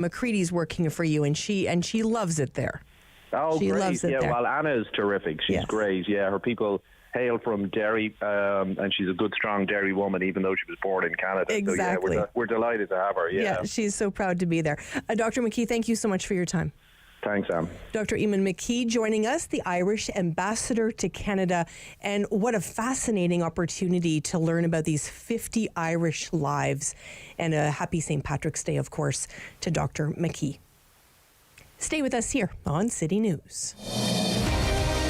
McCready's working for you, and she loves it there. Oh, she great. Loves it there. Well, Anna is terrific. She's great. Yeah, her people hail from Derry, and she's a good, strong Derry woman, even though she was born in Canada. Exactly. So, we're delighted to have her. Yeah, she's so proud to be there. Dr. McKee, thank you so much for your time. Thanks, Sam. Dr. Eamon McKee joining us, the Irish ambassador to Canada. And what a fascinating opportunity to learn about these 50 Irish lives. And a happy St. Patrick's Day, of course, to Dr. McKee. Stay with us here on City News.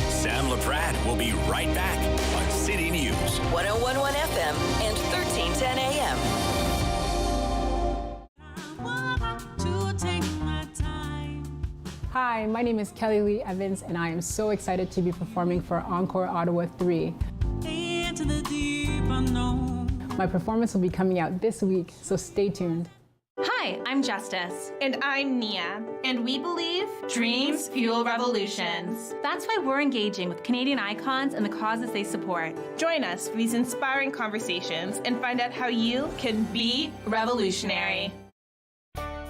Sam Laprade will be right back on City News. 101.1 FM and 1310 AM. Hi, my name is Kelly Lee Evans, and I am so excited to be performing for Encore Ottawa 3. Into the deep unknown. My performance will be coming out this week, so stay tuned. Hi, I'm Justice. And I'm Nia. And we believe dreams fuel revolutions. That's why we're engaging with Canadian icons and the causes they support. Join us for these inspiring conversations and find out how you can be revolutionary.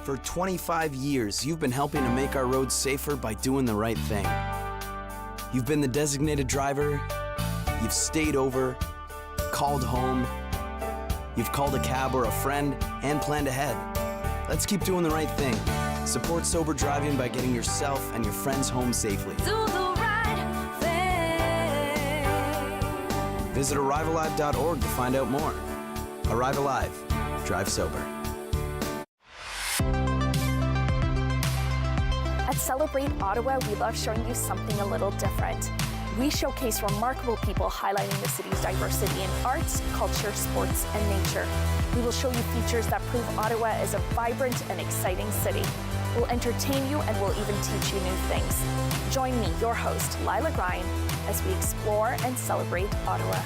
For 25 years, you've been helping to make our roads safer by doing the right thing. You've been the designated driver, you've stayed over, called home, you've called a cab or a friend, and planned ahead. Let's keep doing the right thing. Support sober driving by getting yourself and your friends home safely. Do the right thing. Visit ArriveAlive.org to find out more. Arrive Alive. Drive sober. At Celebrate Ottawa, we love showing you something a little different. We showcase remarkable people highlighting the city's diversity in arts, culture, sports, and nature. We will show you features that prove Ottawa is a vibrant and exciting city. We'll entertain you and we'll even teach you new things. Join me, your host, Lila Grine, as we explore and celebrate Ottawa.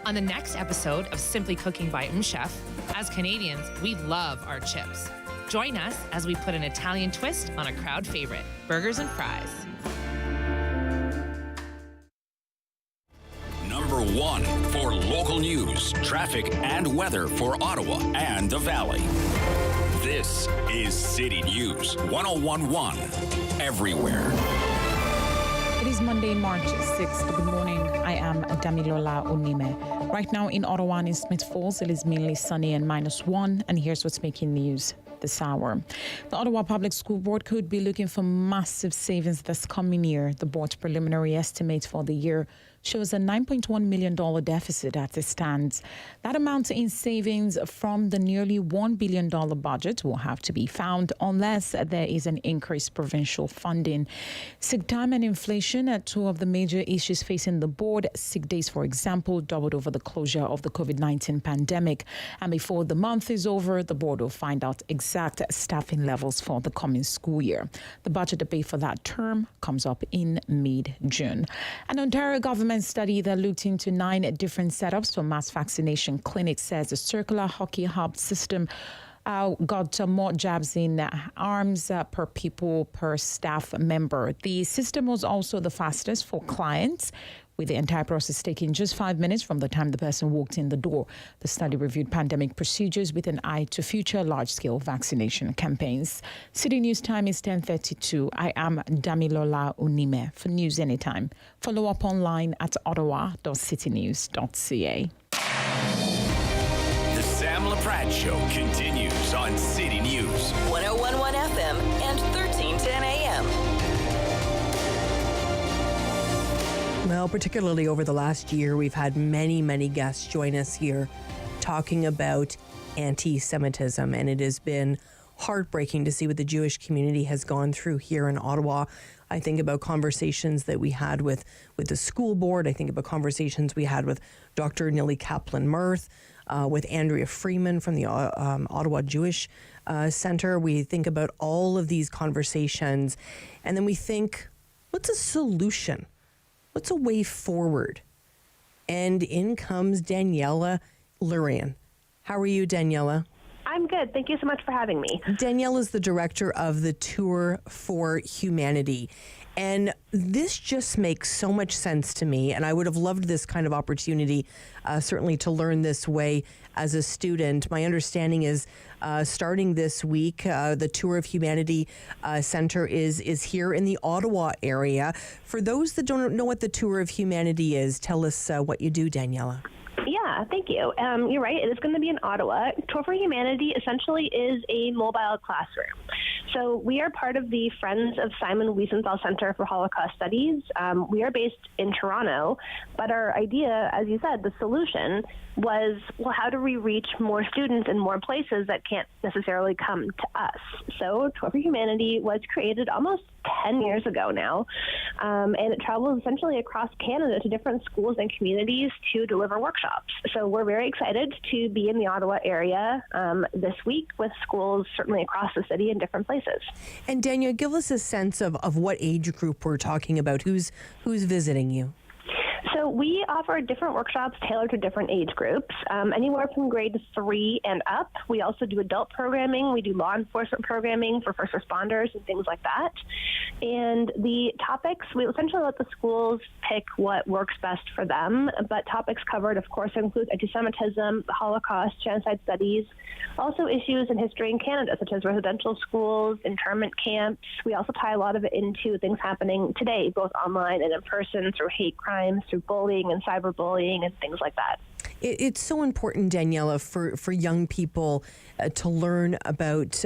On the next episode of Simply Cooking by Chef, as Canadians, we love our chips. Join us as we put an Italian twist on a crowd favorite, burgers and fries. Number 1 for local news, traffic, and weather for Ottawa and the Valley. This is City News 101.1 everywhere. It is Monday, March 6th. Good morning. I am Damilola Onime. Right now in Ottawa and in Smith Falls, it is mainly sunny and -1. And here's what's making news this hour. The Ottawa Public School Board could be looking for massive savings this coming year. The board's preliminary estimate for the year shows a $9.1 million deficit as it stands. That amount in savings from the nearly $1 billion budget will have to be found unless there is an increased provincial funding. Sick time and inflation are two of the major issues facing the board. Sick days, for example, doubled over the closure of the COVID-19 pandemic. And before the month is over, the board will find out exact staffing levels for the coming school year. The budget debate for that term comes up in mid-June. An Ontario government study that looked into 9 different setups for mass vaccination clinics says the circular hockey hub system got more jabs in arms per people per staff member. The system was also the fastest for clients, with the entire process taking just 5 minutes from the time the person walked in the door. The study reviewed pandemic procedures with an eye to future large-scale vaccination campaigns. City News time is 10:32. I am Damilola Onime. For news anytime, follow up online at ottawa.citynews.ca. The Sam Laprade Show continues on City News 101.1 FM and 1310 AM. Well, particularly over the last year, we've had many guests join us here talking about anti-Semitism, and it has been heartbreaking to see what the Jewish community has gone through here in Ottawa. I think about conversations that we had with the school board. I think about conversations we had with Dr. Nili Kaplan-Mirth, with Andrea Freeman from the Ottawa Jewish Center. We think about all of these conversations, and then we think, what's a solution? What's a way forward? and in comes Daniela Lurian. How are you, Daniela? I'm good. Thank you so much for having me. Danielle is the director of the Tour for Humanity. And this just makes so much sense to me. And I would have loved this kind of opportunity, certainly to learn this way as a student. My understanding is starting this week, the Tour of Humanity Center is here in the Ottawa area. For those that don't know what the Tour of Humanity is, tell us what you do, Daniela. Yeah, thank you. You're right. It is going to be in Ottawa. Tour for Humanity essentially is a mobile classroom. So we are part of the Friends of Simon Wiesenthal Center for Holocaust Studies. We are based in Toronto, but our idea, as you said, the solution was, well, how do we reach more students in more places that can't necessarily come to us? So Tour for Humanity was created almost 10 years ago now, and it travels essentially across Canada to different schools and communities to deliver workshops. So we're very excited to be in the Ottawa area this week with schools certainly across the city in different places. And Daniel, give us a sense of what age group we're talking about. Who's visiting you? So we offer different workshops tailored to different age groups, anywhere from grade 3 and up. We also do adult programming. We do law enforcement programming for first responders and things like that. And the topics, we essentially let the schools pick what works best for them. But topics covered, of course, include anti-Semitism, the Holocaust, genocide studies, also issues in history in Canada, such as residential schools, internment camps. We also tie a lot of it into things happening today, both online and in person, through hate crimes, through bullying and cyberbullying and things like that. It's so important, Daniela, for young people to learn about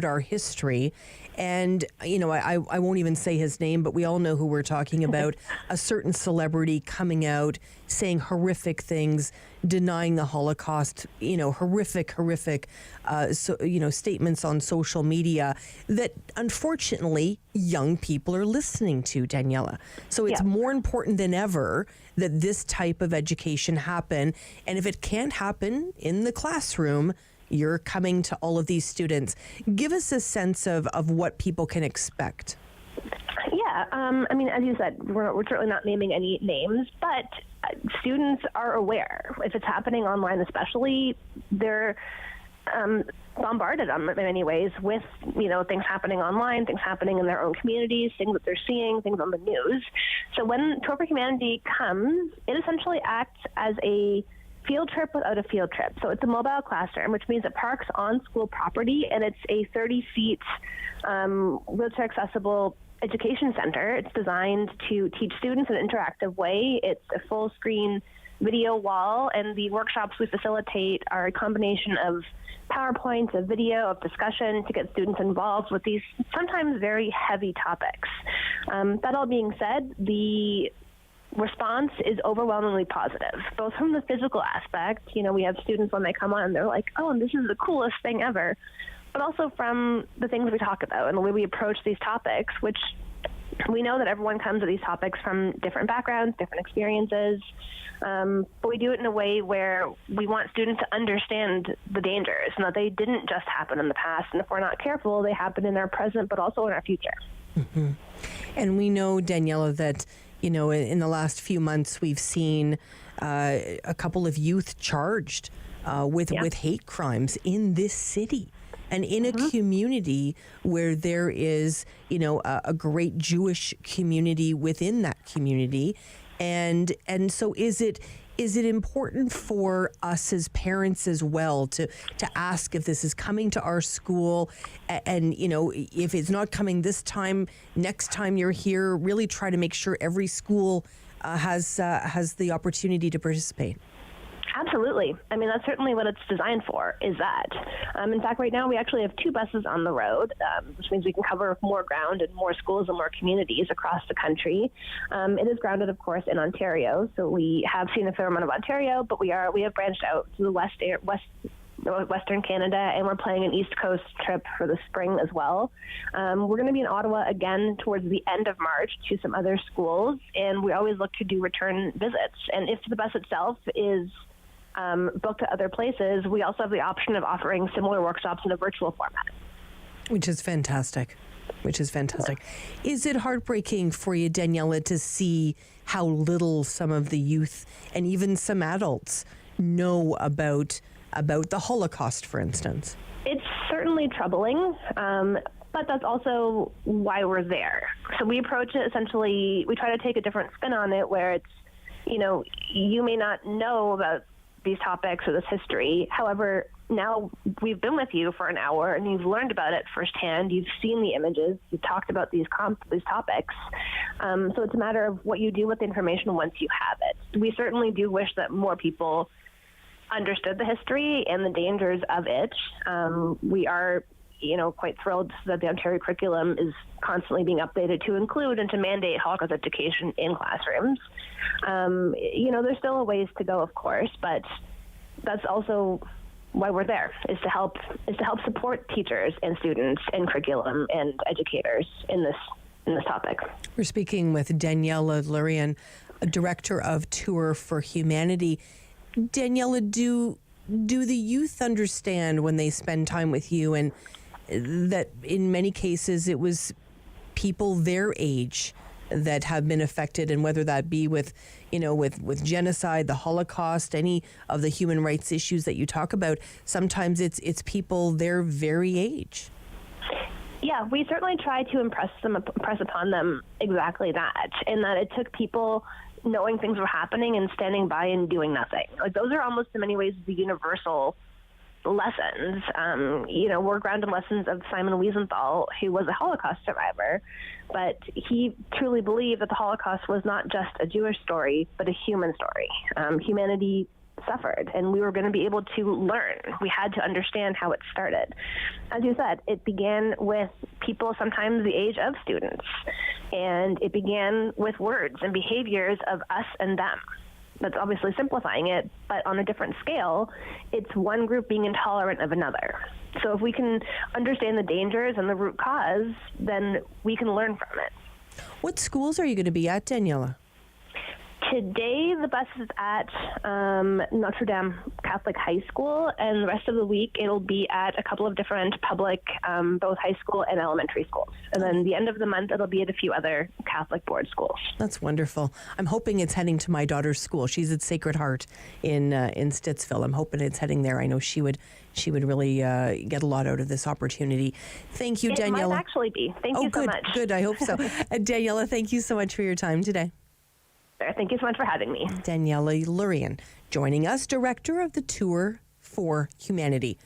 our history. And, you know, I won't even say his name, but we all know who we're talking about. A certain celebrity coming out, saying horrific things, denying the Holocaust, you know, horrific, statements on social media that, unfortunately, young people are listening to, Daniela. So it's more important than ever that this type of education happen. And if it can't happen in the classroom, you're coming to all of these students. Give us a sense of what people can expect. Yeah, I mean, as you said, we're certainly not naming any names, but students are aware. If it's happening online especially, they're bombarded in many ways with, you know, things happening online, things happening in their own communities, things that they're seeing, things on the news. So when Tour for Humanity comes, it essentially acts as a field trip without a field trip. So it's a mobile classroom, which means it parks on school property, and it's a 30-seat wheelchair accessible education center. It's designed to teach students in an interactive way. It's a full screen video wall, and the workshops we facilitate are a combination of PowerPoints, of video, of discussion to get students involved with these sometimes very heavy topics. That all being said, the response is overwhelmingly positive, both from the physical aspect. You know, we have students when they come on, they're like, oh, this is the coolest thing ever, but also from the things we talk about and the way we approach these topics, which we know that everyone comes to these topics from different backgrounds, different experiences, but we do it in a way where we want students to understand the dangers and that they didn't just happen in the past, and if we're not careful, they happen in our present, but also in our future. Mm-hmm. And we know, Daniela, that, you know, in the last few months, we've seen a couple of youth charged with hate crimes in this city and in a community where there is, you know, a great Jewish community within that community. And so is it important for us as parents as well to ask if this is coming to our school, and you know, if it's not coming this time, next time you're here, really try to make sure every school has the opportunity to participate? Absolutely. I mean, that's certainly what it's designed for, is that. In fact, right now we actually have 2 buses on the road, which means we can cover more ground and more schools and more communities across the country. It is grounded, of course, in Ontario, so we have seen a fair amount of Ontario, but we have branched out to the Western Canada, and we're planning an East Coast trip for the spring as well. We're going to be in Ottawa again towards the end of March to some other schools, and we always look to do return visits. And if the bus itself is booked to other places, we also have the option of offering similar workshops in a virtual format. Which is fantastic. Which is fantastic. Is it heartbreaking for you, Daniela, to see how little some of the youth and even some adults know about the Holocaust, for instance? It's certainly troubling, but that's also why we're there. So we approach it essentially, we try to take a different spin on it where it's, you may not know about these topics or this history. However, now we've been with you for an hour and you've learned about it firsthand. You've seen the images. You've talked about these topics. So it's a matter of what you do with the information once you have it. We certainly do wish that more people understood the history and the dangers of it. We are, quite thrilled that the Ontario curriculum is constantly being updated to include and to mandate Holocaust education in classrooms. There's still a ways to go, of course, but that's also why we're there, is to help support teachers and students and curriculum and educators in this topic. We're speaking with Daniela Lurian, Director of Tour for Humanity. Daniela, do the youth understand when they spend time with you, and that in many cases it was people their age that have been affected, and whether that be with genocide, the Holocaust, any of the human rights issues that you talk about, sometimes it's people their very age? Yeah, we certainly try to impress upon them exactly that, in that it took people knowing things were happening and standing by and doing nothing. Like, those are almost in many ways the universal lessons. We're grounded lessons of Simon Wiesenthal, who was a Holocaust survivor, but he truly believed that the Holocaust was not just a Jewish story, but a human story. Humanity suffered, and we were going to be able to learn. We had to understand how it started. As you said, it began with people sometimes the age of students, and it began with words and behaviors of us and them. That's obviously simplifying it, but on a different scale, it's one group being intolerant of another. So if we can understand the dangers and the root cause, then we can learn from it. What schools are you going to be at, Daniela? Today, the bus is at Notre Dame Catholic High School, and the rest of the week, it'll be at a couple of different public, both high school and elementary schools. And then the end of the month, it'll be at a few other Catholic board schools. That's wonderful. I'm hoping it's heading to my daughter's school. She's at Sacred Heart in Stittsville. I'm hoping it's heading there. I know she would really get a lot out of this opportunity. Thank you, Daniela. It might actually be. Thank you so much. Good. I hope so. Daniela, thank you so much for your time today. Thank you so much for having me. Daniela Lurian joining us, Director of the Tour for Humanity.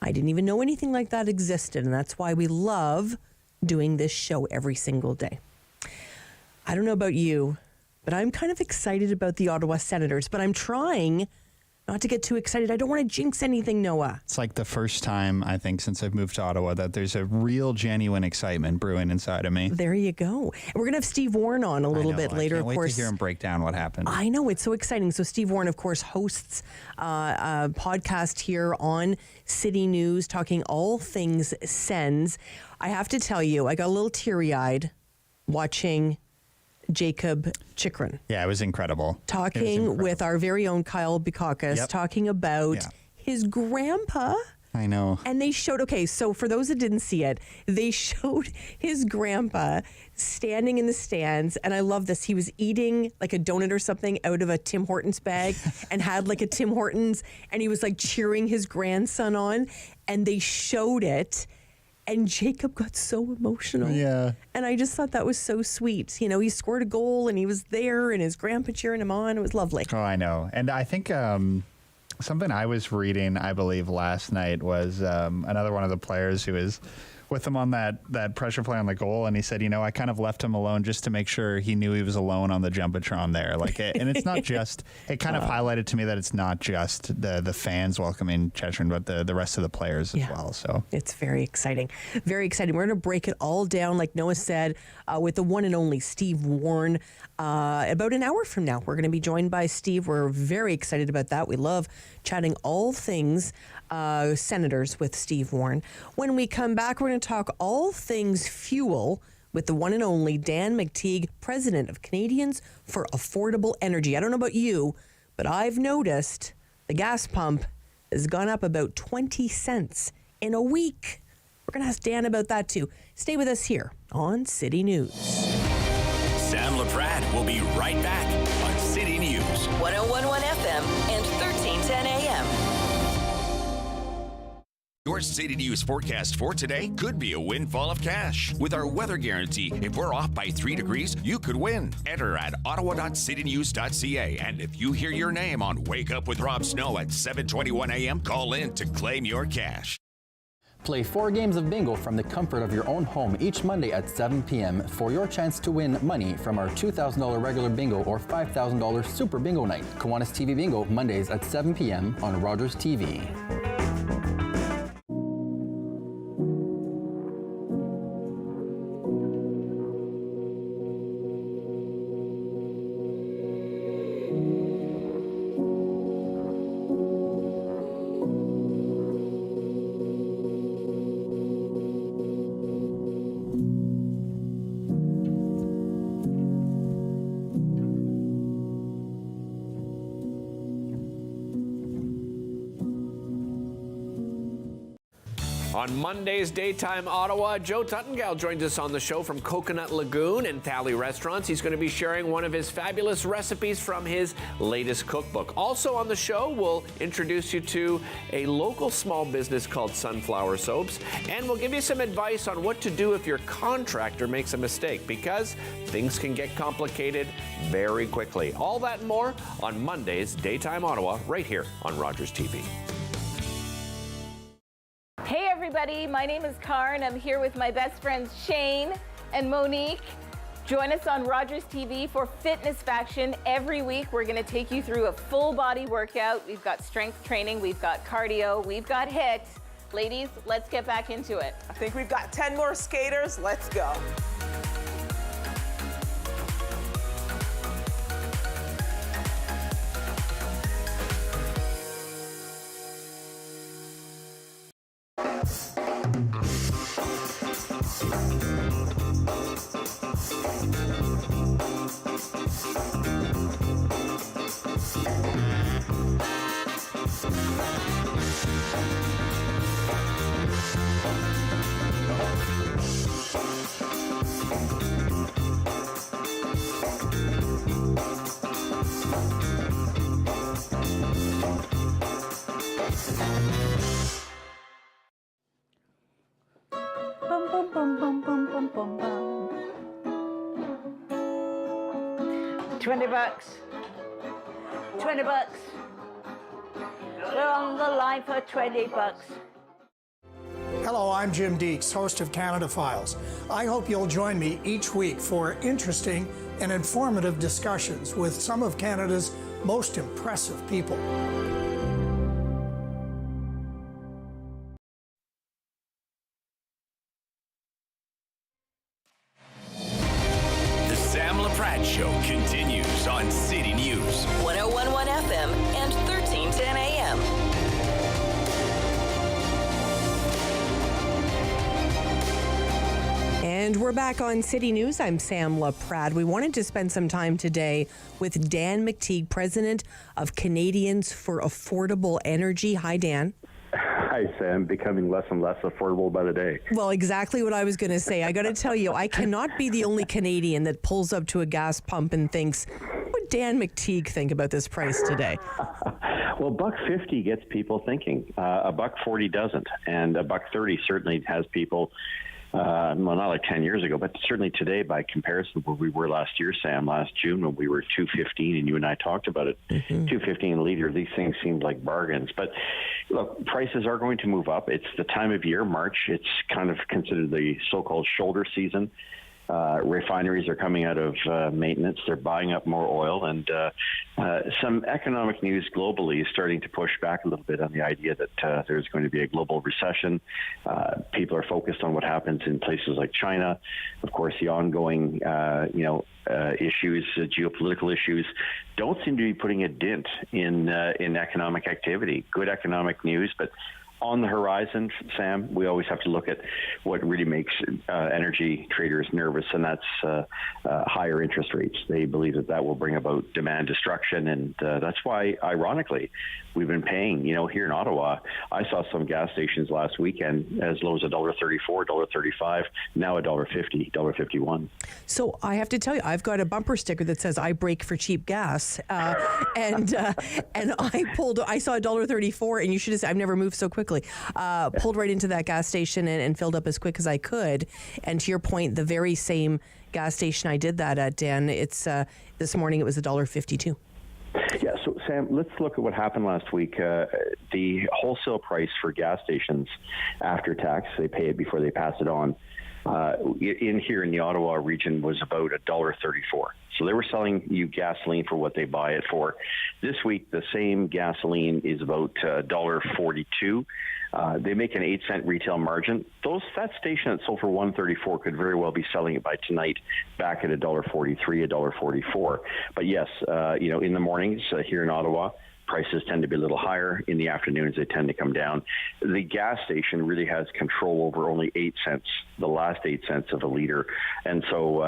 I didn't even know anything like that existed, and that's why we love doing this show every single day. I don't know about you, but I'm kind of excited about the Ottawa Senators, but I'm trying not to get too excited. I don't want to jinx anything, Noah. It's like the first time, I think, since I've moved to Ottawa that there's a real, genuine excitement brewing inside of me. There you go. And we're going to have Steve Warren on a little bit later. I can't wait to hear him break down what happened. I know, it's so exciting. So Steve Warren, of course, hosts a podcast here on City News, talking all things Sens. I have to tell you, I got a little teary-eyed watching Jacob Chikrin. Yeah, it was incredible. Talking with our very own Kyle Bukakis, talking about his grandpa. I know. And they showed, so for those that didn't see it, they showed his grandpa standing in the stands. And I love this. He was eating like a donut or something out of a Tim Hortons bag and had like a Tim Hortons, and he was like cheering his grandson on. And they showed it. And Jacob got so emotional. Yeah. And I just thought that was so sweet. You know, he scored a goal and he was there and his grandpa cheering him on. It was lovely. Oh, I know. And I think something I was reading, I believe, last night was another one of the players who was with him on that pressure play on the goal. And he said, I kind of left him alone just to make sure he knew he was alone on the Jumbotron there. And it's not just, it kind of highlighted to me that it's not just the fans welcoming Chechrin, but the rest of the players as well. So it's very exciting. Very exciting. We're going to break it all down, like Noah said, with the one and only Steve Warren. About an hour from now, we're going to be joined by Steve. We're very excited about that. We love chatting all things Senators with Steve Warren. When we come back, we're going to talk all things fuel with the one and only Dan McTeague, President of Canadians for Affordable Energy. I don't know about you, but I've noticed the gas pump has gone up about 20 cents in a week. We're We're going to ask Dan about that too. Stay with us here on City News. Sam Laprade will be right back on City News. 101.1 FM and 1310 AM. Your City News forecast for today could be a windfall of cash. With our weather guarantee, if we're off by 3 degrees, you could win. Enter at ottawa.citynews.ca. And if you hear your name on Wake Up with Rob Snow at 7:21 a.m., call in to claim your cash. Play 4 games of bingo from the comfort of your own home each Monday at 7 p.m. for your chance to win money from our $2,000 regular bingo or $5,000 super bingo night. Kiwanis TV Bingo, Mondays at 7 p.m. on Rogers TV. On Monday's Daytime Ottawa, Joe Tuttengal joins us on the show from Coconut Lagoon and Thali Restaurants. He's going to be sharing one of his fabulous recipes from his latest cookbook. Also on the show, we'll introduce you to a local small business called Sunflower Soaps, and we'll give you some advice on what to do if your contractor makes a mistake, because things can get complicated very quickly. All that and more on Monday's Daytime Ottawa, right here on Rogers TV. Hey everybody, my name is Karen. I'm here with my best friends Shane and Monique. Join us on Rogers TV for Fitness Faction. Every week we're going to take you through a full body workout. We've got strength training, we've got cardio, we've got HIIT. Ladies, let's get back into it. I think we've got 10 more skaters. Let's go. Bum, bum, bum, bum, bum, bum, bum, bum. $20. $20. We're on the line for $20. Hello, I'm Jim Deeks, host of Canada Files. I hope you'll join me each week for interesting and informative discussions with some of Canada's most impressive people. The Sam Laprade Show continues on City News. 101.1 FM and 1310 AM. And we're back on City News. I'm Sam Laprade. We wanted to spend some time today with Dan McTeague, president of Canadians for Affordable Energy. Hi, Dan. Hi, Sam. Becoming less and less affordable by the day. Well, exactly what I was going to say. I got to tell you, I cannot be the only Canadian that pulls up to a gas pump and thinks, what would Dan McTeague think about this price today? Well, $1.50 gets people thinking. $1.40 doesn't, and $1.30 certainly has people. Well, not like 10 years ago, but certainly today, by comparison, where we were last year, Sam, last June, when we were $2.15, and you and I talked about it, $2.15 a liter. These things seemed like bargains. But look, prices are going to move up. It's the time of year, March. It's kind of considered the so-called shoulder season. Refineries are coming out of maintenance. They're buying up more oil, and some economic news globally is starting to push back a little bit on the idea that there's going to be a global recession. People are focused on what happens in places like China. Of course, the ongoing, issues, geopolitical issues, don't seem to be putting a dent in economic activity. Good economic news, but on the horizon, Sam, we always have to look at what really makes energy traders nervous, and that's higher interest rates. They believe that will bring about demand destruction, and that's why, ironically, we've been paying. Here in Ottawa, I saw some gas stations last weekend as low as $1.34, $1.35, now $1.50, $1.51. So I have to tell you, I've got a bumper sticker that says "I brake for cheap gas," and I saw $1.34, and you should have said, I've never moved so quickly. Pulled right into that gas station and filled up as quick as I could. And to your point, the very same gas station I did that at, Dan, it's this morning it was $1.52. Yeah, so Sam, let's look at what happened last week. The wholesale price for gas stations after tax, they pay it before they pass it on, here in the Ottawa region was about $1.34. So they were selling you gasoline for what they buy it for. This week, the same gasoline is about $1.42. They make an 8-cent retail margin. That station that sold for $1.34 could very well be selling it by tonight back at $1.43, $1.44. But yes, in the mornings here in Ottawa, prices tend to be a little higher. In the afternoons, they tend to come down. The gas station really has control over only 8 cents, the last 8 cents of a liter. And so,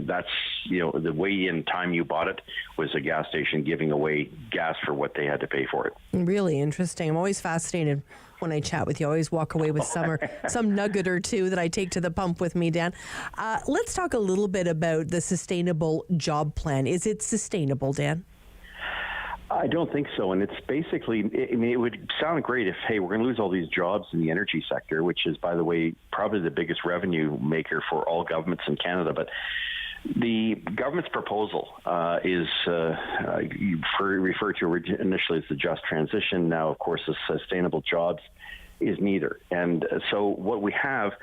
that's, the weigh-in time you bought it was a gas station giving away gas for what they had to pay for it. Really interesting. I'm always fascinated when I chat with you. I always walk away with some nugget or two that I take to the pump with me, Dan. Let's talk a little bit about the sustainable job plan. Is it sustainable, Dan? I don't think so. And it's basically, it would sound great if, hey, we're going to lose all these jobs in the energy sector, which is, by the way, probably the biggest revenue maker for all governments in Canada. But the government's proposal is referred to initially as the just transition. Now, of course, the sustainable jobs is neither. And so what we have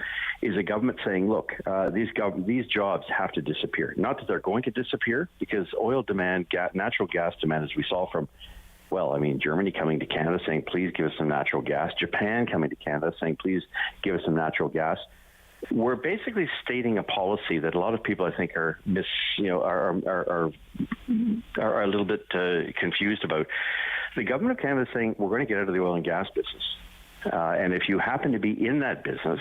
is a government saying, look, these jobs have to disappear. Not that they're going to disappear, because oil demand, natural gas demand, as we saw from, Germany coming to Canada saying, please give us some natural gas. Japan coming to Canada saying, please give us some natural gas. We're basically stating a policy that a lot of people, I think, are a little bit confused about. The government of Canada is saying, we're going to get out of the oil and gas business. And if you happen to be in that business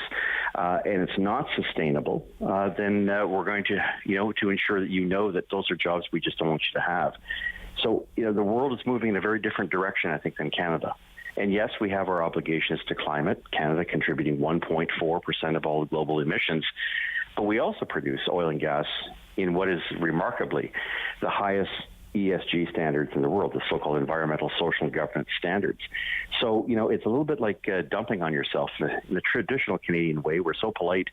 and it's not sustainable, then we're going to, to ensure that that those are jobs we just don't want you to have. So, the world is moving in a very different direction, I think, than Canada. And yes, we have our obligations to climate, Canada contributing 1.4% of all global emissions. But we also produce oil and gas in what is remarkably the highest ESG standards in the world, the so-called environmental, social, and governance standards. So, it's a little bit like dumping on yourself. In the traditional Canadian way, we're so polite,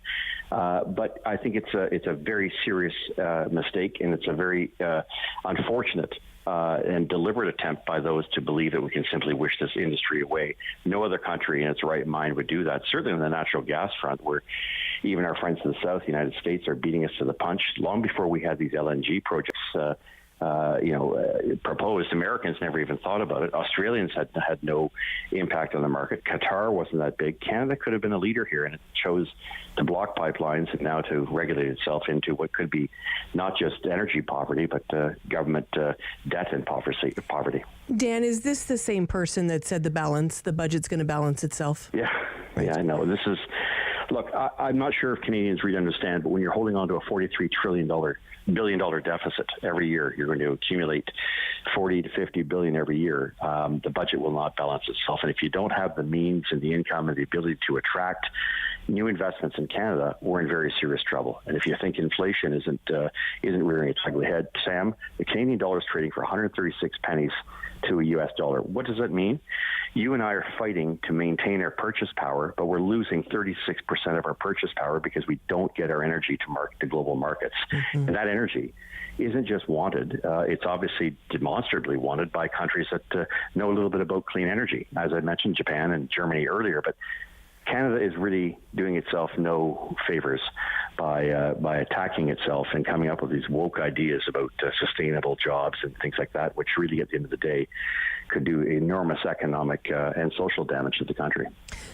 but I think it's a very serious mistake, and it's a very unfortunate and deliberate attempt by those to believe that we can simply wish this industry away. No other country in its right mind would do that. Certainly on the natural gas front, where even our friends to the south, the United States, are beating us to the punch. Long before we had these LNG projects proposed, Americans never even thought about it. Australians had no impact on the market. Qatar wasn't that big. Canada could have been a leader here, and it chose to block pipelines and now to regulate itself into what could be not just energy poverty, but government debt and poverty. Dan, is this the same person that said the budget's going to balance itself? Yeah, right. Yeah, I know. Look, I'm not sure if Canadians really understand, but when you're holding on to a $43 billion deficit every year, you're going to accumulate $40 to $50 billion every year. The budget will not balance itself. And if you don't have the means and the income and the ability to attract new investments in Canada, we're in very serious trouble. And if you think inflation isn't rearing its ugly head, Sam, the Canadian dollar is trading for 136 pennies to a U.S. dollar. What does that mean? You and I are fighting to maintain our purchase power, but we're losing 36% of our purchase power because we don't get our energy to market to global markets. Mm-hmm. And that energy isn't just wanted. It's obviously demonstrably wanted by countries that know a little bit about clean energy. As I mentioned, Japan and Germany earlier, but Canada is really doing itself no favors by attacking itself and coming up with these woke ideas about sustainable jobs and things like that, which really, at the end of the day, could do enormous economic and social damage to the country.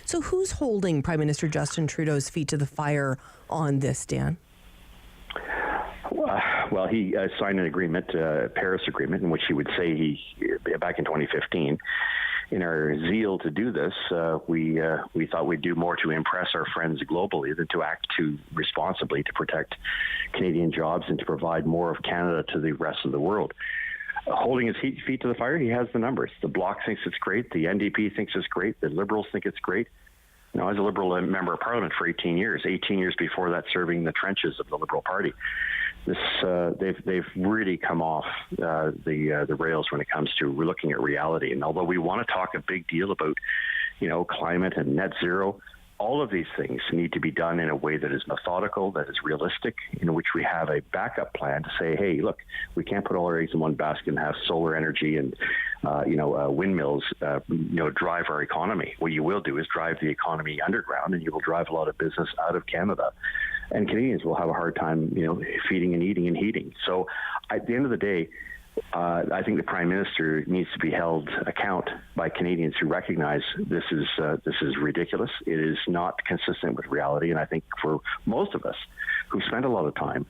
So who's holding Prime Minister Justin Trudeau's feet to the fire on this, Dan? Well, he signed an agreement, Paris Agreement, in which he would say back in 2015, in our zeal to do this, we thought we'd do more to impress our friends globally than to act too responsibly to protect Canadian jobs and to provide more of Canada to the rest of the world. Holding his feet to the fire, he has the numbers. The Bloc thinks it's great. The NDP thinks it's great. The Liberals think it's great. I was a Liberal member of Parliament for 18 years before that serving the trenches of the Liberal Party. They've really come off the rails when it comes to looking at reality. And although we want to talk a big deal about, climate and net zero, all of these things need to be done in a way that is methodical, that is realistic, in which we have a backup plan to say, hey, look, we can't put all our eggs in one basket and have solar energy and, windmills, drive our economy. What you will do is drive the economy underground, and you will drive a lot of business out of Canada. And Canadians will have a hard time, feeding and eating and heating. So at the end of the day, I think the Prime Minister needs to be held account by Canadians who recognize this is ridiculous. It is not consistent with reality, and I think for most of us who spend a lot of time,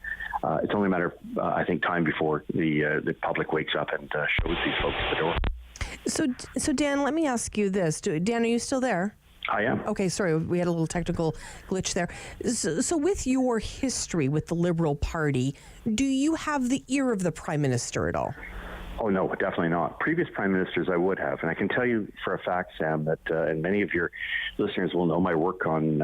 it's only a matter of I think time before the public wakes up and shows these folks the door. So Dan, let me ask you this. Dan, are you still there? I am. Okay, sorry, we had a little technical glitch there. So with your history with the Liberal Party, do you have the ear of the Prime Minister at all? Oh, no, definitely not. Previous prime ministers I would have. And I can tell you for a fact, Sam, that and many of your listeners will know my work on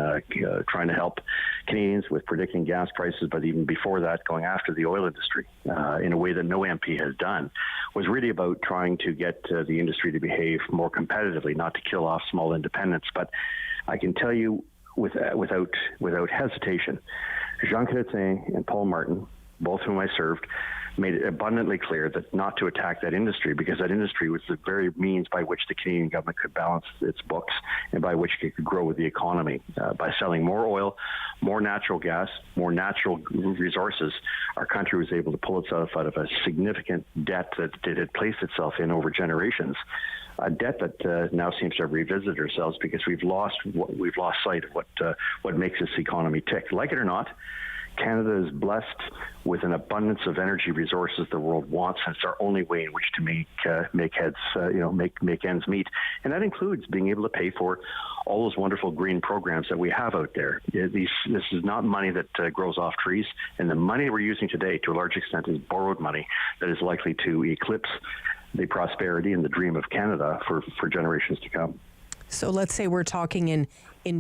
trying to help Canadians with predicting gas prices, but even before that, going after the oil industry in a way that no MP has done, was really about trying to get the industry to behave more competitively, not to kill off small independents. But I can tell you without hesitation, Jean Chrétien and Paul Martin, both whom I served, made it abundantly clear that not to attack that industry, because that industry was the very means by which the Canadian government could balance its books and by which it could grow with the economy. By selling more oil, more natural gas, more natural resources, our country was able to pull itself out of a significant debt that it had placed itself in over generations. A debt that now seems to have revisited ourselves because we've lost sight of what makes this economy tick. Like it or not, Canada is blessed with an abundance of energy resources the world wants, and it's our only way in which to make ends meet. And that includes being able to pay for all those wonderful green programs that we have out there. This is not money that grows off trees, and the money we're using today, to a large extent, is borrowed money that is likely to eclipse the prosperity and the dream of Canada for generations to come. So let's say we're talking in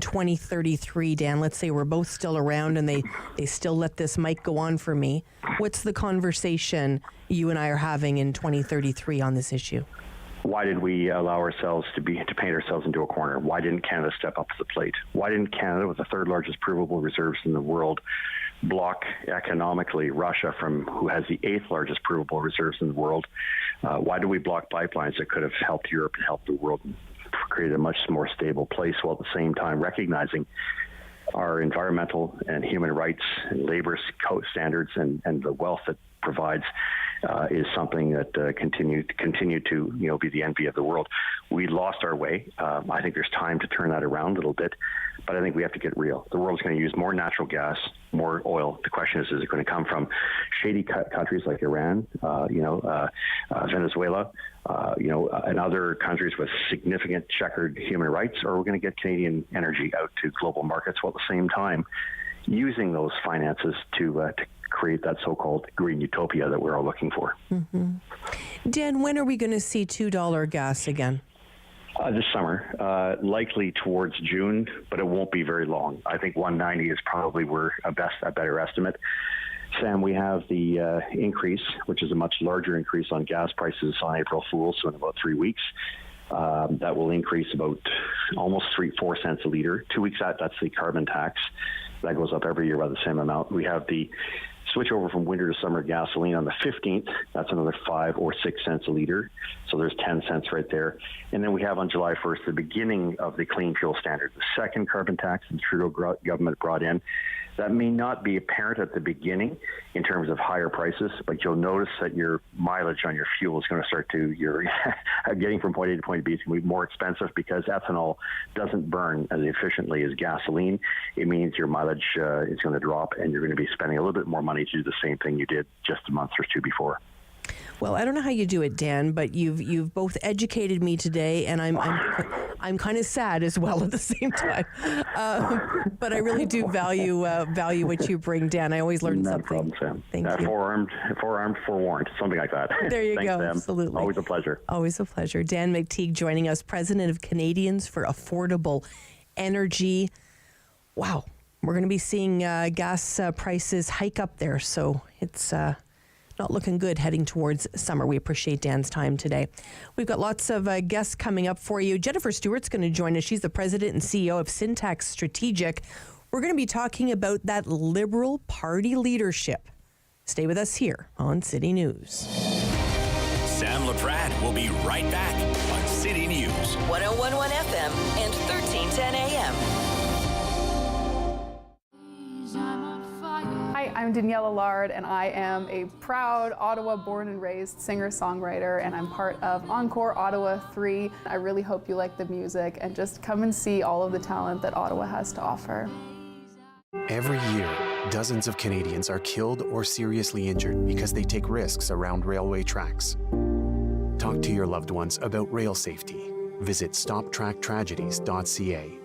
2033, Dan. Let's say we're both still around and they still let this mic go on for me. What's the conversation you and I are having in 2033 on this issue? Why did we allow ourselves to paint ourselves into a corner? Why didn't Canada step up to the plate? Why didn't Canada, with the third largest provable reserves in the world, block economically Russia, who has the eighth largest provable reserves in the world? Why do we block pipelines that could have helped Europe and helped the world create a much more stable place, while at the same time recognizing our environmental and human rights and labor code standards and the wealth that provides is something that continue to be the envy of the world. We lost our way. I think there's time to turn that around a little bit, but I think we have to get real. The world's going to use more natural gas, more oil. The question is it going to come from shady countries like Iran, Venezuela, and other countries with significant checkered human rights, or we're going to get Canadian energy out to global markets while at the same time using those finances to create that so-called green utopia that we're all looking for. Mm-hmm. Dan, when are we going to see $2 gas again? This summer, likely towards June, but it won't be very long. I think 190 is probably a better estimate. Sam, we have the increase, which is a much larger increase on gas prices on April Fool's, so in about 3 weeks. That will increase about almost 4 cents a liter. 2 weeks out, that's the carbon tax. That goes up every year by the same amount. We have the switch over from winter to summer gasoline on the 15th. That's another 5 or 6 cents a liter. So there's 10 cents right there. And then we have on July 1st, the beginning of the clean fuel standard, the second carbon tax the Trudeau government brought in. That may not be apparent at the beginning in terms of higher prices, but you'll notice that your mileage on your fuel is going to start to, you're getting from point A to point B is going to be more expensive because ethanol doesn't burn as efficiently as gasoline. It means your mileage is going to drop and you're going to be spending a little bit more money to do the same thing you did just a month or two before. Well, I don't know how you do it, Dan, but you've both educated me today, and I'm kind of sad as well at the same time. But I really do value what you bring, Dan. I always learn something. No problem, Sam. Thank you. Forearmed, forewarned, something like that. There you Thanks, go. Sam. Absolutely. Always a pleasure. Always a pleasure. Dan McTeague joining us, president of Canadians for Affordable Energy. Wow. We're going to be seeing gas prices hike up there, so it's not looking good heading towards summer. We appreciate Dan's time today. We've got lots of guests coming up for you. Jennifer Stewart's going to join us. She's the president and CEO of Syntax Strategic. We're going to be talking about that Liberal Party leadership. Stay with us here on City News. Sam Laprade will be right back on City News. 101.1 FM and 1310 AM. Hi, I'm Danielle Allard, and I am a proud Ottawa born and raised singer-songwriter, and I'm part of Encore Ottawa 3. I really hope you like the music and just come and see all of the talent that Ottawa has to offer. Every year, dozens of Canadians are killed or seriously injured because they take risks around railway tracks. Talk to your loved ones about rail safety. Visit stoptracktragedies.ca.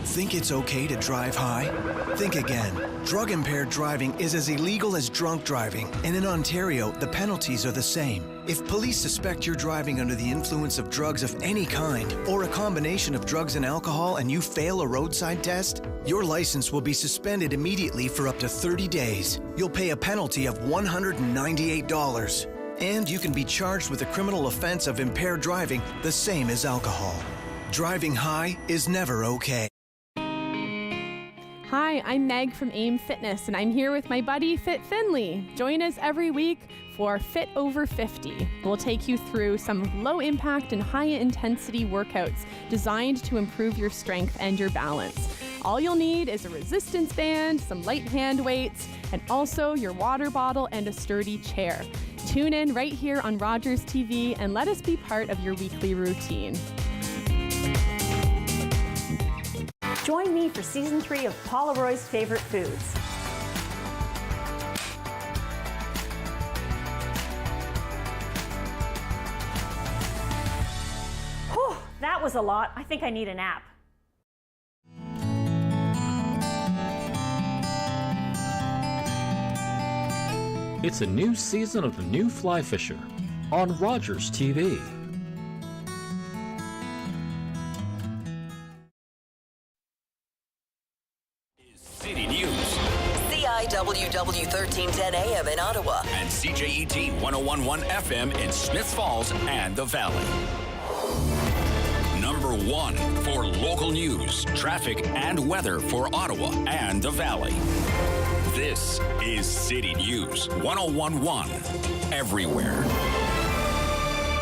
Think it's okay to drive high? Think again. Drug-impaired driving is as illegal as drunk driving, and in Ontario, the penalties are the same. If police suspect you're driving under the influence of drugs of any kind, or a combination of drugs and alcohol, and you fail a roadside test, your license will be suspended immediately for up to 30 days. You'll pay a penalty of $198. And you can be charged with a criminal offense of impaired driving, the same as alcohol. Driving high is never okay. Hi, I'm Meg from AIM Fitness, and I'm here with my buddy Fit Finley. Join us every week for Fit Over 50. We'll take you through some low-impact and high-intensity workouts designed to improve your strength and your balance. All you'll need is a resistance band, some light hand weights, and also your water bottle and a sturdy chair. Tune in right here on Rogers TV and let us be part of your weekly routine. Join me for Season 3 of Paula Roy's Favorite Foods. Whew, that was a lot. I think I need a nap. It's a new season of The New Fly Fisher on Rogers TV. City News. CIWW 1310 AM in Ottawa. And CJET 101.1 FM in Smiths Falls and the Valley. Number 1 for local news, traffic, and weather for Ottawa and the Valley. This is City News 101.1 everywhere.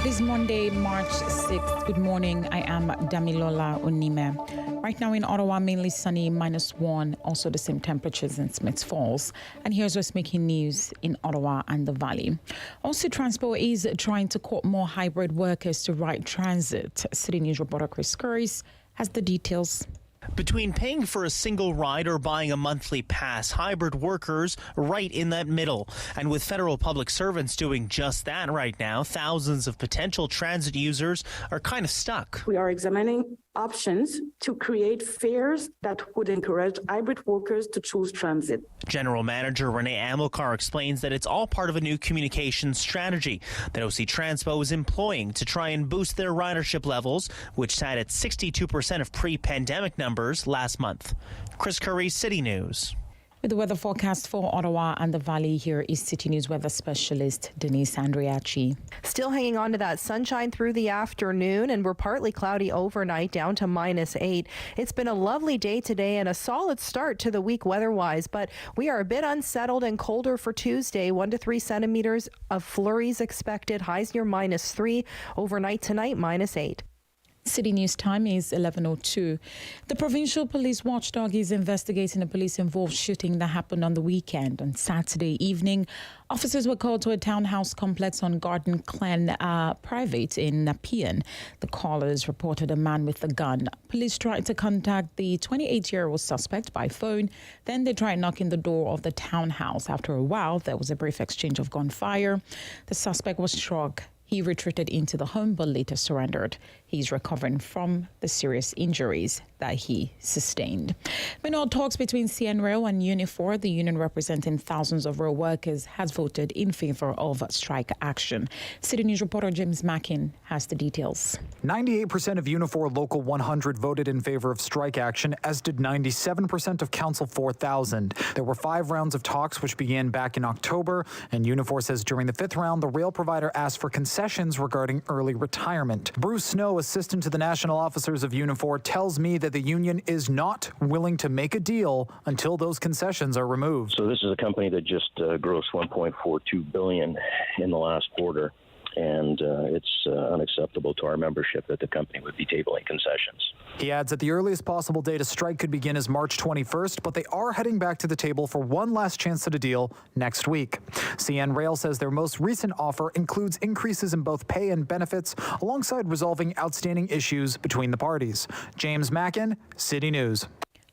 It is Monday, March 6th. Good morning. I am Damilola Onime. Right now in Ottawa, mainly sunny, -1. Also the same temperatures in Smiths Falls. And here's what's making news in Ottawa and the Valley. Also, Transport is trying to court more hybrid workers to ride transit. City News reporter Chris Curris has the details. Between paying for a single ride or buying a monthly pass, hybrid workers right in that middle. And with federal public servants doing just that right now, thousands of potential transit users are kind of stuck. We are examining options to create fares that would encourage hybrid workers to choose transit. General Manager Renee Amilcar explains that it's all part of a new communications strategy that OC Transpo is employing to try and boost their ridership levels, which sat at 62% of pre-pandemic numbers last month. Chris Curry, City News. With the weather forecast for Ottawa and the Valley, here is City News weather specialist Denise Andriachi. Still hanging on to that sunshine through the afternoon, and we're partly cloudy overnight down to -8. It's been a lovely day today and a solid start to the week weather-wise, but we are a bit unsettled and colder for Tuesday. 1 to 3 centimeters of flurries expected, highs near -3. Overnight tonight, -8. City News time is 11:02. The provincial police watchdog is investigating a police-involved shooting that happened on the weekend. On Saturday evening, officers were called to a townhouse complex on Garden Glen Private in Nepean. The callers reported a man with a gun. Police tried to contact the 28-year-old suspect by phone. Then they tried knocking the door of the townhouse. After a while, there was a brief exchange of gunfire. The suspect was struck. He retreated into the home but later surrendered. He's recovering from the serious injuries that he sustained. Meanwhile, talks between CN Rail and Unifor, the union representing thousands of rail workers, has voted in favor of strike action. City News reporter James Mackin has the details. 98% of Unifor Local 100 voted in favor of strike action, as did 97% of Council 4000. There were 5 rounds of talks which began back in October, and Unifor says during the 5th round, the rail provider asked for concessions regarding early retirement. Bruce Snow, assistant to the national officers of Unifor, tells me that the union is not willing to make a deal until those concessions are removed. So this is a company that just grossed $1.42 billion in the last quarter, and it's unacceptable to our membership that the company would be tabling concessions. He adds that the earliest possible date a strike could begin is March 21st, but they are heading back to the table for one last chance at a deal next week. CN Rail says their most recent offer includes increases in both pay and benefits, alongside resolving outstanding issues between the parties. James Mackin, City News.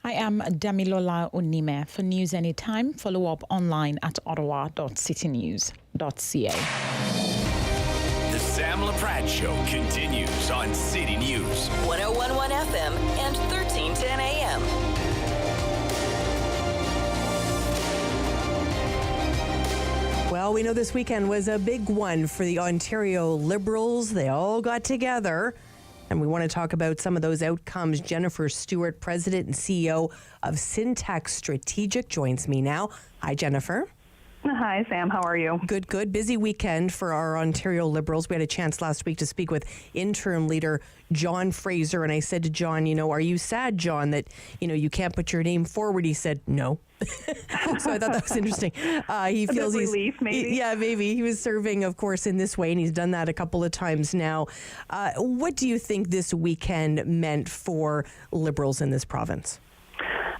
I am Damilola Onime. For news anytime, follow up online at ottawa.citynews.ca. The Sam Laprade Show continues on City News. 101.1 FM and 1310 AM. Well, we know this weekend was a big one for the Ontario Liberals. They all got together, and we want to talk about some of those outcomes. Jennifer Stewart, President and CEO of Syntax Strategic, joins me now. Hi, Jennifer. Hi, Sam. How are you? Good, good. Busy weekend for our Ontario Liberals. We had a chance last week to speak with interim leader John Fraser, and I said to John, are you sad, John, that, you can't put your name forward? He said, no. So I thought that was interesting. He feels he's relief, maybe. Maybe. He was serving, of course, in this way, and he's done that a couple of times now. What do you think this weekend meant for Liberals in this province?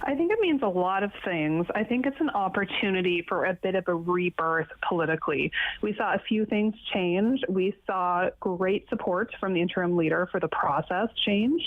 I think it means a lot of things. I think it's an opportunity for a bit of a rebirth politically. We saw a few things change. We saw great support from the interim leader for the process change,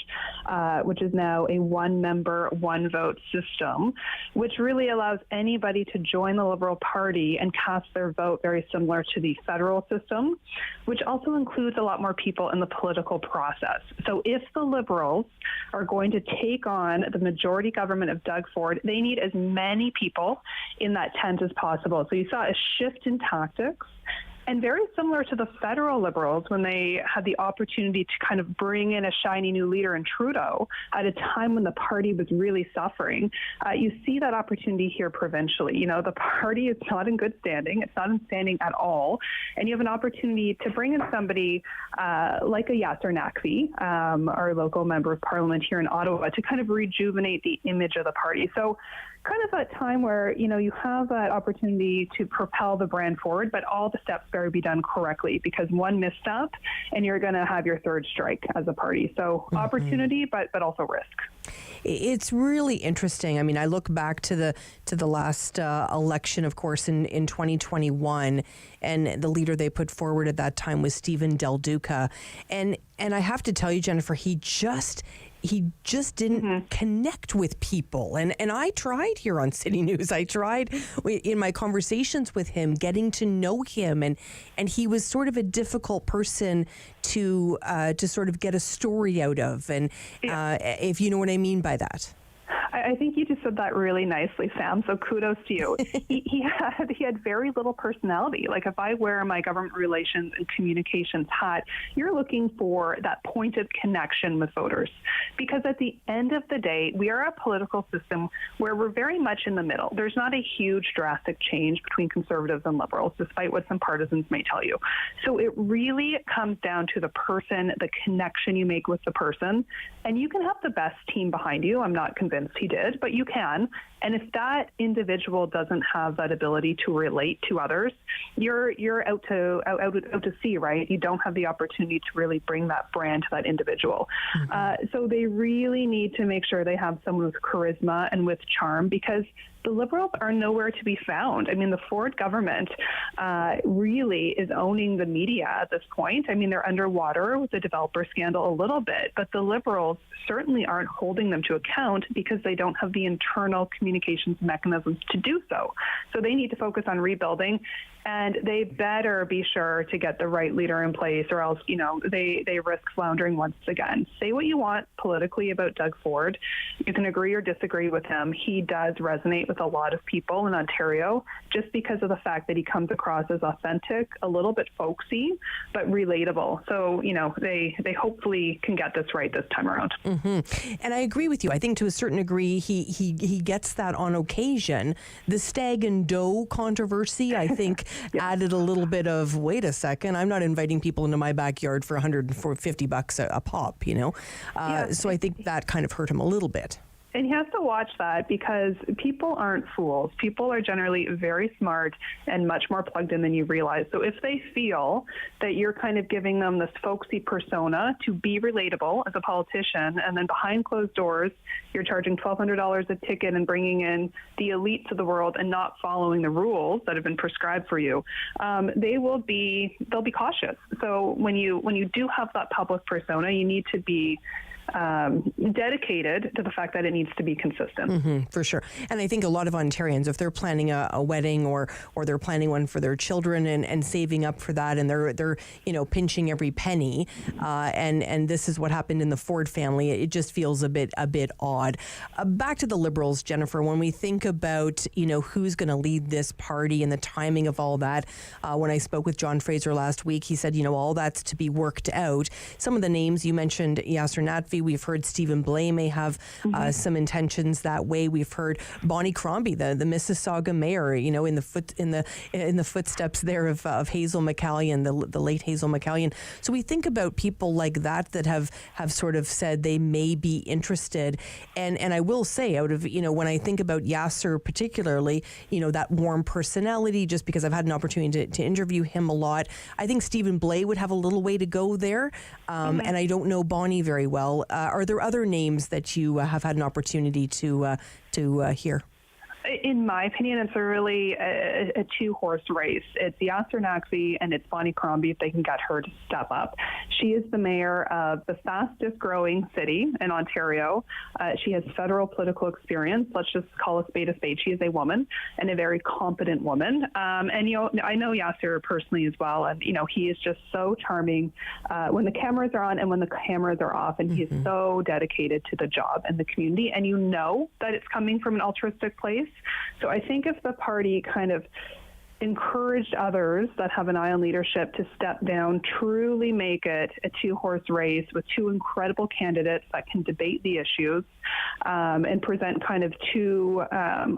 which is now a one-member, one-vote system, which really allows anybody to join the Liberal Party and cast their vote very similar to the federal system, which also includes a lot more people in the political process. So if the Liberals are going to take on the majority government of Doug Ford, they need as many people in that tent as possible. So you saw a shift in tactics, and very similar to the federal Liberals when they had the opportunity to kind of bring in a shiny new leader in Trudeau at a time when the party was really suffering. You see that opportunity here provincially. The party is not in good standing. It's not in standing at all. And you have an opportunity to bring in somebody like a Yasser Naqvi, our local member of parliament here in Ottawa, to kind of rejuvenate the image of the party. So kind of a time where, you have that opportunity to propel the brand forward, but all the steps better be done correctly, because one misstep and you're going to have your third strike as a party. So opportunity, but also risk. It's really interesting. I mean, I look back to the last election, of course, in 2021, and the leader they put forward at that time was Stephen Del Duca. And I have to tell you, Jennifer, he just didn't connect with people. And I tried here on City News. I tried in my conversations with him, getting to know him. And he was sort of a difficult person to sort of get a story out of. And if you know what I mean by that. I think you just said that really nicely, Sam. So kudos to you. he had very little personality. Like, if I wear my government relations and communications hat, you're looking for that point of connection with voters. Because at the end of the day, we are a political system where we're very much in the middle. There's not a huge drastic change between Conservatives and Liberals, despite what some partisans may tell you. So it really comes down to the person, the connection you make with the person. And you can have the best team behind you. I'm not convinced he did, but you can. And if that individual doesn't have that ability to relate to others, you're out to sea, right? You don't have the opportunity to really bring that brand to that individual. So they really need to make sure they have someone with charisma and with charm, because the Liberals are nowhere to be found. I mean, the Ford government really is owning the media at this point. I mean, they're underwater with the developer scandal a little bit, but the Liberals certainly aren't holding them to account because they don't have the internal communications mechanisms to do so. So they need to focus on rebuilding, and they better be sure to get the right leader in place, or else, they risk floundering once again. Say what you want politically about Doug Ford. You can agree or disagree with him. He does resonate with a lot of people in Ontario just because of the fact that he comes across as authentic, a little bit folksy, but relatable. So, they hopefully can get this right this time around. And I agree with you. I think to a certain degree, he gets that on occasion. The stag and doe controversy, I think, added a little bit of, wait a second, I'm not inviting people into my backyard for $150 a pop, So I think that kind of hurt him a little bit. And you have to watch that, because people aren't fools. People are generally very smart and much more plugged in than you realize. So if they feel that you're kind of giving them this folksy persona to be relatable as a politician, and then behind closed doors, you're charging $1,200 a ticket and bringing in the elites of the world and not following the rules that have been prescribed for you, they'll be cautious. So when you do have that public persona, you need to be dedicated to the fact that it needs to be consistent. For sure. And I think a lot of Ontarians, if they're planning a wedding or they're planning one for their children and saving up for that, and they're pinching every penny, and this is what happened in the Ford family, it just feels a bit odd. Back to the Liberals, Jennifer, when we think about who's going to lead this party and the timing of all that, when I spoke with John Fraser last week, he said all that's to be worked out. Some of the names you mentioned, Yasser Natfi, we've heard Stephen Blais may have some intentions that way. We've heard Bonnie Crombie, the Mississauga mayor, in the footsteps there of Hazel McCallion, the late Hazel McCallion. So we think about people like that have sort of said they may be interested. And I will say, out of when I think about Yasser particularly, that warm personality, just because I've had an opportunity to interview him a lot, I think Stephen Blais would have a little way to go there. And I don't know Bonnie very well. Are there other names that you have had an opportunity to hear? In my opinion, it's really a two-horse race. It's Yasser Natfi and it's Bonnie Crombie, if they can get her to step up. She is the mayor of the fastest-growing city in Ontario. She has federal political experience. Let's just call a spade a spade. She is a woman, and a very competent woman. And I know Yasser personally as well, and he is just so charming when the cameras are on and when the cameras are off, and he's so dedicated to the job and the community, and that it's coming from an altruistic place. So I think if the party kind of encouraged others that have an eye on leadership to step down, truly make it a two-horse race with two incredible candidates that can debate the issues and present kind of two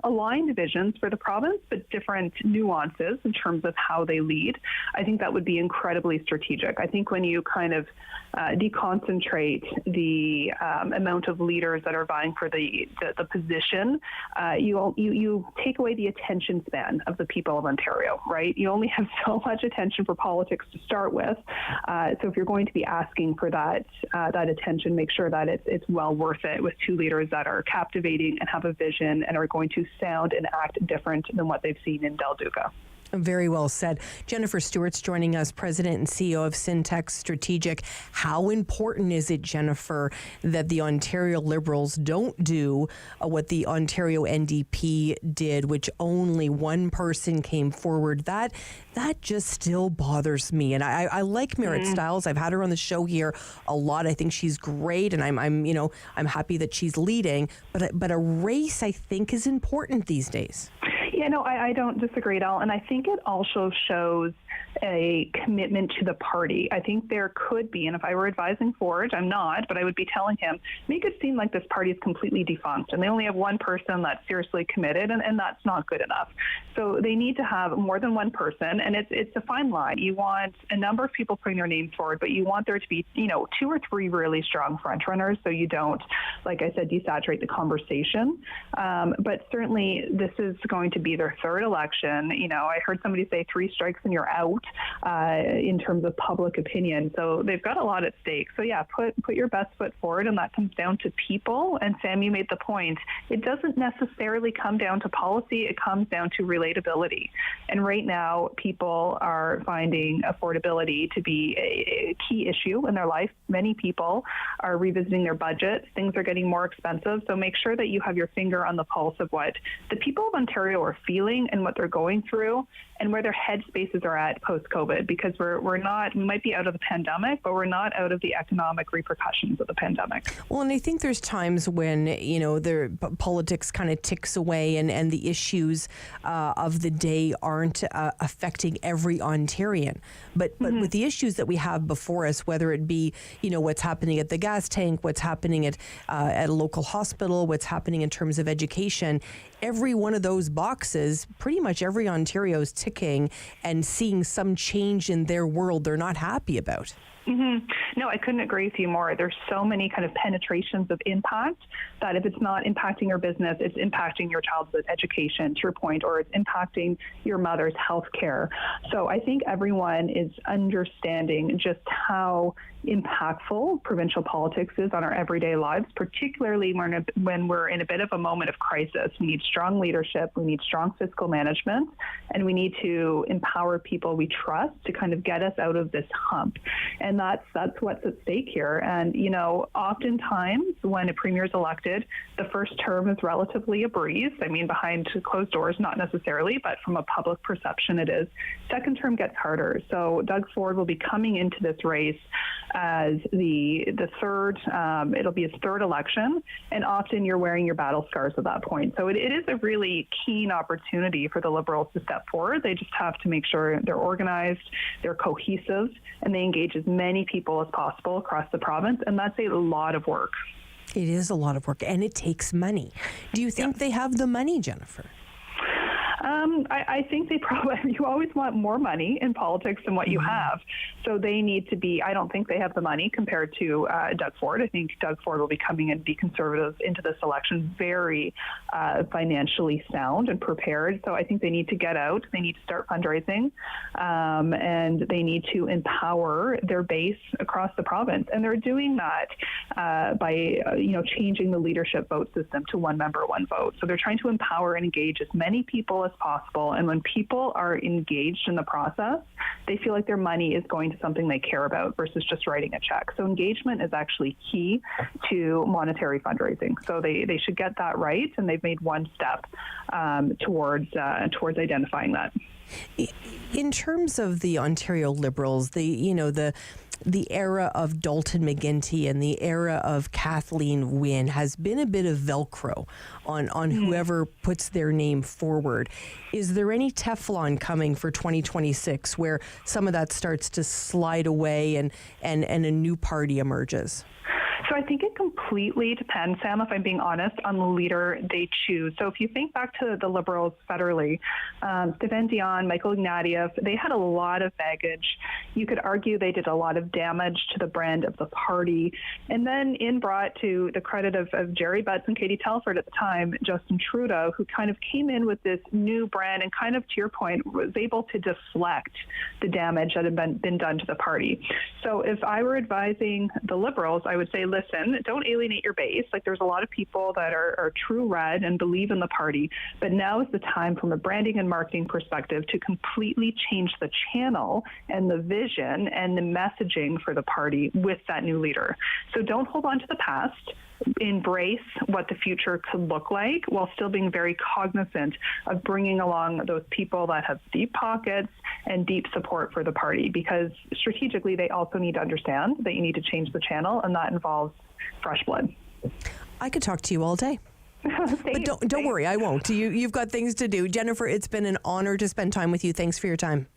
aligned visions for the province, but different nuances in terms of how they lead, I think that would be incredibly strategic. I think when you kind of deconcentrate the amount of leaders that are vying for the position, you take away the attention span of the people of Ontario, right? You only have so much attention for politics to start with. So if you're going to be asking for that attention, make sure that it's well worth it with two leaders that are captivating and have a vision and are going to sound and act different than what they've seen in Del Duca. Very well said. Jennifer Stewart's joining us, President and CEO of Syntex Strategic. How important is it, Jennifer, that the Ontario Liberals don't do what the Ontario NDP did, which only one person came forward? That just still bothers me. And I like Merritt Stiles. I've had her on the show here a lot. I think she's great, and I'm happy that she's leading. But a race, I think, is important these days. Yeah, no, I don't disagree at all. And I think it also shows a commitment to the party. I think there could be, and if I were advising Ford, I'm not, but I would be telling him, make it seem like this party is completely defunct and they only have one person that's seriously committed, and that's not good enough. So they need to have more than one person, and it's a fine line. You want a number of people putting their names forward, but you want there to be, 2 or 3 really strong front runners so you don't, like I said, desaturate the conversation. But certainly this is going to be their 3rd election. I heard somebody say 3 strikes and you're out in terms of public opinion. So they've got a lot at stake. So yeah, put your best foot forward, and that comes down to people. And Sam, you made the point. It doesn't necessarily come down to policy. It comes down to relatability. And right now, people are finding affordability to be a key issue in their life. Many people are revisiting their budgets. Things are getting more expensive. So make sure that you have your finger on the pulse of what the people of Ontario are feeling and what they're going through and where their headspaces are at post-COVID, because we might be out of the pandemic, but we're not out of the economic repercussions of the pandemic. Well, and I think there's times when, politics kind of ticks away and the issues of the day aren't affecting every Ontarian. But with the issues that we have before us, whether it be, what's happening at the gas tank, what's happening at a local hospital, what's happening in terms of education, every one of those boxes, pretty much every Ontario's ticking and seeing some change in their world they're not happy about. Mm-hmm. No, I couldn't agree with you more. There's so many kind of penetrations of impact that if it's not impacting your business, it's impacting your child's education, to your point, or it's impacting your mother's health care. So I think everyone is understanding just how impactful provincial politics is on our everyday lives, particularly when we're in a bit of a moment of crisis. We need strong leadership, we need strong fiscal management, and we need to empower people we trust to kind of get us out of this hump. And that's what's at stake here. And, oftentimes when a premier is elected, the first term is relatively a breeze. I mean, behind closed doors, not necessarily, but from a public perception, it is. Second term gets harder. So Doug Ford will be coming into this race as the 3rd, it'll be his 3rd election, and often you're wearing your battle scars at that point. So it is a really keen opportunity for the Liberals to step forward. They just have to make sure they're organized, they're cohesive, and they engage as many people as possible across the province, and that's a lot of work. It is a lot of work, and it takes money. Do you think they have the money, Jennifer? I think they probably, you always want more money in politics than what you have. So they need to be, I don't think they have the money compared to Doug Ford. I think Doug Ford will be coming in, be conservative into this election, very financially sound and prepared. So I think they need to get out. They need to start fundraising, and they need to empower their base across the province. And they're doing that by, changing the leadership vote system to one member, one vote. So they're trying to empower and engage as many people as possible. And when people are engaged in the process, they feel like their money is going to something they care about versus just writing a check. So engagement is actually key to monetary fundraising. So they should get that right, and they've made one step towards identifying that. In terms of the Ontario Liberals, the era of Dalton McGuinty and the era of Kathleen Wynne has been a bit of Velcro on whoever puts their name forward. Is there any Teflon coming for 2026 where some of that starts to slide away and a new party emerges? So I think it completely depends, Sam, if I'm being honest, on the leader they choose. So if you think back to the Liberals federally, Stéphane Dion, Michael Ignatieff, they had a lot of baggage. You could argue they did a lot of damage to the brand of the party. And then in brought to the credit of Jerry Butts and Katie Telford at the time, Justin Trudeau, who kind of came in with this new brand and kind of, to your point, was able to deflect the damage that had been done to the party. So if I were advising the Liberals, I would say, listen, don't alienate your base. Like, there's a lot of people that are true red and believe in the party, but now is the time from a branding and marketing perspective to completely change the channel and the vision and the messaging for the party with that new leader. So don't hold on to the past. Embrace what the future could look like while still being very cognizant of bringing along those people that have deep pockets and deep support for the party, because strategically they also need to understand that you need to change the channel, and that involves fresh blood. I could talk to you all day. But don't worry, I won't. You've got things to do. Jennifer, it's been an honor to spend time with you. Thanks for your time.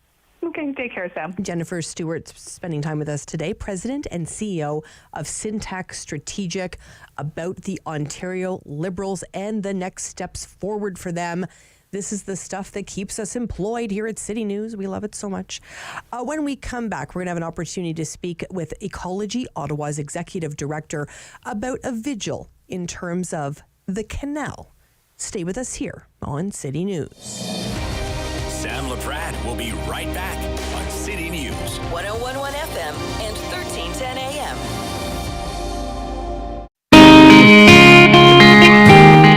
Okay, take care, Sam. Jennifer Stewart spending time with us today, President and CEO of Syntax Strategic, about the Ontario Liberals and the next steps forward for them. This is the stuff that keeps us employed here at City News. We love it so much. When we come back, we're going to have an opportunity to speak with Ecology Ottawa's Executive Director about a vigil in terms of the canal. Stay with us here on City News. Sam Laprade will be right back on City News. 101.1 FM and 1310 AM.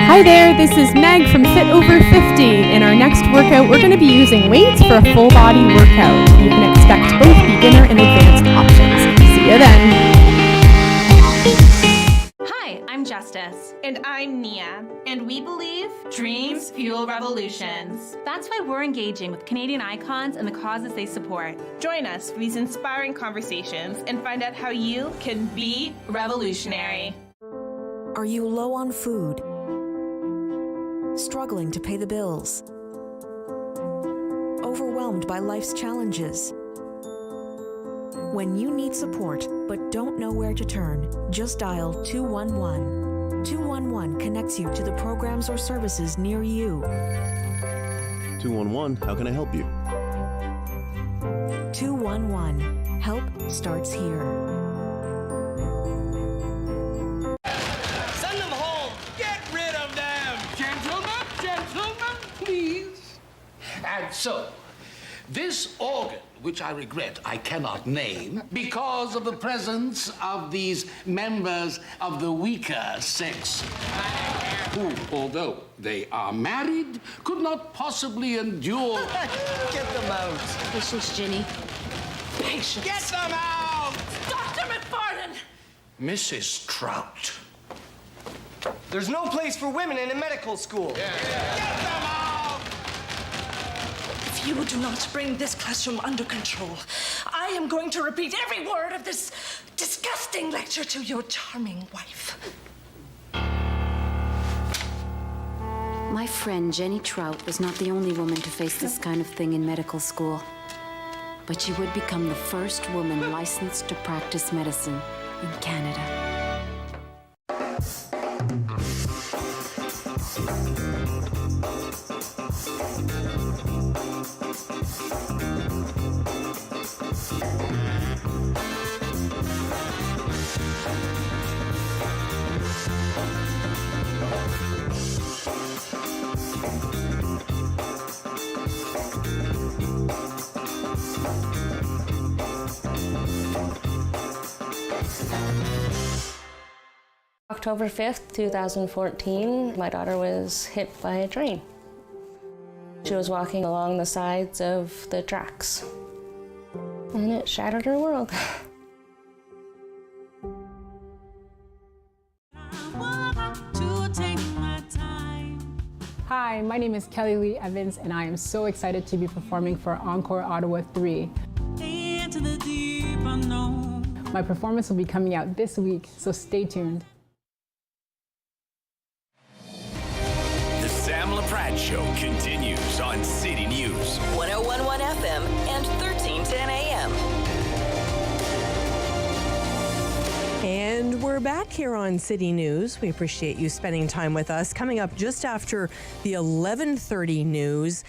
Hi there, this is Meg from Fit Over 50. In our next workout, we're going to be using weights for a full body workout. You can expect both beginner and advanced options. See you then. Hi, I'm Justice. And I'm Nia. And we believe dreams fuel revolutions. That's why we're engaging with Canadian icons and the causes they support. Join us for these inspiring conversations and find out how you can be revolutionary. Are you low on food? Struggling to pay the bills? Overwhelmed by life's challenges? When you need support but don't know where to turn, just dial 211. 211 connects you to the programs or services near you. 211, how can I help you? 211, help starts here. Send them home! Get rid of them! Gentlemen, please. And so, this organ, which I regret I cannot name, because of the presence of these members of the weaker sex, who, although they are married, could not possibly endure... Get them out. Patience, Ginny. Patience. Get them out! Dr. McFarlane! Mrs. Trout. There's no place for women in a medical school. Get them out! If you do not bring this classroom under control, I am going to repeat every word of this disgusting lecture to your charming wife. My friend Jenny Trout was not the only woman to face this kind of thing in medical school. But she would become the first woman licensed to practice medicine in Canada. October 5th, 2014, my daughter was hit by a train. She was walking along the sides of the tracks, and it shattered her world. Hi, my name is Kelly Lee Evans, and I am so excited to be performing for Encore Ottawa 3. Into the deep unknown. My performance will be coming out this week, so stay tuned. The Sam Laprade Show continues on City News. 101.1 FM and 1310 AM. And we're back here on City News. We appreciate you spending time with us. Coming up just after the 11:30 news,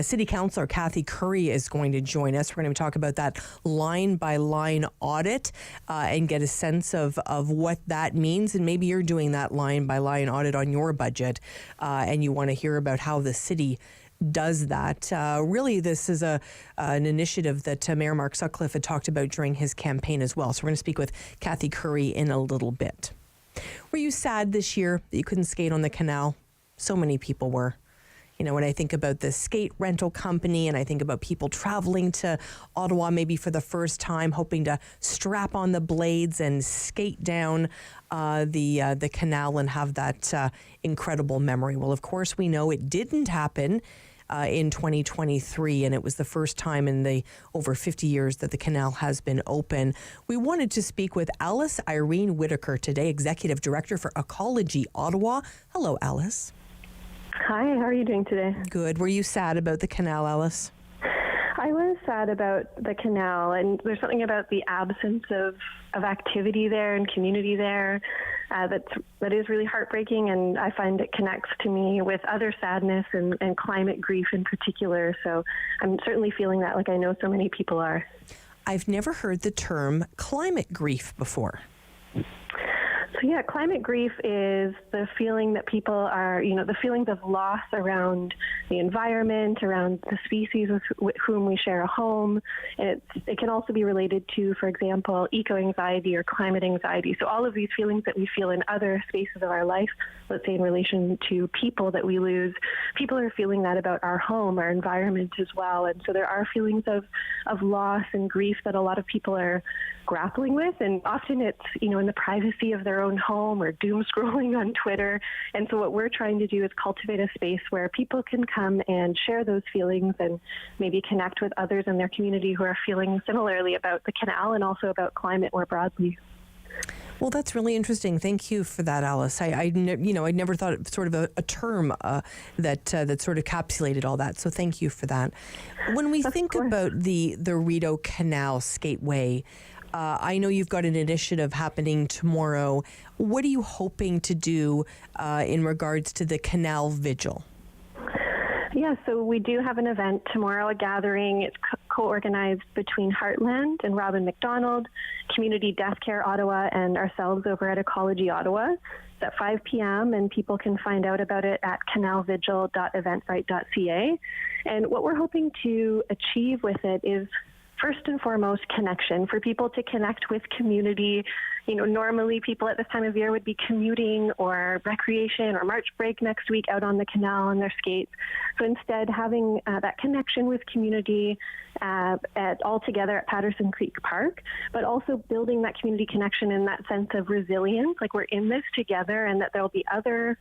City Councillor Kathy Curry is going to join us. We're going to talk about that line-by-line audit and get a sense of what that means. And maybe you're doing that line-by-line audit on your budget and you want to hear about how the city does that. Really, this is an initiative that Mayor Mark Sutcliffe had talked about during his campaign as well. So we're going to speak with Kathy Curry in a little bit. Were you sad this year that you couldn't skate on the canal? So many people were. You know, when I think about the skate rental company and I think about people traveling to Ottawa maybe for the first time, hoping to strap on the blades and skate down the canal and have that incredible memory. Well, of course, we know it didn't happen in 2023, and it was the first time in the over 50 years that the canal has been open. We wanted to speak with Alice Irene Whitaker today, Executive Director for Ecology Ottawa. Hello, Alice. Hi, how are you doing today? Good. Were you sad about the canal, Alice? I was sad about the canal, and there's something about the absence of activity there and community there that is really heartbreaking, and I find it connects to me with other sadness and climate grief in particular. So I'm certainly feeling that, like I know so many people are. I've never heard the term climate grief before. So yeah, climate grief is the feeling that people are, the feelings of loss around the environment, around the species with whom we share a home. And it can also be related to, for example, eco-anxiety or climate anxiety. So all of these feelings that we feel in other spaces of our life, let's say in relation to people that we lose, people are feeling that about our home, our environment as well. And so there are feelings of loss and grief that a lot of people are grappling with, and often it's in the privacy of their own home or doom scrolling on Twitter. And so what we're trying to do is cultivate a space where people can come and share those feelings and maybe connect with others in their community who are feeling similarly about the canal and also about climate more broadly. Well, that's really interesting. Thank you for that, Alice. I never thought it sort of a term that sort of encapsulated all that. So thank you for that. When we think about the Rideau Canal Skateway, I know you've got an initiative happening tomorrow. What are you hoping to do in regards to the Canal Vigil? Yeah, so we do have an event tomorrow, a gathering. It's co-organized between Heartland and Robin McDonald, Community Death Care Ottawa, and ourselves over at Ecology Ottawa. It's at 5 p.m., and people can find out about it at canalvigil.eventbrite.ca. And what we're hoping to achieve with it is, first and foremost, connection, for people to connect with community. Normally people at this time of year would be commuting or recreation or March break next week out on the canal on their skates. So instead, having that connection with community all together at Patterson Creek Park, but also building that community connection in that sense of resilience, like we're in this together, and that there'll be other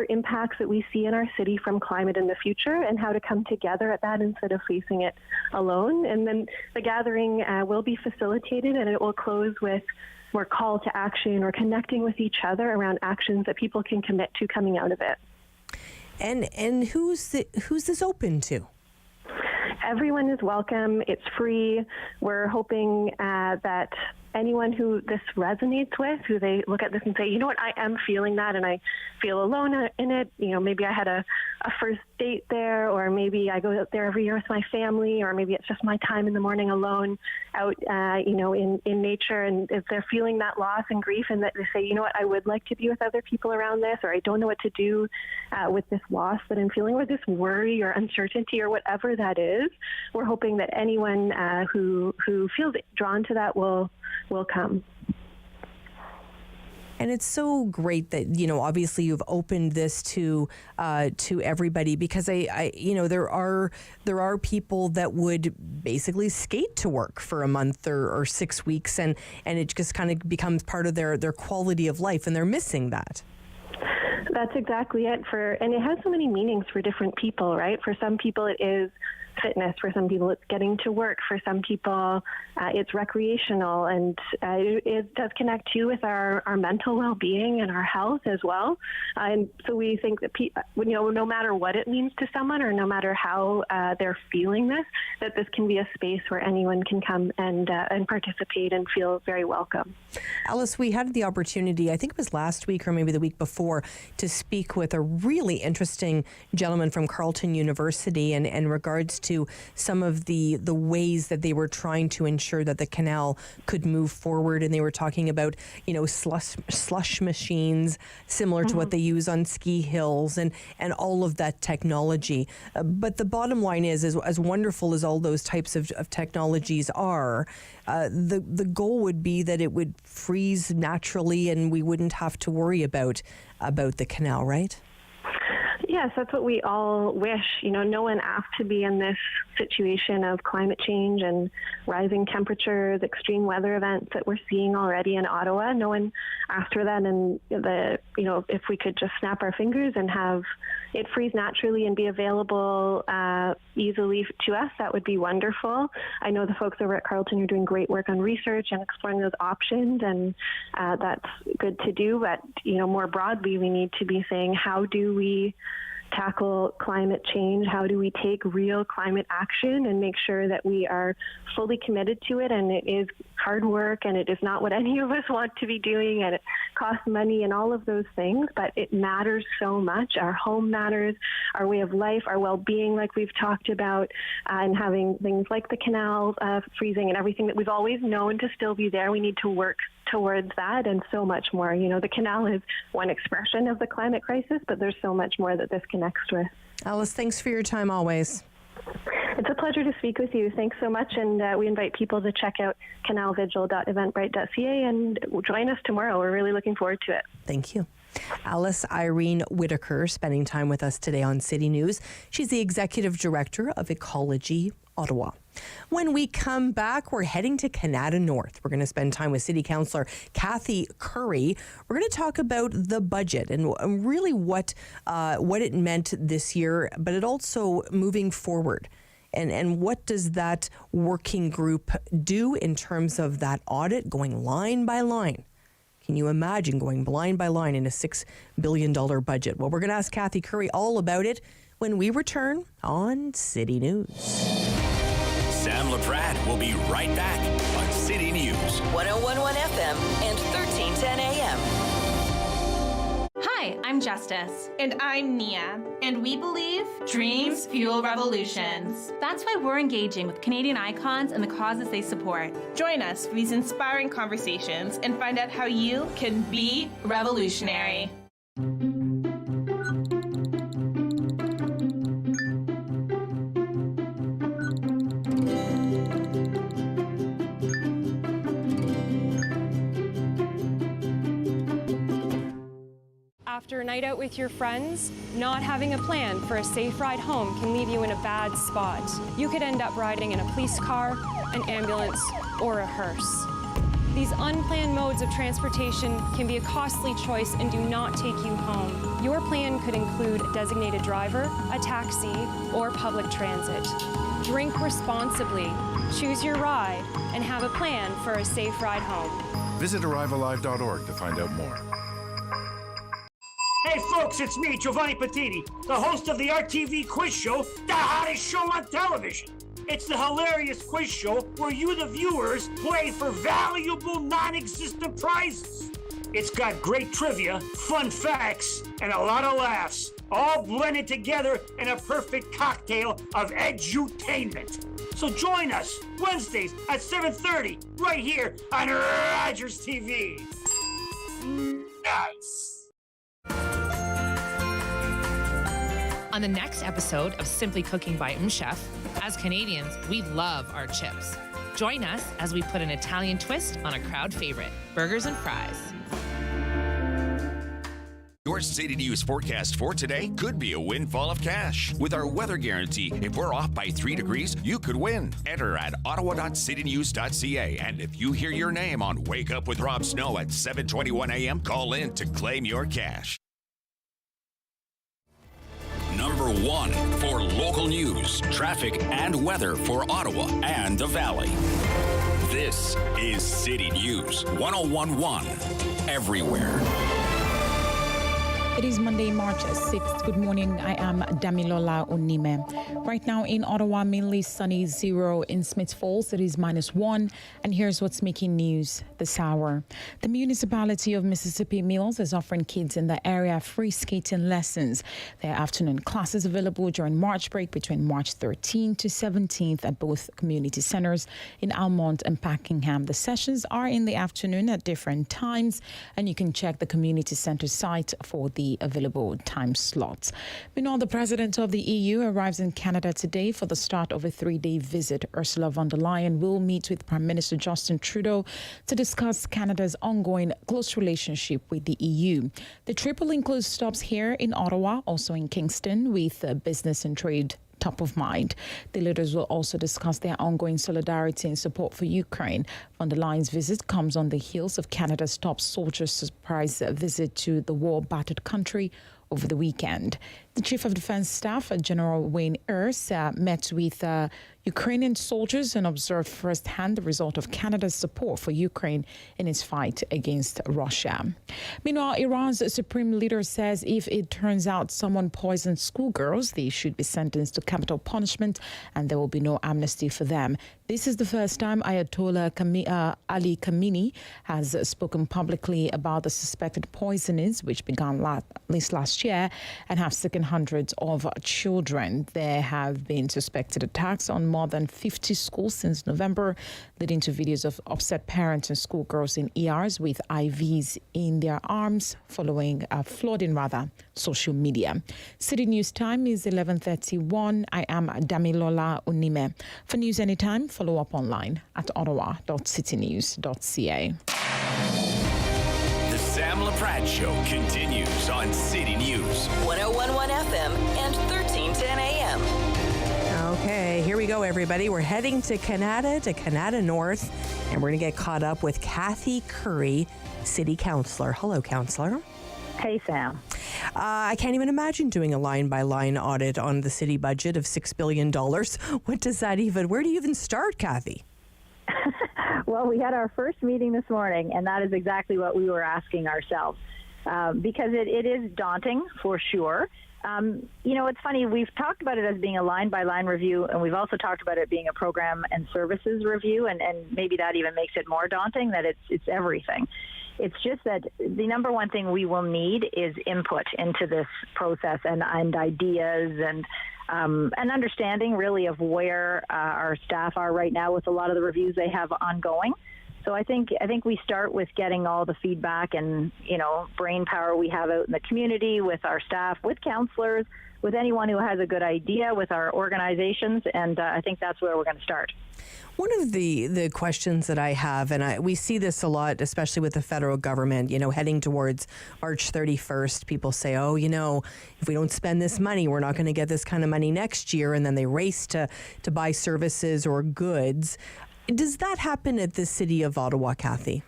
impacts that we see in our city from climate in the future, and how to come together at that instead of facing it alone. And then the gathering will be facilitated, and it will close with more call to action or connecting with each other around actions that people can commit to coming out of it. And who's this open to? Everyone is welcome. It's free. We're hoping that anyone who this resonates with, who they look at this and say, you know what, I am feeling that and I feel alone in it. Maybe I had a first date there, or maybe I go out there every year with my family, or maybe it's just my time in the morning alone out, in nature. And if they're feeling that loss and grief, and that they say, you know what, I would like to be with other people around this, or I don't know what to do with this loss that I'm feeling, or this worry or uncertainty or whatever that is, we're hoping that anyone who feels drawn to that will come. And it's so great that, obviously you've opened this to everybody, because there are people that would basically skate to work for a month or 6 weeks, and it just kind of becomes part of their quality of life, and they're missing that. That's exactly it. And it has so many meanings for different people, right? For some people it is fitness, for some people it's getting to work, for some people it's recreational, and it does connect too with our mental well-being and our health as well. And so we think that no matter what it means to someone, or no matter how they're feeling this, that this can be a space where anyone can come and participate and feel very welcome. Alice, we had the opportunity, I think it was last week or maybe the week before, to speak with a really interesting gentleman from Carleton University in regards to some of the ways that they were trying to ensure that the canal could move forward. And they were talking about, slush machines similar to what they use on ski hills and all of that technology. But the bottom line is as wonderful as all those types of technologies are, the goal would be that it would freeze naturally and we wouldn't have to worry about the canal, right? Yes, that's what we all wish. No one asked to be in this situation of climate change and rising temperatures, extreme weather events that we're seeing already in Ottawa. No one asked for that, and if we could just snap our fingers and have it freeze naturally and be available easily to us, that would be wonderful. I know the folks over at Carleton are doing great work on research and exploring those options, and that's good to do. But more broadly, we need to be saying, how do we tackle climate change? How do we take real climate action and make sure that we are fully committed to it? And it is hard work, and it is not what any of us want to be doing, and it costs money and all of those things, but it matters so much. Our home matters, our way of life, our well-being, like we've talked about, and having things like the canal freezing and everything that we've always known to still be there. We need to work towards that and so much more. The canal is one expression of the climate crisis, but there's so much more that this connects with. Alice, thanks for your time always. It's a pleasure to speak with you. Thanks so much. And we invite people to check out canalvigil.eventbrite.ca and join us tomorrow. We're really looking forward to it. Thank you. Alice Irene Whitaker spending time with us today on City News. She's the Executive Director of Ecology Ottawa. When we come back, we're heading to Canada North. We're going to spend time with City Councillor Kathy Curry. We're going to talk about the budget and really what it meant this year, but it also moving forward. And what does that working group do in terms of that audit, going line by line? Can you imagine going line by line in a $6 billion budget? Well, we're going to ask Kathy Curry all about it when we return on City News. Sam Laprade will be right back on City News. 101.1 FM and 1310 AM. Hi, I'm Justice. And I'm Nia. And we believe dreams fuel revolutions. That's why we're engaging with Canadian icons and the causes they support. Join us for these inspiring conversations and find out how you can be revolutionary. After a night out with your friends, not having a plan for a safe ride home can leave you in a bad spot. You could end up riding in a police car, an ambulance, or a hearse. These unplanned modes of transportation can be a costly choice and do not take you home. Your plan could include a designated driver, a taxi, or public transit. Drink responsibly, choose your ride, and have a plan for a safe ride home. Visit arrivealive.org to find out more. Hey folks, it's me, Giovanni Patini, the host of the RTV quiz show, the hottest show on television. It's the hilarious quiz show where you, the viewers, play for valuable non-existent prizes. It's got great trivia, fun facts, and a lot of laughs, all blended together in a perfect cocktail of edutainment. So join us Wednesdays at 7:30 right here on Rogers TV. Nice. On the next episode of Simply Cooking by Chef, as Canadians, we love our chips. Join us as we put an Italian twist on a crowd favorite, burgers and fries. Your City News forecast for today could be a windfall of cash. With our weather guarantee, if we're off by 3 degrees, you could win. Enter at ottawa.citynews.ca. And if you hear your name on Wake Up with Rob Snow at 7:21 a.m., call in to claim your cash. Number 1 for local news, traffic, and weather for Ottawa and the Valley. This is City News 101.1 everywhere. It is Monday, March 6th. Good morning. I am Damilola Onime. Right now in Ottawa, mainly sunny, 0. In Smith Falls, it is -1. And here's what's making news this hour. The municipality of Mississippi Mills is offering kids in the area free skating lessons. There are afternoon classes available during March break between March 13th to 17th at both community centers in Almont and Packingham. The sessions are in the afternoon at different times, and you can check the community center site for the available time slots. Meanwhile, the president of the EU arrives in Canada today for the start of a 3-day visit. Ursula von der Leyen will meet with Prime Minister Justin Trudeau to discuss Canada's ongoing close relationship with the EU. The trip will include stops here in Ottawa, also in Kingston, with business and trade top of mind. The leaders will also discuss their ongoing solidarity and support for Ukraine. Von der Leyen's visit comes on the heels of Canada's top soldier's surprise visit to the war-battered country over the weekend. The Chief of Defense Staff, General Wayne Erse, met with Ukrainian soldiers and observed firsthand the result of Canada's support for Ukraine in its fight against Russia. Meanwhile, Iran's supreme leader says if it turns out someone poisoned schoolgirls, they should be sentenced to capital punishment and there will be no amnesty for them. This is the first time Ayatollah Ali Khamenei has spoken publicly about the suspected poisonings, which began last year and have sickened hundreds of children. There have been suspected attacks on more than 50 schools since November, leading to videos of upset parents and schoolgirls in ERs with IVs in their arms, following flooding social media. City News time is 11:31. I am Damilola Unime. For news anytime, follow up online at ottawa.citynews.ca. The Sam Laprade Show continues on City News. 101.1 FM and 1310 AM. Okay, here we go, everybody. We're heading to Canada North, and we're going to get caught up with Kathy Curry, City Councillor. Hello, Councillor. Hey, Sam. I can't even imagine doing a line-by-line audit on the city budget of $6 billion. Where do you even start, Kathy? Well, we had our first meeting this morning, and that is exactly what we were asking ourselves, because it is daunting for sure. It's funny, we've talked about it as being a line-by-line review, and we've also talked about it being a program and services review, and maybe that even makes it more daunting, that it's everything. It's just that the number one thing we will need is input into this process and ideas and an understanding really of where our staff are right now with a lot of the reviews they have ongoing. So I think we start with getting all the feedback and, brain power we have out in the community with our staff, with counselors, with anyone who has a good idea, with our organizations, and I think that's where we're going to start. One of the questions that I have, and we see this a lot, especially with the federal government, heading towards March 31st, people say, if we don't spend this money, we're not going to get this kind of money next year, and then they race to buy services or goods. Does that happen at the City of Ottawa, Kathy?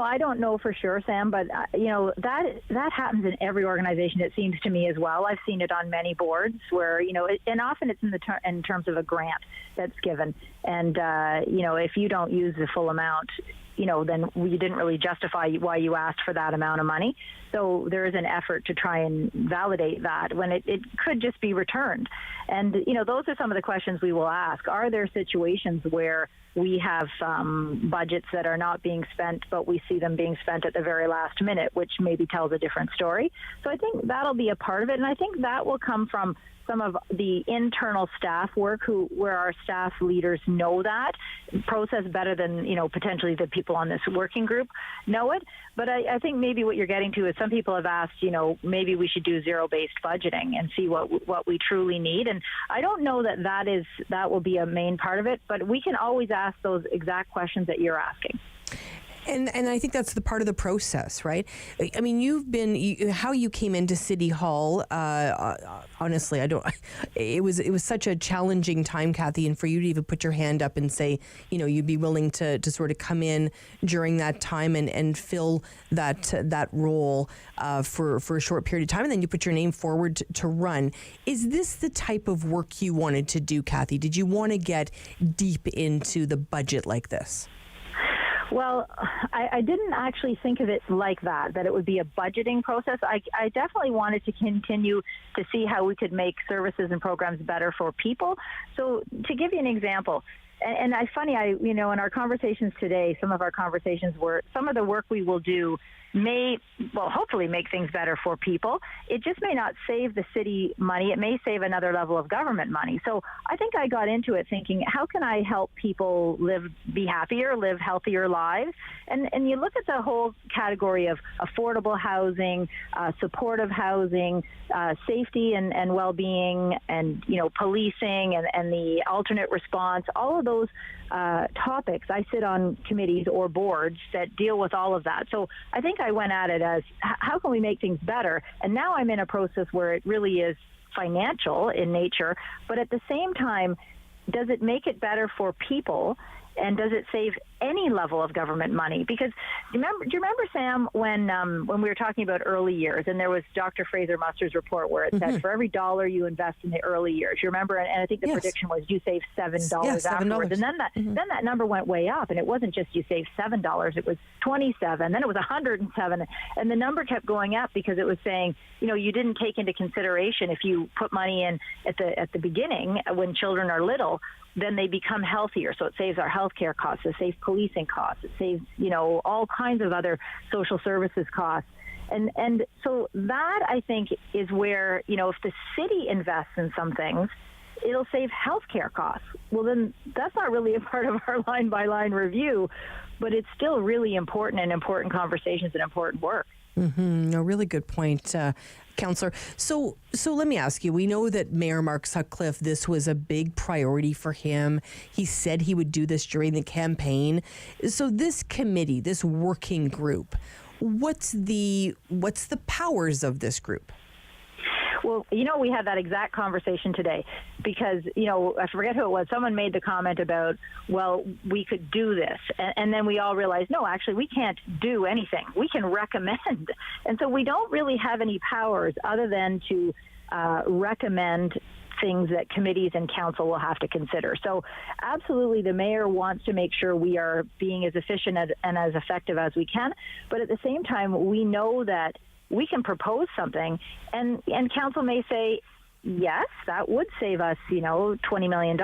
I don't know for sure, Sam, but that happens in every organization, it seems to me as well. I've seen it on many boards where, and often it's in terms of a grant that's given. And, if you don't use the full amount, then you didn't really justify why you asked for that amount of money. So there is an effort to try and validate that when it could just be returned. And, those are some of the questions we will ask. Are there situations where we have budgets that are not being spent, but we see them being spent at the very last minute, which maybe tells a different story? So I think that'll be a part of it. And I think that will come from some of the internal staff work where our staff leaders know that process better than, potentially the people on this working group know it. But I think maybe what you're getting to is some people have asked, maybe we should do zero-based budgeting and see what we truly need. And I don't know that will be a main part of it, but we can always ask those exact questions that you're asking. And I think that's the part of the process, right? I mean, how you came into City Hall, honestly, it was such a challenging time, Kathy, and for you to even put your hand up and say, you'd be willing to sort of come in during that time and fill that role for a short period of time, and then you put your name forward to run. Is this the type of work you wanted to do, Kathy? Did you want to get deep into the budget like this? Well, I didn't actually think of it like that it would be a budgeting process. I definitely wanted to continue to see how we could make services and programs better for people. So to give you an example, and in our conversations today, some of our conversations were some of the work we will do may, hopefully make things better for people. It just may not save the city money. It may save another level of government money. So I think I got into it thinking, how can I help people be happier, live healthier lives? And you look at the whole category of affordable housing, supportive housing, safety and well-being, and, policing and the alternate response, all of those topics. I sit on committees or boards that deal with all of that. So I think I went at it as, how can we make things better? And now I'm in a process where it really is financial in nature, but at the same time, does it make it better for people? And does it save any level of government money? Because do you remember, Sam, when we were talking about early years, and there was Dr. Fraser Muster's report where it said for every dollar you invest in the early years, you remember, and I think the prediction was you save $7 afterwards, and then that number went way up, and it wasn't just you save $7, it was 27, then it was 107, and the number kept going up because it was saying, you didn't take into consideration if you put money in at the beginning when children are little, then they become healthier. So it saves our healthcare costs, it saves policing costs, it saves, all kinds of other social services costs. And so that, I think, is where, if the city invests in some things, it'll save healthcare costs. Well, then that's not really a part of our line-by-line review, but it's still really important and important conversations and important work. A really good point, Councillor. So let me ask you, we know that Mayor Mark Sutcliffe, this was a big priority for him. He said he would do this during the campaign. So this committee, this working group, what's the powers of this group? Well, we had that exact conversation today because, I forget who it was. Someone made the comment about, well, we could do this. And then we all realized, no, actually, we can't do anything. We can recommend. And so we don't really have any powers other than to recommend things that committees and council will have to consider. So absolutely, the mayor wants to make sure we are being as efficient and as effective as we can. But at the same time, we know that we can propose something and council may say, yes, that would save us, $20 million,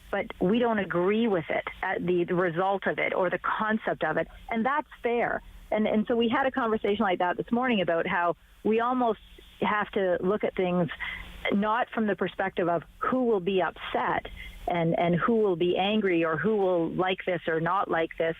but we don't agree with it, the result of it or the concept of it. And that's fair. And so we had a conversation like that this morning about how we almost have to look at things not from the perspective of who will be upset and who will be angry or who will like this or not like this,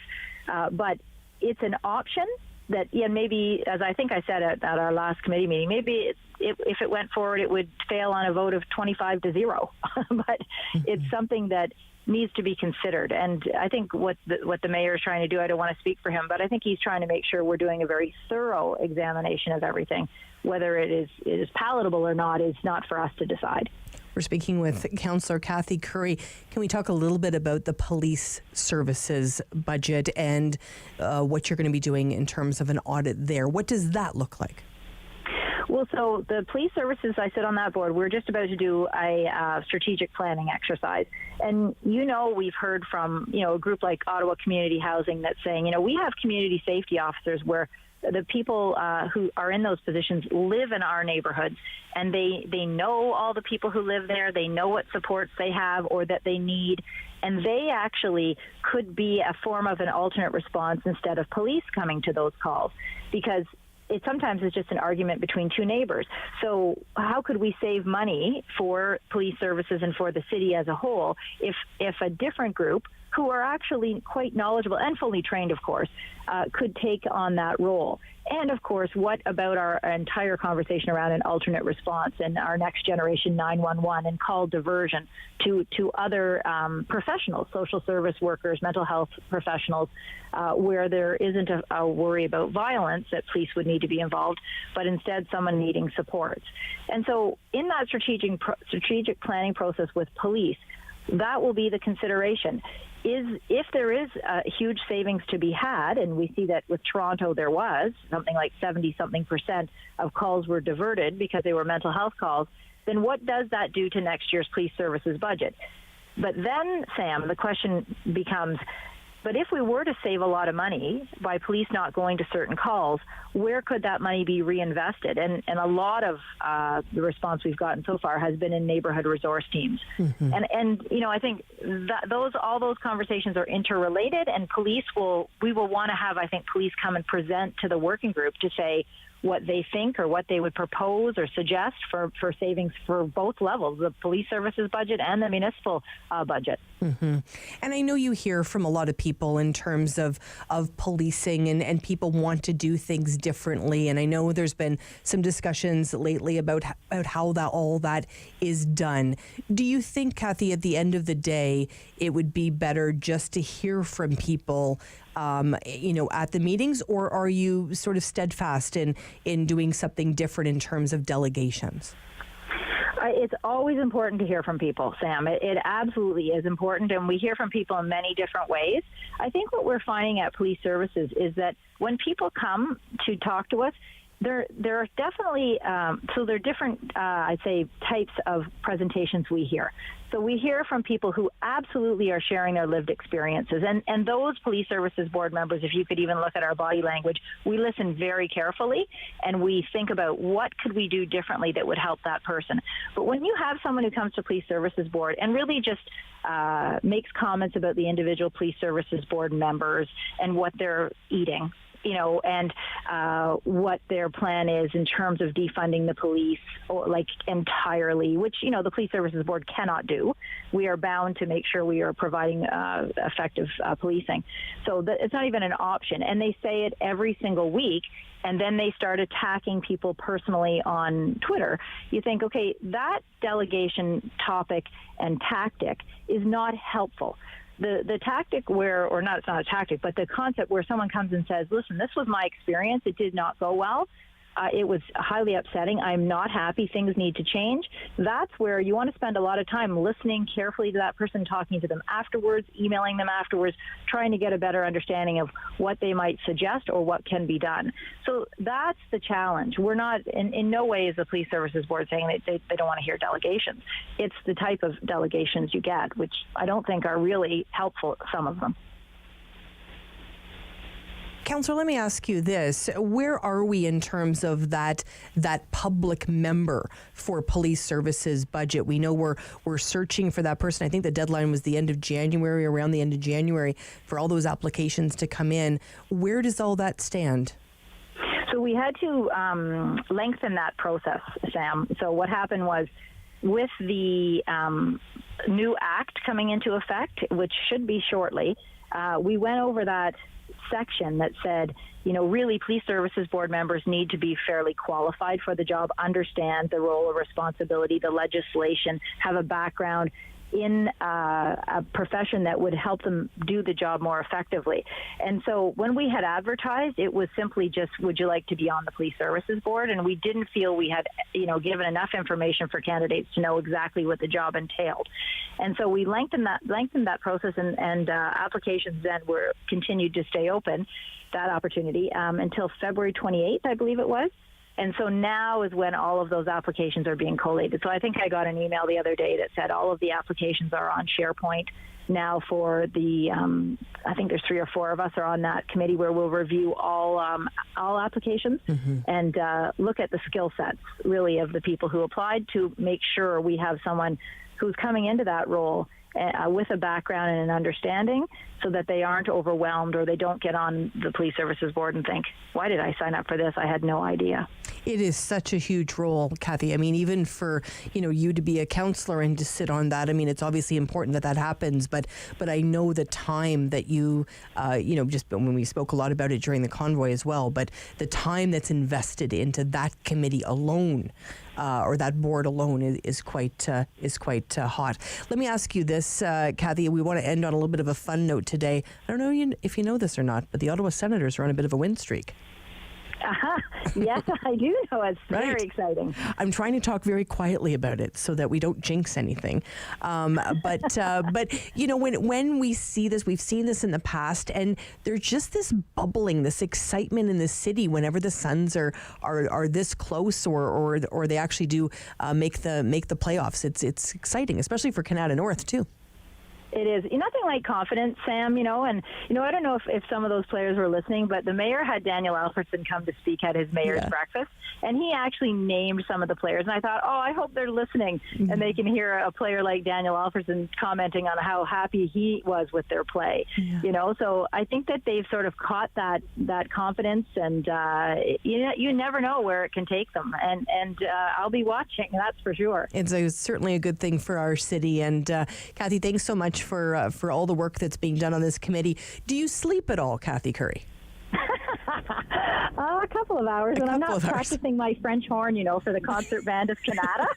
but it's an option that, maybe, as I think I said at our last committee meeting, maybe if it went forward, it would fail on a vote of 25-0. But it's something that needs to be considered. And I think what the mayor is trying to do, I don't want to speak for him, but I think he's trying to make sure we're doing a very thorough examination of everything. Whether it is palatable or not is not for us to decide. We're speaking with Councillor Kathy Curry. Can we talk a little bit about the police services budget and what you're going to be doing in terms of an audit there? What does that look like? Well, so the police services, I sit on that board. We're just about to do a strategic planning exercise. And, we've heard from, a group like Ottawa Community Housing that's saying, we have community safety officers where the people who are in those positions live in our neighborhoods, and they know all the people who live there. They know what supports they have or that they need, and they actually could be a form of an alternate response instead of police coming to those calls, because it sometimes is just an argument between two neighbors. So how could we save money for police services and for the city as a whole if a different group, who are actually quite knowledgeable and fully trained, of course, could take on that role? And, of course, what about our entire conversation around an alternate response and our next generation 911 and call diversion to other professionals, social service workers, mental health professionals, where there isn't a worry about violence that police would need to be involved, but instead someone needing supports. And so in that strategic planning process with police, that will be the consideration. If there is huge savings to be had, and we see that with Toronto there was something like 70-something% of calls were diverted because they were mental health calls, then what does that do to next year's police services budget? But then, Sam, the question becomes, but if we were to save a lot of money by police not going to certain calls, where could that money be reinvested? And a lot of the response we've gotten so far has been in neighborhood resource teams. Mm-hmm. And I think that all those conversations are interrelated, and we will want to have, I think, police come and present to the working group to say what they think or what they would propose or suggest for savings for both levels, the police services budget and the municipal budget. Mm-hmm. And I know you hear from a lot of people in terms of policing and people want to do things differently. And I know there's been some discussions lately about how all that is done. Do you think, Kathy, at the end of the day, it would be better just to hear from people at the meetings, or are you sort of steadfast in doing something different in terms of delegations? It's always important to hear from people, Sam. It absolutely is important, and we hear from people in many different ways. I think what we're finding at police services is that when people come to talk to us, there are definitely, so there are different, I'd say, types of presentations we hear. So we hear from people who absolutely are sharing their lived experiences. And those police services board members, if you could even look at our body language, we listen very carefully and we think about what could we do differently that would help that person. But when you have someone who comes to police services board and really just makes comments about the individual police services board members and what they're eating, and what their plan is in terms of defunding the police, or like entirely, which, the Police Services Board cannot do. We are bound to make sure we are providing effective policing. So it's not even an option. And they say it every single week. And then they start attacking people personally on Twitter. You think, okay, that delegation topic and tactic is not helpful. The tactic or not, it's not a tactic, but the concept where someone comes and says, listen, this was my experience. It did not go well. It was highly upsetting. I'm not happy. Things need to change. That's where you want to spend a lot of time listening carefully to that person, talking to them afterwards, emailing them afterwards, trying to get a better understanding of what they might suggest or what can be done. So that's the challenge. We're not, in no way is the Police Services Board saying that they don't want to hear delegations. It's the type of delegations you get, which I don't think are really helpful, some of them. Councillor, let me ask you this. Where are we in terms of that public member for police services budget? We know we're searching for that person. I think the deadline was the end of January, around the end of January, for all those applications to come in. Where does all that stand? So we had to lengthen that process, Sam. So what happened was, with the new act coming into effect, which should be shortly, we went over that section that said, really police services board members need to be fairly qualified for the job, understand the role of responsibility, the legislation, have a background in a profession that would help them do the job more effectively. And so when we had advertised, it was simply just, would you like to be on the police services board? And we didn't feel we had, given enough information for candidates to know exactly what the job entailed. And so we lengthened that process, and applications then were continued to stay open, that opportunity, until February 28th, I believe it was. And so now is when all of those applications are being collated. So I think I got an email the other day that said all of the applications are on SharePoint now for the, I think there's 3 or 4 of us are on that committee where we'll review all applications and look at the skill sets, really, of the people who applied to make sure we have someone who's coming into that role with a background and an understanding, so that they aren't overwhelmed or they don't get on the police services board and think, why did I sign up for this? I had no idea. It is such a huge role, Kathy. I mean, even for, you to be a counselor and to sit on that, I mean, it's obviously important that happens, but I know the time that you, just when we spoke a lot about it during the convoy as well, but the time that's invested into that committee alone, or that board alone is quite hot. Let me ask you this, Kathy. We want to end on a little bit of a fun note today. I don't know if you know this or not, but the Ottawa Senators are on a bit of a win streak. Yes, I do know. It's very exciting. I'm trying to talk very quietly about it so that we don't jinx anything. But when we see this, we've seen this in the past, and there's just this bubbling, this excitement in the city whenever the Suns are this close, or they actually do make the playoffs. It's exciting, especially for Canada North too. It is. Nothing like confidence, Sam, and, I don't know if some of those players were listening, but the mayor had Daniel Alfredson come to speak at his mayor's breakfast, and he actually named some of the players. And I thought, I hope they're listening and they can hear a player like Daniel Alfredson commenting on how happy he was with their play, So I think that they've sort of caught that confidence, and, you never know where it can take them. And I'll be watching, that's for sure. It's certainly a good thing for our city. And Kathy, thanks so much for all the work that's being done on this committee. Do you sleep at all, Kathy Curry? A couple of hours, and I'm not practicing my French horn, for the concert band of Canada.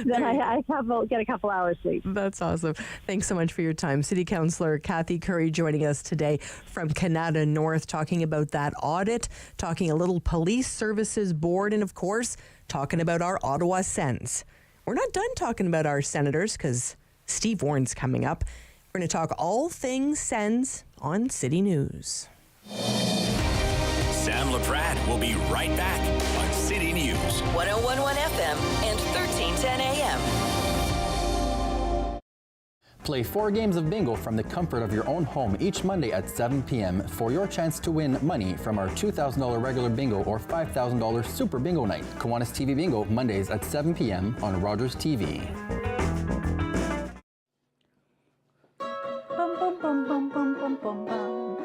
Then I get a couple hours sleep. That's awesome. Thanks so much for your time. City Councillor Kathy Curry joining us today from Canada North, talking about that audit, talking a little police services board, and of course, talking about our Ottawa Sens. we're not done talking about our Senators because Steve Warren's coming up. We're going to talk all things Sens on City News. Sam Laprade will be right back on City News. 101.1 FM and 1310 AM. Play 4 games of bingo from the comfort of your own home each Monday at 7 p.m. for your chance to win money from our $2,000 regular bingo or $5,000 super bingo night. Kiwanis TV Bingo, Mondays at 7 p.m. on Rogers TV. Bum, bum, bum, bum, bum, bum, bum, bum.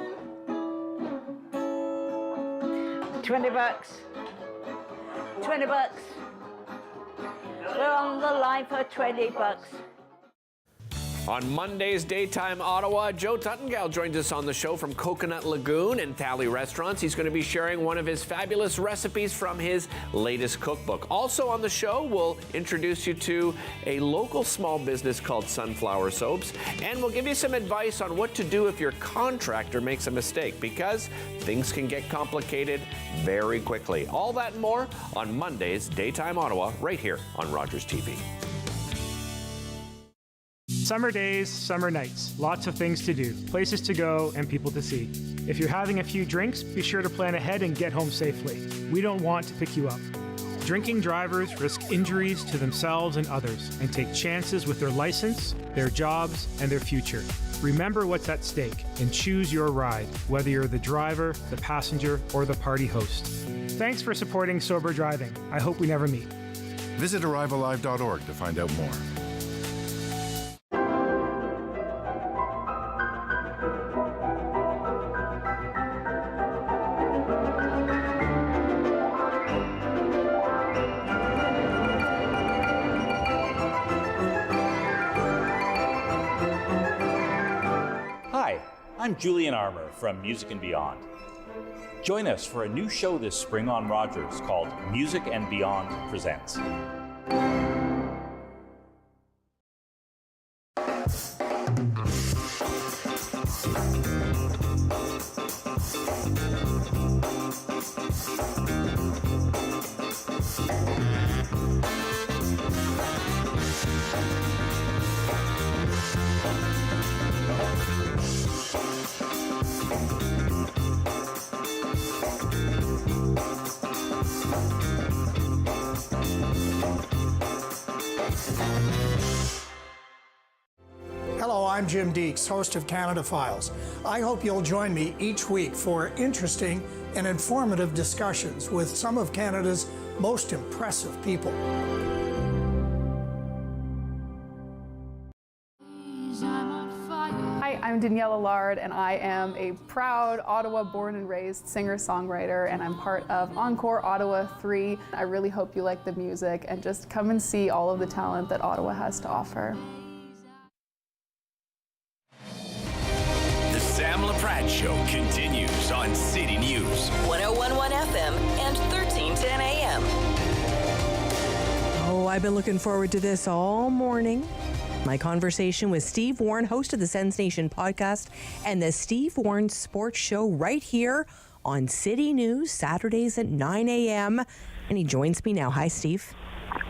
$20. $20. We're on the line for $20. On Monday's Daytime Ottawa, Joe Tuttengal joins us on the show from Coconut Lagoon and Tally Restaurants. He's going to be sharing one of his fabulous recipes from his latest cookbook. Also on the show, we'll introduce you to a local small business called Sunflower Soaps, and we'll give you some advice on what to do if your contractor makes a mistake, because things can get complicated very quickly. All that and more on Monday's Daytime Ottawa, right here on Rogers TV. Summer days, summer nights, lots of things to do, places to go, and people to see. If you're having a few drinks, be sure to plan ahead and get home safely. We don't want to pick you up. Drinking drivers risk injuries to themselves and others and take chances with their license, their jobs, and their future. Remember what's at stake and choose your ride, whether you're the driver, the passenger, or the party host. Thanks for supporting Sober Driving. I hope we never meet. Visit arrivealive.org to find out more. I'm Julian Armour from Music and Beyond. Join us for a new show this spring on Rogers called Music and Beyond Presents. Hello, I'm Jim Deeks, host of Canada Files. I hope you'll join me each week for interesting and informative discussions with some of Canada's most impressive people. Hi, I'm Danielle Allard, and I am a proud Ottawa born and raised singer-songwriter, and I'm part of Encore Ottawa 3. I really hope you like the music and just come and see all of the talent that Ottawa has to offer. The Sam Laprade Show continues on City News. 101.1 FM and 1310 AM. Oh, I've been looking forward to this all morning. My conversation with Steve Warren, host of the Sens Nation podcast and the Steve Warren Sports Show right here on City News, Saturdays at 9 a.m. And he joins me now. Hi, Steve.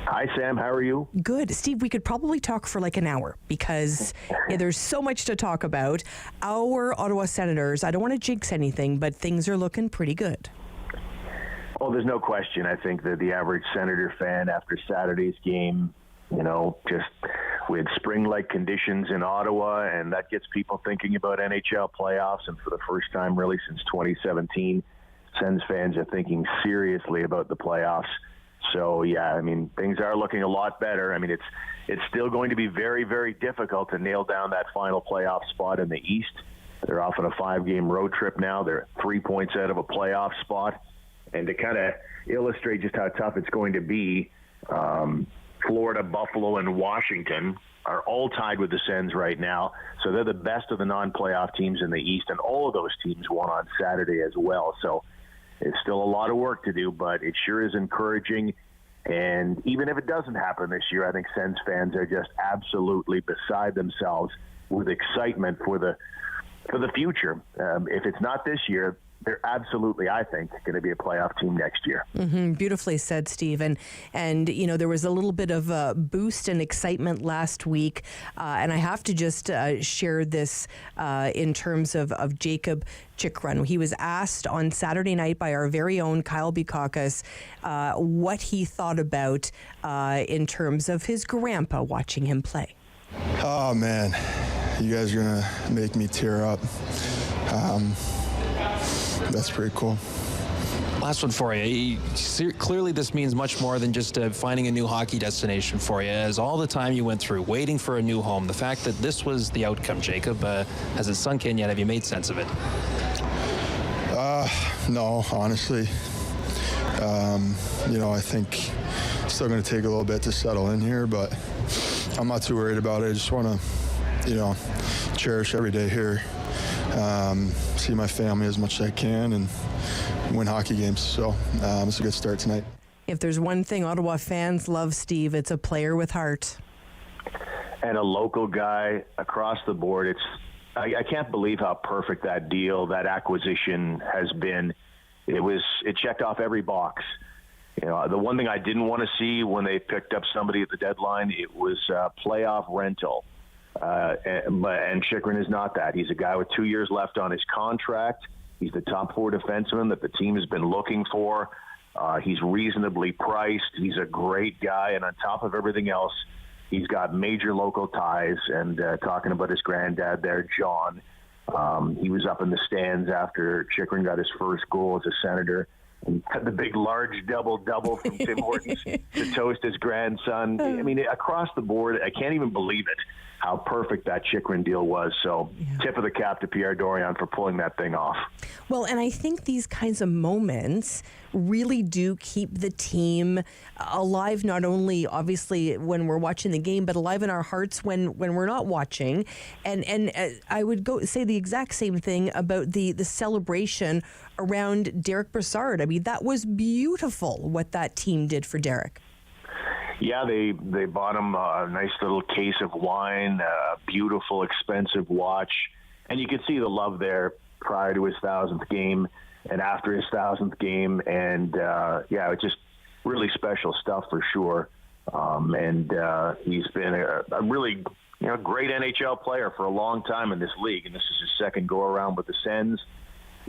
Hi, Sam. How are you? Good. Steve, we could probably talk for like an hour because there's so much to talk about. Our Ottawa Senators, I don't want to jinx anything, but things are looking pretty good. Oh, there's no question. I think that the average Senator fan after Saturday's game, just we had spring-like conditions in Ottawa, and that gets people thinking about NHL playoffs. And for the first time really since 2017, Sens fans are thinking seriously about the playoffs. So, yeah, I mean, things are looking a lot better. I mean, it's still going to be very, very difficult to nail down that final playoff spot in the East. They're off on a 5-game road trip now. They're 3 points out of a playoff spot. And to kind of illustrate just how tough it's going to be, Florida, Buffalo, and Washington are all tied with the Sens right now. So they're the best of the non-playoff teams in the East, and all of those teams won on Saturday as well. So it's still a lot of work to do, but it sure is encouraging. And even if it doesn't happen this year, I think Sens fans are just absolutely beside themselves with excitement for the for the future. If it's not this year, they're absolutely, I think, going to be a playoff team next year. Beautifully said, Steve. And you know, there was a little bit of a boost and excitement last week. And I have to just share this in terms of Jacob Chychrun. He was asked on Saturday night by our very own Kyle Bukakis what he thought about in terms of his grandpa watching him play. Oh, man. You guys are going to make me tear up. That's pretty cool. Last one for you. Clearly this means much more than just finding a new hockey destination for you. As all the time you went through waiting for a new home, the fact that this was the outcome, Jacob, has it sunk in yet? Have you made sense of it? No, honestly. You know, I think it's still going to take a little bit to settle in here, but I'm not too worried about it. I just want to, you know, cherish every day here. See my family as much as I can and win hockey games. So it's a good start tonight. If there's one thing Ottawa fans love, Steve, it's a player with heart. And a local guy across the board. I can't believe how perfect that deal, that acquisition has been. It checked off every box. You know, the one thing I didn't want to see when they picked up somebody at the deadline, it was playoff rental. And Chychrun is not that. He's a guy with 2 years left on his contract. He's the top 4 defenseman that the team has been looking for. He's reasonably priced. He's a great guy. And on top of everything else, he's got major local ties. And talking about his granddad there, John, he was up in the stands after Chychrun got his first goal as a Senator. And had the big, large double-double from Tim Hortons to toast his grandson. I mean, across the board, I can't even believe it, how perfect that Chychrun deal was. So tip of the cap to Pierre Dorion for pulling that thing off. Well, and I think these kinds of moments really do keep the team alive, not only obviously when we're watching the game, but alive in our hearts when we're not watching. And I would say the exact same thing about the celebration around Derek Brassard. I mean, that was beautiful what that team did for Derek. Yeah, they bought him a nice little case of wine, a beautiful, expensive watch. And you could see the love there prior to his 1,000th game and after his 1,000th game. And, yeah, it's just really special stuff for sure. And he's been a really great NHL player for a long time in this league. And this is his second go-around with the Sens.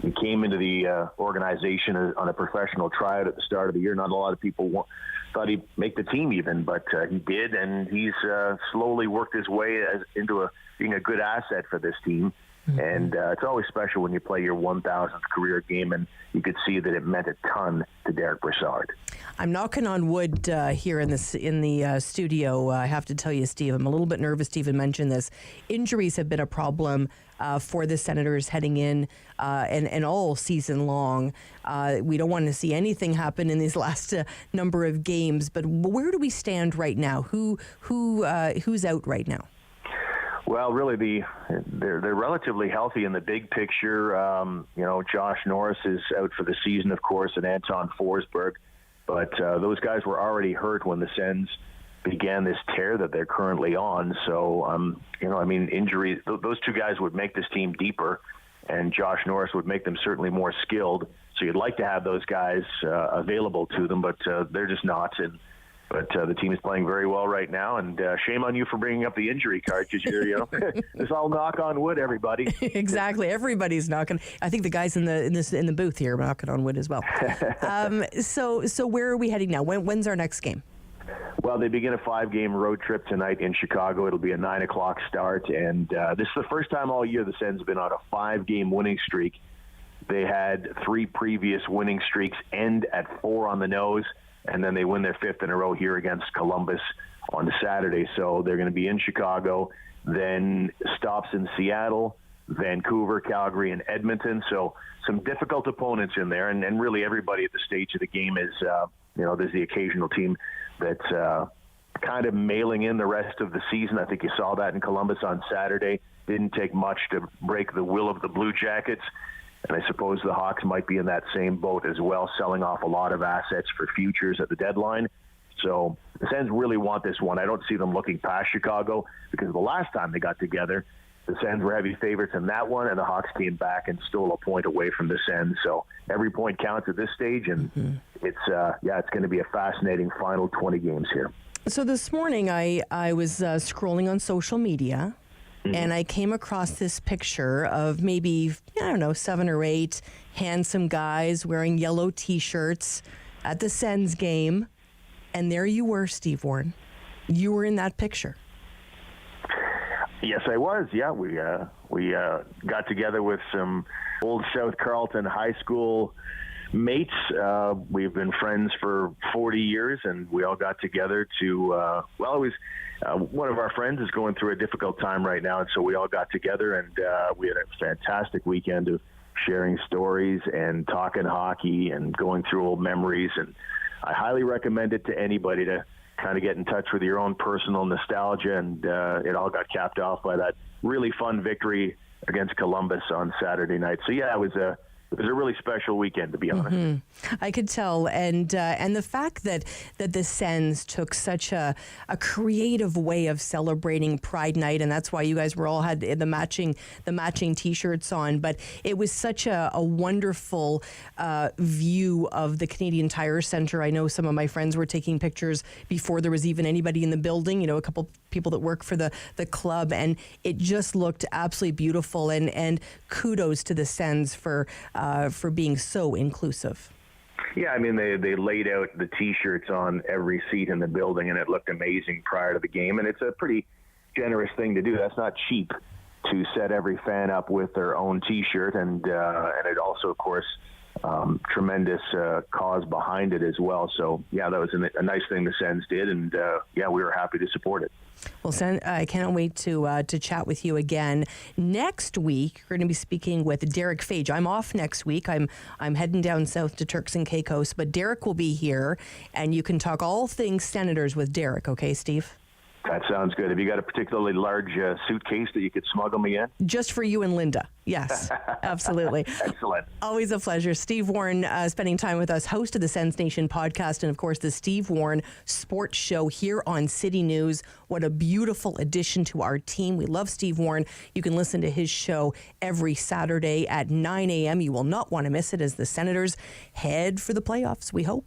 He came into the organization on a professional tryout at the start of the year. Not a lot of people thought he'd make the team even, but he did, and he's slowly worked his way into being a good asset for this team. Mm-hmm. And it's always special when you play your 1,000th career game, and you could see that it meant a ton to Derek Brassard. I'm knocking on wood here in the studio. I have to tell you, Steve, I'm a little bit nervous to even mention this. Injuries have been a problem for the Senators heading in and all season long. We don't want to see anything happen in these last number of games. But where do we stand right now? Who's out right now? Well, really, they're relatively healthy in the big picture. Josh Norris is out for the season, of course, and Anton Forsberg. But those guys were already hurt when the Sens began this tear that they're currently on. So, injuries, those two guys would make this team deeper, and Josh Norris would make them certainly more skilled. So you'd like to have those guys available to them, but they're just not. But the team is playing very well right now, and shame on you for bringing up the injury card because you're, it's all knock on wood, everybody. Exactly, everybody's knocking. I think the guys in the booth here are knocking on wood as well. So where are we heading now? When's our next game? Well, they begin a 5-game road trip tonight in Chicago. It'll be a 9:00 start, and this is the first time all year the Sens have been on a 5-game winning streak. They had 3 previous winning streaks end at 4 on the nose. And then they win their 5th in a row here against Columbus on Saturday. So they're going to be in Chicago, then stops in Seattle, Vancouver, Calgary, and Edmonton. So some difficult opponents in there. And really everybody at the stage of the game is, there's the occasional team that's kind of mailing in the rest of the season. I think you saw that in Columbus on Saturday. Didn't take much to break the will of the Blue Jackets. And I suppose the Hawks might be in that same boat as well, selling off a lot of assets for futures at the deadline. So the Sens really want this one. I don't see them looking past Chicago because the last time they got together, the Sens were heavy favorites in that one, and the Hawks came back and stole a point away from the Sens. So every point counts at this stage, and it's going to be a fascinating final 20 games here. So this morning I was scrolling on social media, and I came across this picture of maybe, 7 or 8 handsome guys wearing yellow T-shirts at the Sens game. And there you were, Steve Warren. You were in that picture. Yes, I was. Yeah, we got together with some old South Carleton high school mates. We've been friends for 40 years, and we all got together to, one of our friends is going through a difficult time right now, and so we all got together, and we had a fantastic weekend of sharing stories and talking hockey and going through old memories. And I highly recommend it to anybody to kind of get in touch with your own personal nostalgia, and it all got capped off by that really fun victory against Columbus on Saturday night. So yeah, it was a really special weekend, to be honest. I could tell, and the fact that the Sens took such a creative way of celebrating Pride Night, and that's why you guys all had the matching T-shirts on. But it was such a wonderful view of the Canadian Tire Centre. I know some of my friends were taking pictures before there was even anybody in the building. A couple people that work for the club, and it just looked absolutely beautiful. And kudos to the Sens for being so inclusive. Yeah, I mean, they laid out the T-shirts on every seat in the building, and it looked amazing prior to the game. And it's a pretty generous thing to do. That's not cheap to set every fan up with their own T-shirt, and it also, of course, tremendous cause behind it as well. So, yeah, that was a nice thing the Sens did, and we were happy to support it. Well, Sen, I can't wait to chat with you again. Next week, we're going to be speaking with Derek Fage. I'm off next week. I'm heading down south to Turks and Caicos, but Derek will be here, and you can talk all things Senators with Derek. Okay, Steve? That sounds good. Have you got a particularly large suitcase that you could smuggle me in? Just for you and Linda. Yes, absolutely. Excellent. Always a pleasure. Steve Warren spending time with us, host of the Sens Nation podcast, and of course the Steve Warren Sports Show here on City News. What a beautiful addition to our team. We love Steve Warren. You can listen to his show every Saturday at 9 a.m. You will not want to miss it as the Senators head for the playoffs. We hope.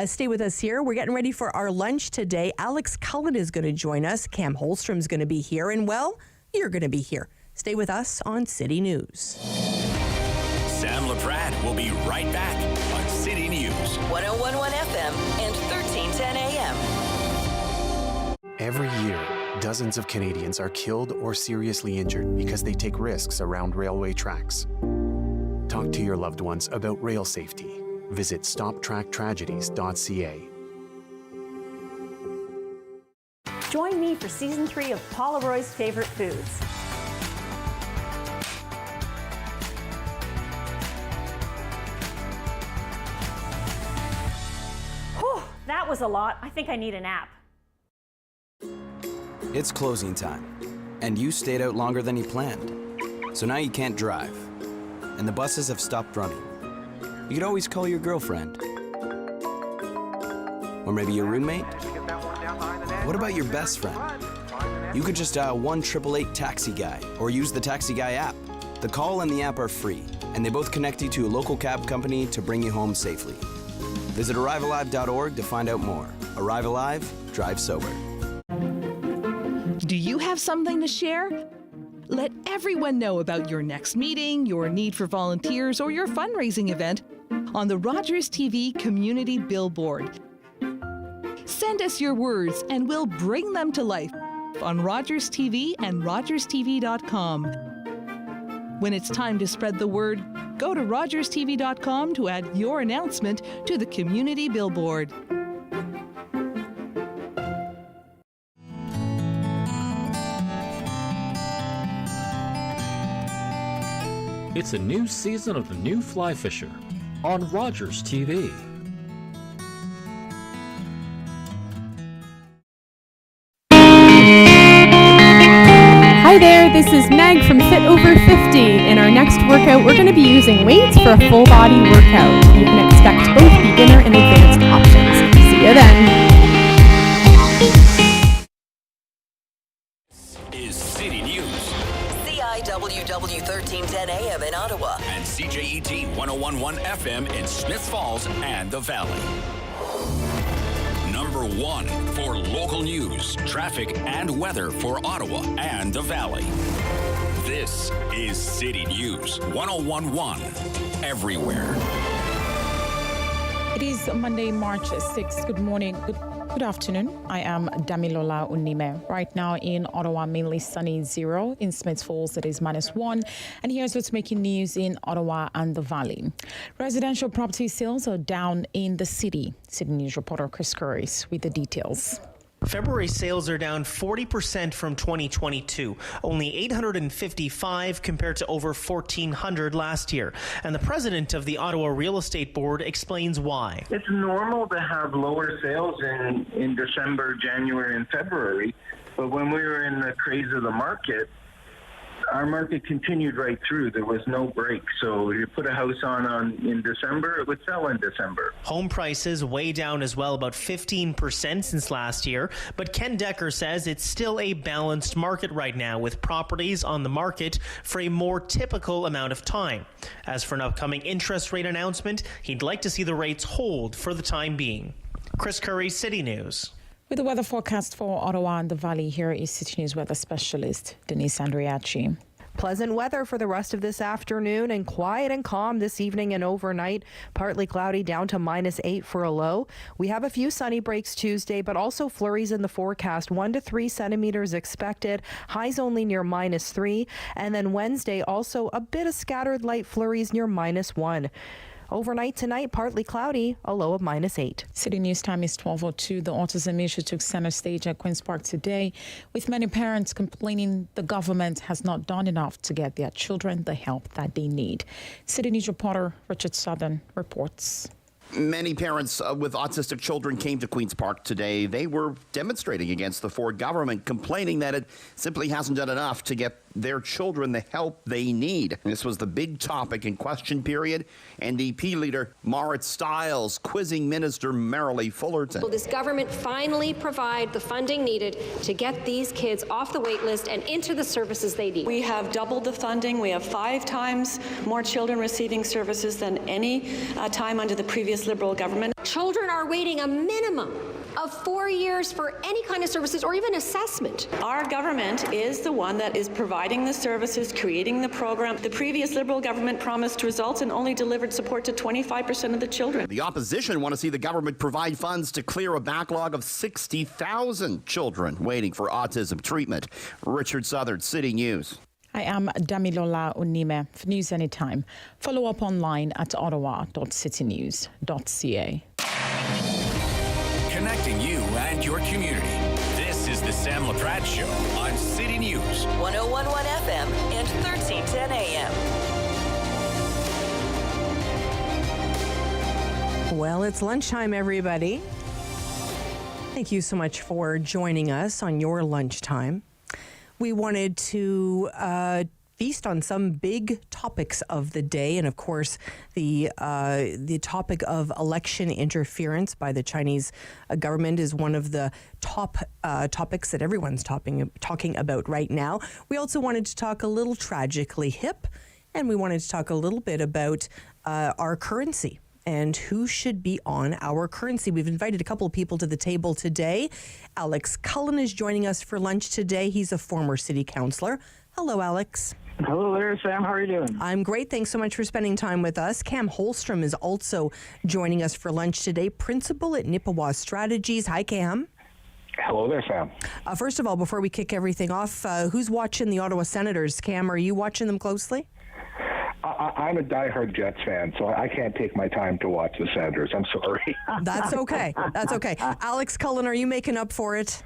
Stay with us here. We're getting ready for our lunch today. Alex Cullen is going to join us. Cam Holstrom's going to be here. And, well, you're going to be here. Stay with us on City News. Sam Laprade will be right back on City News. 101.1 FM and 1310 AM. Every year, dozens of Canadians are killed or seriously injured because they take risks around railway tracks. Talk to your loved ones about rail safety. Visit stoptracktragedies.ca. Join me for Season 3 of Paula Roy's Favorite Foods. Whew, that was a lot. I think I need a nap. It's closing time, and you stayed out longer than you planned. So now you can't drive, and the buses have stopped running. You could always call your girlfriend. Or maybe your roommate? What about your best friend? You could just dial 1-888-TAXI-GUY or use the Taxi Guy app. The call and the app are free, and they both connect you to a local cab company to bring you home safely. Visit ArriveAlive.org to find out more. Arrive Alive, drive sober. Do you have something to share? Let everyone know about your next meeting, your need for volunteers, or your fundraising event on the Rogers TV Community Billboard. Send us your words and we'll bring them to life on Rogers TV and RogersTV.com. When it's time to spread the word, go to RogersTV.com to add your announcement to the Community Billboard. It's a new season of The New Fly Fisher on Rogers TV. Hi there, this is Meg from Fit Over 50. In our next workout, we're going to be using weights for a full body workout. You can expect both beginner and advanced options. See you then. Is City News 1310 AM in Ottawa. And CJET 101.1 FM in Smiths Falls and the Valley. Number 1 for local news, traffic, and weather for Ottawa and the Valley. This is City News 101.1 everywhere. It is Monday, March 6th. Good morning. Good afternoon. I am Damilola Unime. Right now in Ottawa, mainly sunny 0. In Smiths Falls, it is -1. And here's what's making news in Ottawa and the Valley. Residential property sales are down in the city. City News reporter Chris Curris with the details. February sales are down 40% from 2022, only 855 compared to over 1,400 last year. And the president of the Ottawa Real Estate Board explains why. It's normal to have lower sales in December, January, and February, but when we were in the craze of the market, our market continued right through. There was no break. So you put a house on in December, it would sell in December. Home prices way down as well, about 15% since last year. But Ken Decker says it's still a balanced market right now, with properties on the market for a more typical amount of time. As for an upcoming interest rate announcement, he'd like to see the rates hold for the time being. Chris Curry, City News. With the weather forecast for Ottawa and the Valley, here is City News weather specialist Denise Andriachi. Pleasant weather for the rest of this afternoon and quiet and calm this evening and overnight. Partly cloudy down to -8 for a low. We have a few sunny breaks Tuesday, but also flurries in the forecast. 1 to 3 centimeters expected. Highs only near -3. And then Wednesday, also a bit of scattered light flurries near -1. Overnight tonight, partly cloudy, a low of -8. City News time is 12:02. The autism issue took center stage at Queen's Park today, with many parents complaining the government has not done enough to get their children the help that they need. City News reporter Richard Southern reports. Many parents with autistic children came to Queen's Park today. They were demonstrating against the Ford government, complaining that it simply hasn't done enough to get their children the help they need. This was the big topic in question period. NDP leader Marit Stiles quizzing Minister Marilee Fullerton. Will this government finally provide the funding needed to get these kids off the wait list and into the services they need? We have doubled the funding. We have 5 times more children receiving services than any time under the previous Liberal government. Children are waiting a minimum of 4 years for any kind of services or even assessment. Our government is the one that is providing the services, creating the program. The previous Liberal government promised results and only delivered support to 25% of the children. The opposition want to see the government provide funds to clear a backlog of 60,000 children waiting for autism treatment. Richard Southern, City News. I am Damilola Unime. For News Anytime, follow up online at ottawa.citynews.ca. Connecting you and your community. This is the Sam Laprade Show on City News 101.1 FM and 1310 AM. Well, it's lunchtime, everybody. Thank you so much for joining us on your lunchtime. We wanted to feast on some big topics of the day, and of course, the topic of election interference by the Chinese government is one of the top topics that everyone's talking about right now. We also wanted to talk a little tragically hip, and we wanted to talk a little bit about our currency and who should be on our currency. We've invited a couple of people to the table today. Alex Cullen is joining us for lunch today. He's a former city councillor. Hello, Alex. Hello there, Sam. How are you doing? I'm great. Thanks so much for spending time with us. Cam Holstrom is also joining us for lunch today, principal at Nippewa Strategies. Hi, Cam. Hello there, Sam. First of all, before we kick everything off, who's watching the Ottawa Senators? Cam, are you watching them closely? I'm a diehard Jets fan, so I can't take my time to watch the Senators. I'm sorry. That's okay. That's okay. Alex Cullen, are you making up for it?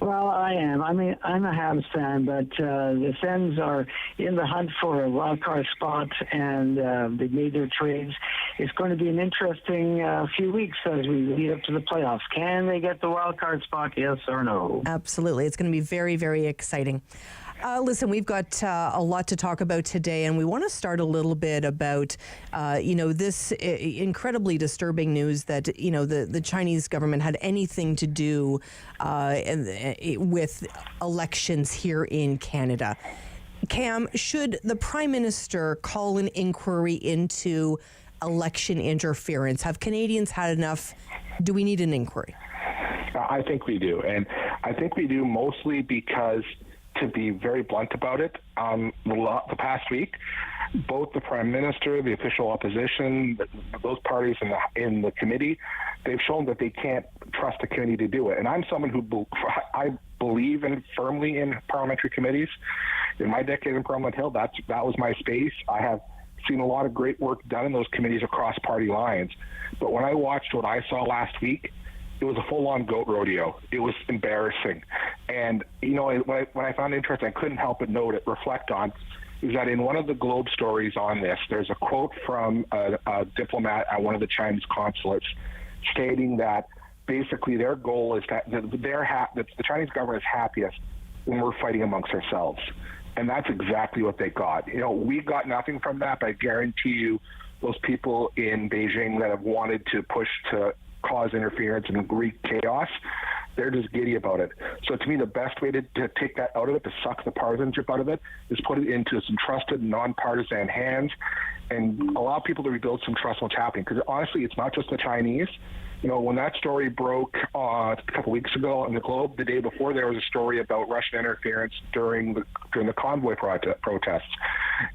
Well, I am. I mean, I'm a Habs fan, but the Sens are in the hunt for a wild card spot, and they made their trades. It's going to be an interesting few weeks as we lead up to the playoffs. Can they get the wild card spot, yes or no? Absolutely. It's going to be very, very exciting. Listen, we've got a lot to talk about today, and we want to start a little bit about, this incredibly disturbing news that, the Chinese government had anything to do with elections here in Canada. Cam, should the Prime Minister call an inquiry into election interference? Have Canadians had enough? Do we need an inquiry? I think we do. And I think we do mostly because, to be very blunt about it, the past week, both the Prime Minister, the official opposition, those parties in the committee, they've shown that they can't trust the committee to do it. And I'm someone who I believe firmly in parliamentary committees. In my decade in Parliament Hill, that was my space. I have seen a lot of great work done in those committees across party lines. But when I watched what I saw last week, it was a full-on goat rodeo. It was embarrassing. And, when I found it interesting, I couldn't help but reflect on, is that in one of the Globe stories on this, there's a quote from a diplomat at one of the Chinese consulates stating that basically their goal is that the Chinese government is happiest when we're fighting amongst ourselves. And that's exactly what they got. We got nothing from that, but I guarantee you those people in Beijing that have wanted to push to cause interference and wreak chaos, they're just giddy about it. So to me, the best way to take that out of it, to suck the partisanship out of it, is put it into some trusted, nonpartisan hands and allow people to rebuild some trust in what's happening. Because honestly, it's not just the Chinese. When that story broke a couple weeks ago in the Globe, the day before there was a story about Russian interference during the convoy protests.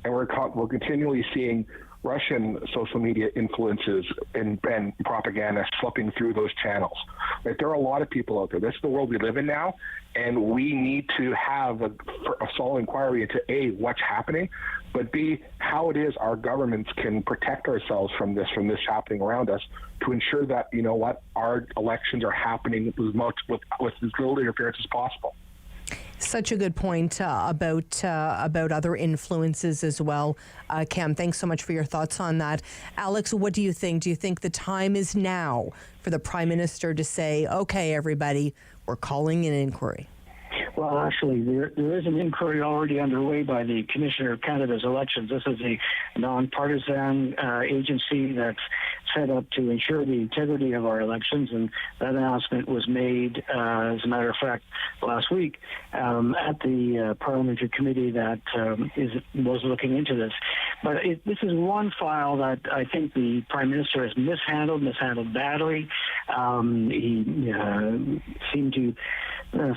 And we're continually seeing Russian social media influences and propaganda slipping through those channels. There are a lot of people out there. This is the world we live in now, and we need to have a solid inquiry into A, what's happening, but B, how it is our governments can protect ourselves from this happening around us to ensure that, our elections are happening with as little interference as possible. Such a good point about other influences as well. Cam, thanks so much for your thoughts on that. Alex, what do you think? Do you think the time is now for the Prime Minister to say, okay, everybody, we're calling an inquiry? Well, actually, there is an inquiry already underway by the Commissioner of Canada's Elections. This is a nonpartisan agency that's set up to ensure the integrity of our elections, and that announcement was made, as a matter of fact, last week at the parliamentary committee that was looking into this. But this is one file that I think the Prime Minister has mishandled badly. He seemed to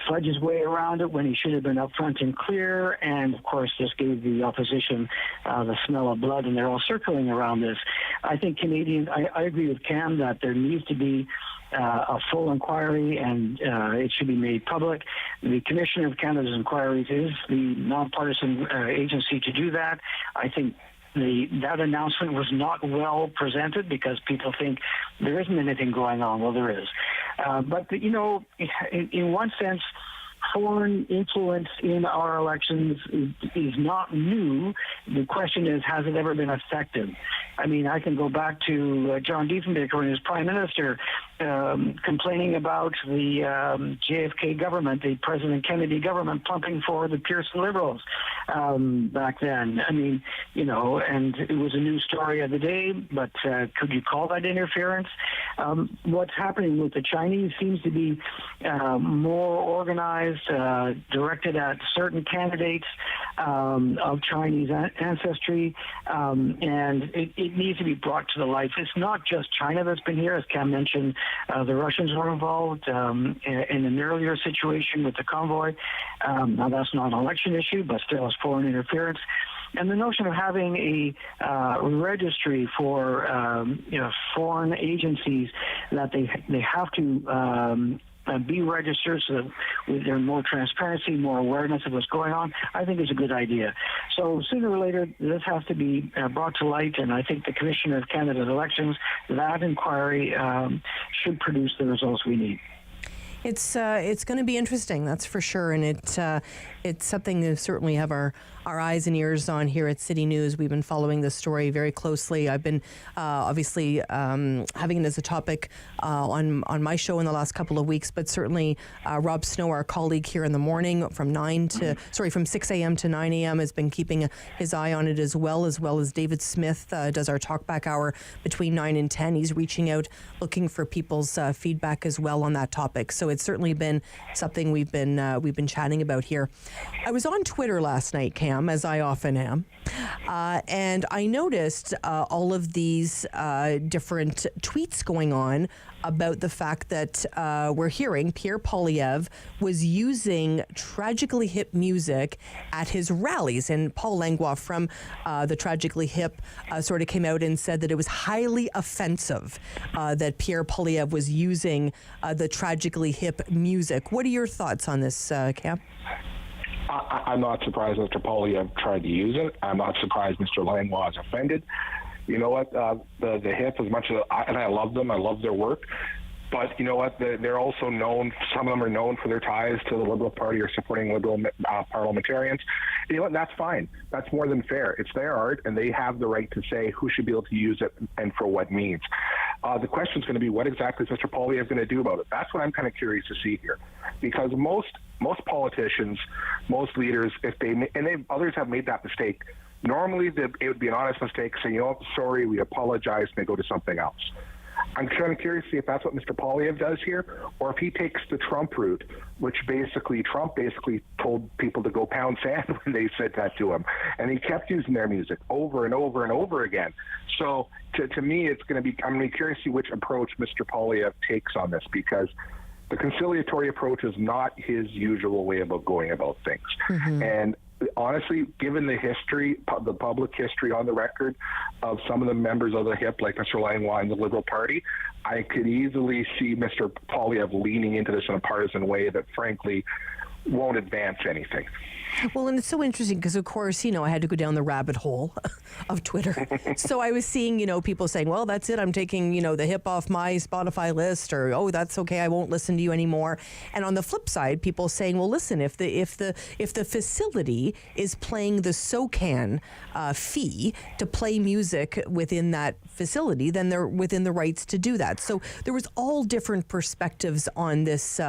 fudge his way around it when he should have been upfront and clear, and of course this gave the opposition the smell of blood, and they're all circling around this. I think Canadians, I agree with Cam that there needs to be a full inquiry, and it should be made public. The Commissioner of Canada's Inquiries is the nonpartisan agency to do that. I think that announcement was not well presented because people think there isn't anything going on. Well, there is. But, in one sense, foreign influence in our elections is not new. The question is, has it ever been effective? I mean, I can go back to John Diefenbaker and his Prime Minister complaining about the JFK government, the President Kennedy government, pumping for the Pearson Liberals back then. I mean, and it was a news story of the day, but could you call that interference? What's happening with the Chinese seems to be more organized, directed at certain candidates of Chinese ancestry, and it needs to be brought to the light. It's not just China that's been here, as Cam mentioned. The Russians were involved in an earlier situation with the convoy. Now, that's not an election issue, but still it's foreign interference. And the notion of having a registry for foreign agencies that they have to be registered so that there's more transparency, more awareness of what's going on, I think is a good idea. So sooner or later, this has to be brought to light, and I think the Commissioner of Canada's Elections, that inquiry should produce the results we need. It's going to be interesting, that's for sure, and it's something to certainly have our eyes and ears on here at City News. We've been following this story very closely. I've been obviously having it as a topic on my show in the last couple of weeks, but certainly Rob Snow, our colleague here in the morning from 6 a.m. to 9 a.m. has been keeping his eye on it as well as David Smith does our Talkback Hour between 9 and 10. He's reaching out, looking for people's feedback as well on that topic. So it's certainly been something we've been chatting about here. I was on Twitter last night, Cam, am, as I often am. And I noticed all of these different tweets going on about the fact that we're hearing Pierre Poilievre was using Tragically Hip music at his rallies. And Paul Langlois from the Tragically Hip sort of came out and said that it was highly offensive that Pierre Poilievre was using the Tragically Hip music. What are your thoughts on this, Cam? I'm not surprised Mr. Poilievre tried to use it. I'm not surprised Mr. Langlois is offended. You know what? The Hip, as much as I love them, I love their work. But you know what? They're also known. Some of them are known for their ties to the Liberal Party or supporting Liberal parliamentarians. You know what? That's fine. That's more than fair. It's their art, and they have the right to say who should be able to use it and for what means. The question is going to be, what exactly is Mr. Poilievre going to do about it? That's what I'm kind of curious to see here, because most politicians, most leaders, others have made that mistake. Normally, it would be an honest mistake. Say, you know what? Sorry, we apologize, and they go to something else. I'm kind of curious to see if that's what Mr. Poilievre does here, or if he takes the Trump route, which Trump basically told people to go pound sand when they said that to him. And he kept using their music over and over and over again. So to me, I'm going to be curious to see which approach Mr. Poilievre takes on this, because the conciliatory approach is not his usual way of going about things. Mm-hmm. And honestly, given the history, the public history on the record of some of the members of the Hip, like Mr. Langlois and the Liberal Party, I could easily see Mr. Poilievre leaning into this in a partisan way that, frankly, won't advance anything. Well, and it's so interesting because, of course, I had to go down the rabbit hole of Twitter. So I was seeing, people saying, well, that's it. I'm taking, the Hip off my Spotify list, or, oh, that's okay. I won't listen to you anymore. And on the flip side, people saying, well, listen, if the facility is playing the SOCAN fee to play music within that facility, then they're within the rights to do that. So there was all different perspectives on this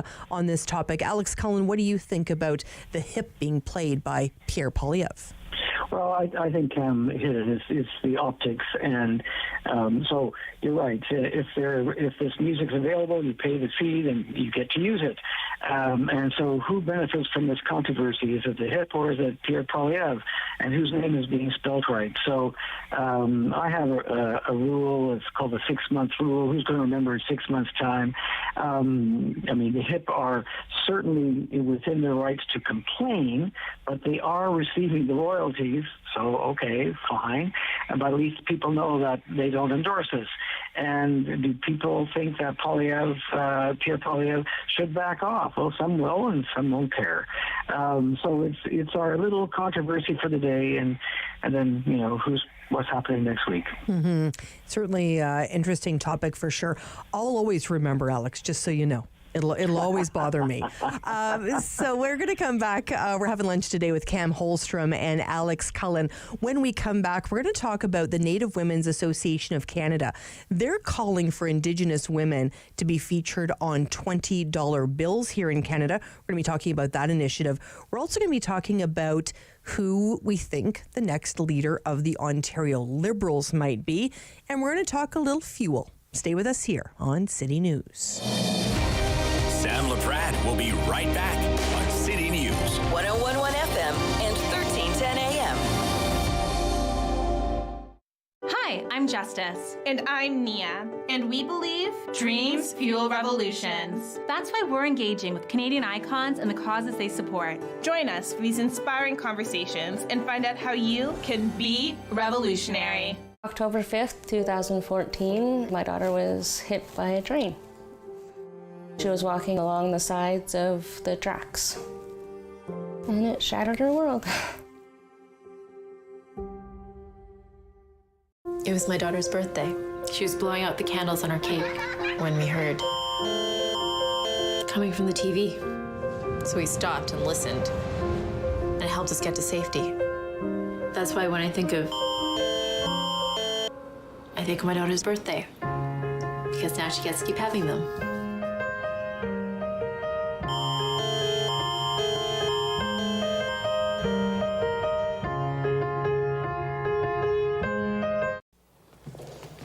topic. Alex Cullen, what do you think about the Hip being played by Pierre Poilievre? Well, I think it's the optics, and so you're right. If this music's available, you pay the fee, then you get to use it. And so, who benefits from this controversy? Is it the Hip or is it Pierre Poilievre? And whose name is being spelled right? So, I have a rule. It's called the 6-month rule. Who's going to remember in 6 months' time? The Hip are certainly within their rights to complain, but they are receiving the royalties. So, okay, fine. But at least people know that they don't endorse this. And do people think that Pierre Poilievre should back off? Well, some will and some won't care. So it's our little controversy for the day, and then, what's happening next week. Mm-hmm. Certainly interesting topic for sure. I'll always remember, Alex, just so you know. It'll always bother me. So we're going to come back. We're having lunch today with Cam Holstrom and Alex Cullen. When we come back, we're going to talk about the Native Women's Association of Canada. They're calling for Indigenous women to be featured on $20 bills here in Canada. We're going to be talking about that initiative. We're also going to be talking about who we think the next leader of the Ontario Liberals might be. And we're going to talk a little fuel. Stay with us here on City News. Sam Laprade will be right back on City News. 101.1 FM and 1310 AM. Hi, I'm Justice. And I'm Nia. And we believe dreams fuel revolutions. That's why we're engaging with Canadian icons and the causes they support. Join us for these inspiring conversations and find out how you can be revolutionary. October 5th, 2014, my daughter was hit by a train. She was walking along the sides of the tracks, and it shattered her world. It was my daughter's birthday. She was blowing out the candles on our cake when we heard coming from the TV. So we stopped and listened, and it helped us get to safety. That's why when I think of my daughter's birthday, because now she gets to keep having them.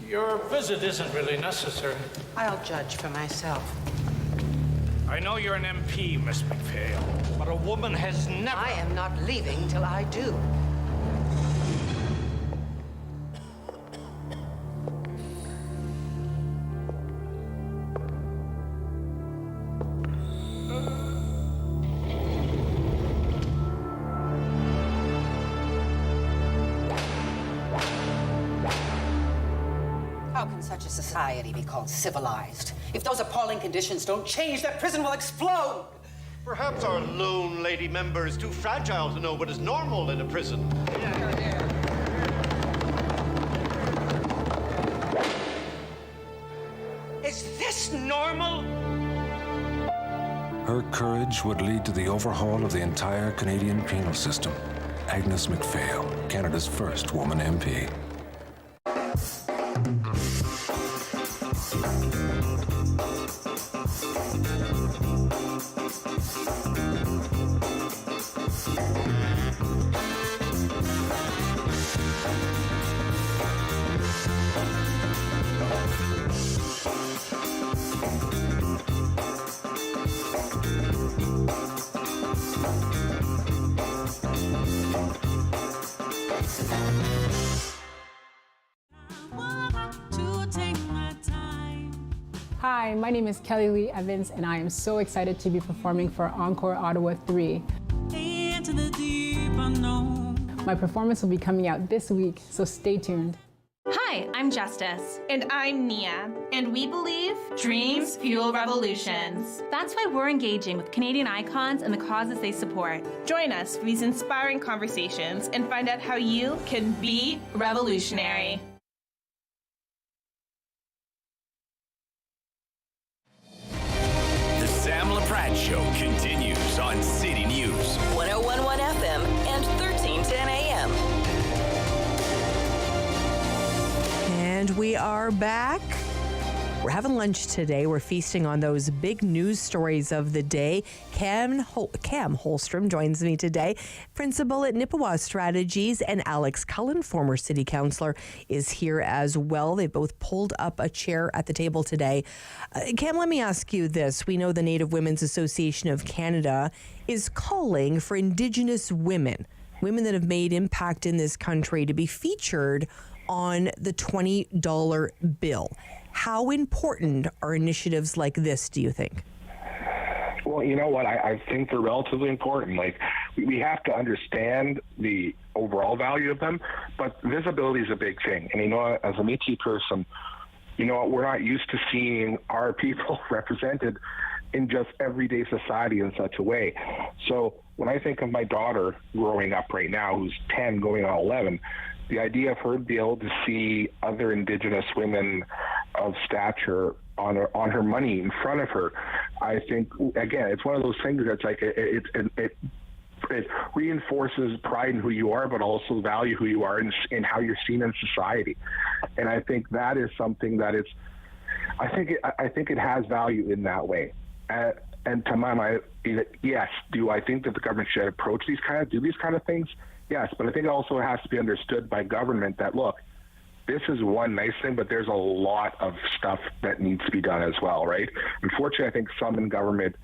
Your visit isn't really necessary. I'll judge for myself. I know you're an MP, Miss McPhail, But a woman has never... I am not leaving till I do. How can such a society be called civilized? If those appalling conditions don't change, that prison will explode! Perhaps our lone lady member is too fragile to know what is normal in a prison. Is this normal? Her courage would lead to the overhaul of the entire Canadian penal system. Agnes MacPhail, Canada's first woman MP. Hi, my name is Kelly Lee Evans, and I am so excited to be performing for Encore Ottawa 3. Into the deep unknown. My performance will be coming out this week, so stay tuned. Hi, I'm Justice. And I'm Nia. And we believe dreams fuel revolutions. That's why we're engaging with Canadian icons and the causes they support. Join us for these inspiring conversations and find out how you can be revolutionary. The Sam Laprade Show continues on City News. 101.1 FM and 1310 AM. And we are back. We're having lunch today. We're feasting on those big news stories of the day. Cam Holstrom joins me today, principal at Nippewa Strategies, and Alex Cullen, former city councillor, is here as well. They both pulled up a chair at the table today. Cam, let me ask you this. We know the Native Women's Association of Canada is calling for Indigenous women that have made impact in this country, to be featured on the $20 bill. How important are initiatives like this, do you think? Well, you know what? I think they're relatively important. Like, we have to understand the overall value of them, but visibility is a big thing. And, you know, as a Métis person, you know, we're not used to seeing our people represented in just everyday society in such a way. So when I think of my daughter growing up right now, who's 10 going on 11, the idea of her being able to see other Indigenous women of stature on her money in front of her, I think, again, it's one of those things that's like it reinforces pride in who you are, but also value who you are and how you're seen in society. And I think that is something that I think it has value in that way. And to my mind, yes, do I think that the government should do these kind of things? Yes, but I think it also has to be understood by government that, look, this is one nice thing, but there's a lot of stuff that needs to be done as well, right? Unfortunately, I think some in government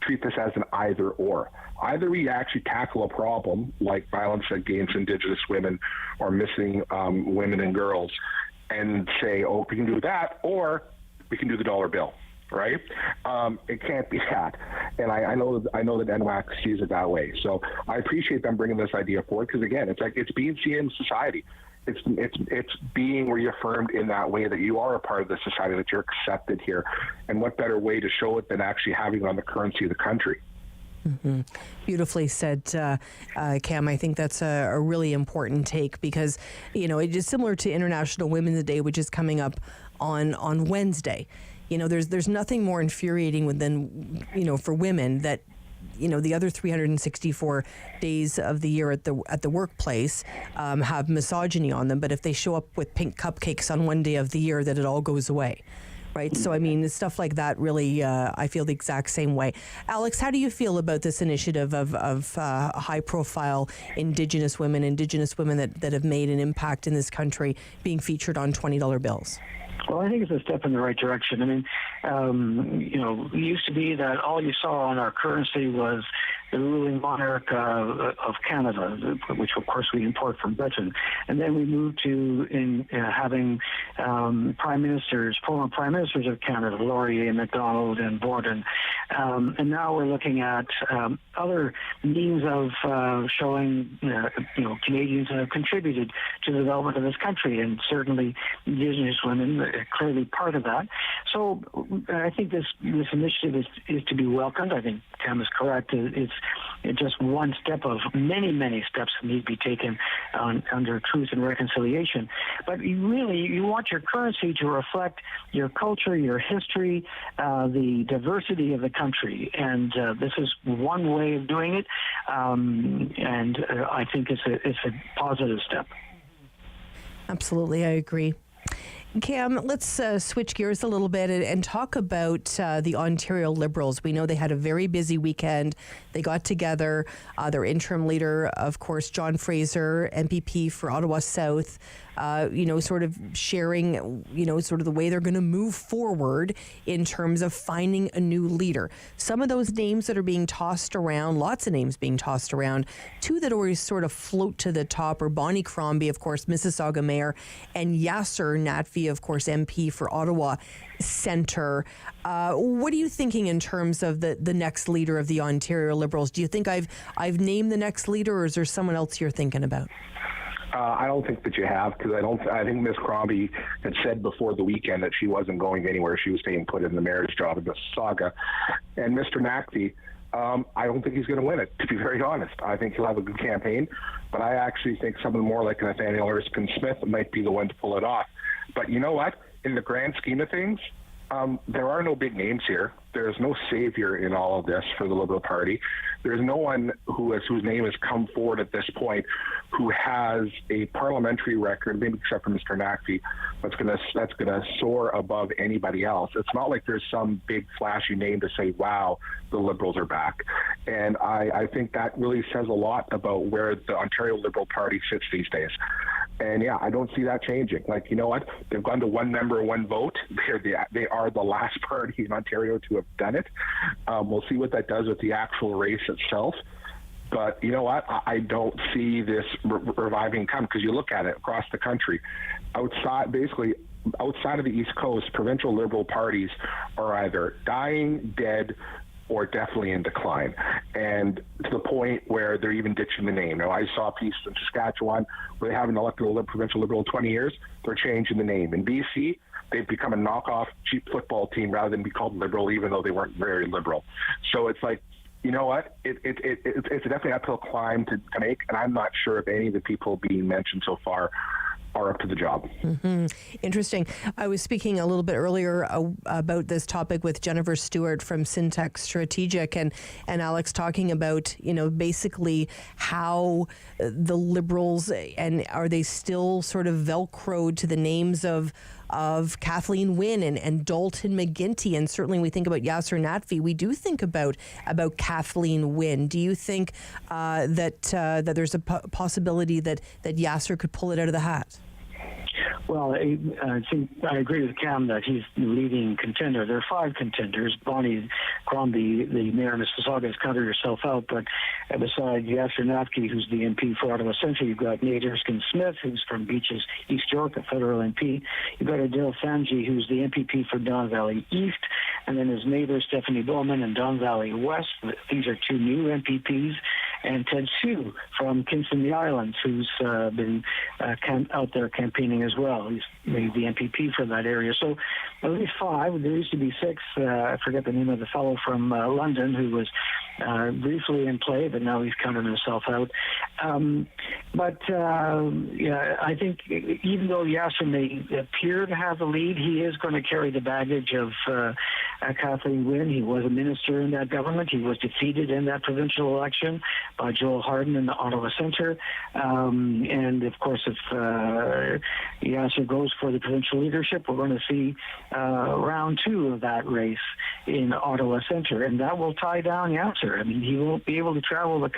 treat this as an either or. Either we actually tackle a problem like violence against Indigenous women or missing women and girls and say, oh, we can do that, or we can do the dollar bill. Right? It can't be that. And I know that NWAC sees it that way. So I appreciate them bringing this idea forward, because, again, it's like it's being seen in society. It's being reaffirmed in that way that you are a part of the society, that you're accepted here. And what better way to show it than actually having it on the currency of the country? Mm-hmm. Beautifully said, Cam. I think that's a really important take, because, you know, it is similar to International Women's Day, which is coming up on Wednesday. You know, there's nothing more infuriating than, you know, for women that, you know, the other 364 days of the year at the workplace have misogyny on them. But if they show up with pink cupcakes on one day of the year, that it all goes away. Right. So, I mean, stuff like that really, I feel the exact same way. Alex, how do you feel about this initiative of high profile Indigenous women that have made an impact in this country being featured on $20 bills? Well, I think it's a step in the right direction. I mean, you know, it used to be that all you saw on our currency was the ruling monarch of Canada, which of course we import from Britain. And then we moved to having prime ministers, former prime ministers of Canada, Laurier, Macdonald, and Borden. And now we're looking at other means of showing, Canadians have contributed to the development of this country, and certainly Indigenous women are clearly part of that. So I think this initiative is to be welcomed. I think Cam is correct. It's just one step of many, many steps that need to be taken under Truth and Reconciliation. But you want your currency to reflect your culture, your history, the diversity of the country. And this is one way of doing it. And I think it's a positive step. Absolutely, I agree. Cam, let's switch gears a little bit and talk about the Ontario Liberals. We know they had a very busy weekend. They got together. Their interim leader, of course, John Fraser, MPP for Ottawa South, sort of sharing, sort of the way they're going to move forward in terms of finding a new leader. Some of those names that are being tossed around, lots of names being tossed around, two that always sort of float to the top are Bonnie Crombie, of course, Mississauga Mayor, and Yasser Natfi, of course, MP for Ottawa Centre. What are you thinking in terms of the next leader of the Ontario Liberals? Do you think I've named the next leader, or is there someone else you're thinking about? I don't think that you have, because I think Ms. Crombie had said before the weekend that she wasn't going anywhere. She was staying put in the mayor's job in Mississauga. And Mr. Natfi, I don't think he's going to win it, to be very honest. I think he'll have a good campaign, but I actually think someone more like Nathaniel Erskine-Smith might be the one to pull it off. But you know what? In the grand scheme of things, there are no big names here. There's no savior in all of this for the Liberal Party. There's no one whose name has come forward at this point who has a parliamentary record, maybe except for Mr. Natfi, that's gonna soar above anybody else. It's not like there's some big flashy name to say, wow, the Liberals are back. And I think that really says a lot about where the Ontario Liberal Party sits these days. And yeah, I don't see that changing. Like, you know what? They've gone to one member, one vote. They are the last party in Ontario to have done it. We'll see what that does with the actual race itself. But you know what? I don't see this reviving come, because you look at it across the country, outside of the East Coast, provincial Liberal parties are either dying, dead, or definitely in decline, and to the point where they're even ditching the name. Now, I saw a piece in Saskatchewan where they haven't elected a provincial Liberal in 20 years. They're changing the name. In BC, they've become a knockoff cheap football team rather than be called Liberal, even though they weren't very liberal. So it's like, you know what? It's definitely an uphill climb to make, and I'm not sure if any of the people being mentioned so far are up to the job. Mm-hmm. Interesting. I was speaking a little bit earlier about this topic with Jennifer Stewart from Syntax Strategic, and Alex talking about, basically how the Liberals, and are they still sort of Velcroed to the names of Kathleen Wynne and Dalton McGuinty, and certainly we think about Yasser Natfi, we do think about Kathleen Wynne. Do you think that there's a possibility that Yasser could pull it out of the hat? Well, I think I agree with Cam that he's the leading contender. There are 5 contenders. Bonnie Crombie, the mayor of Mississauga, has counted herself out. But beside Yasser Natfi, who's the MP for Ottawa Centre, you've got Nate Erskine-Smith, who's from Beaches, East York, a federal MP. You've got Adil Sanji, who's the MPP for Don Valley East. And then his neighbor, Stephanie Bowman, in Don Valley West. These are 2 new MPPs. And Ted Hsu from Kingston the Islands, who's been out there campaigning as well. He's the MPP for that area. So at least 5. There used to be 6. I forget the name of the fellow from London who was briefly in play, but now he's counted himself out. I think even though Yasser may appear to have the lead, he is going to carry the baggage of Kathleen Wynne. He was a minister in that government. He was defeated in that provincial election by Joel Harden in the Ottawa Centre. And of course, if Yasser goes for the provincial leadership, we're going to see round 2 of that race in Ottawa Centre, and that will tie down Yasser. I mean, he won't be able to travel the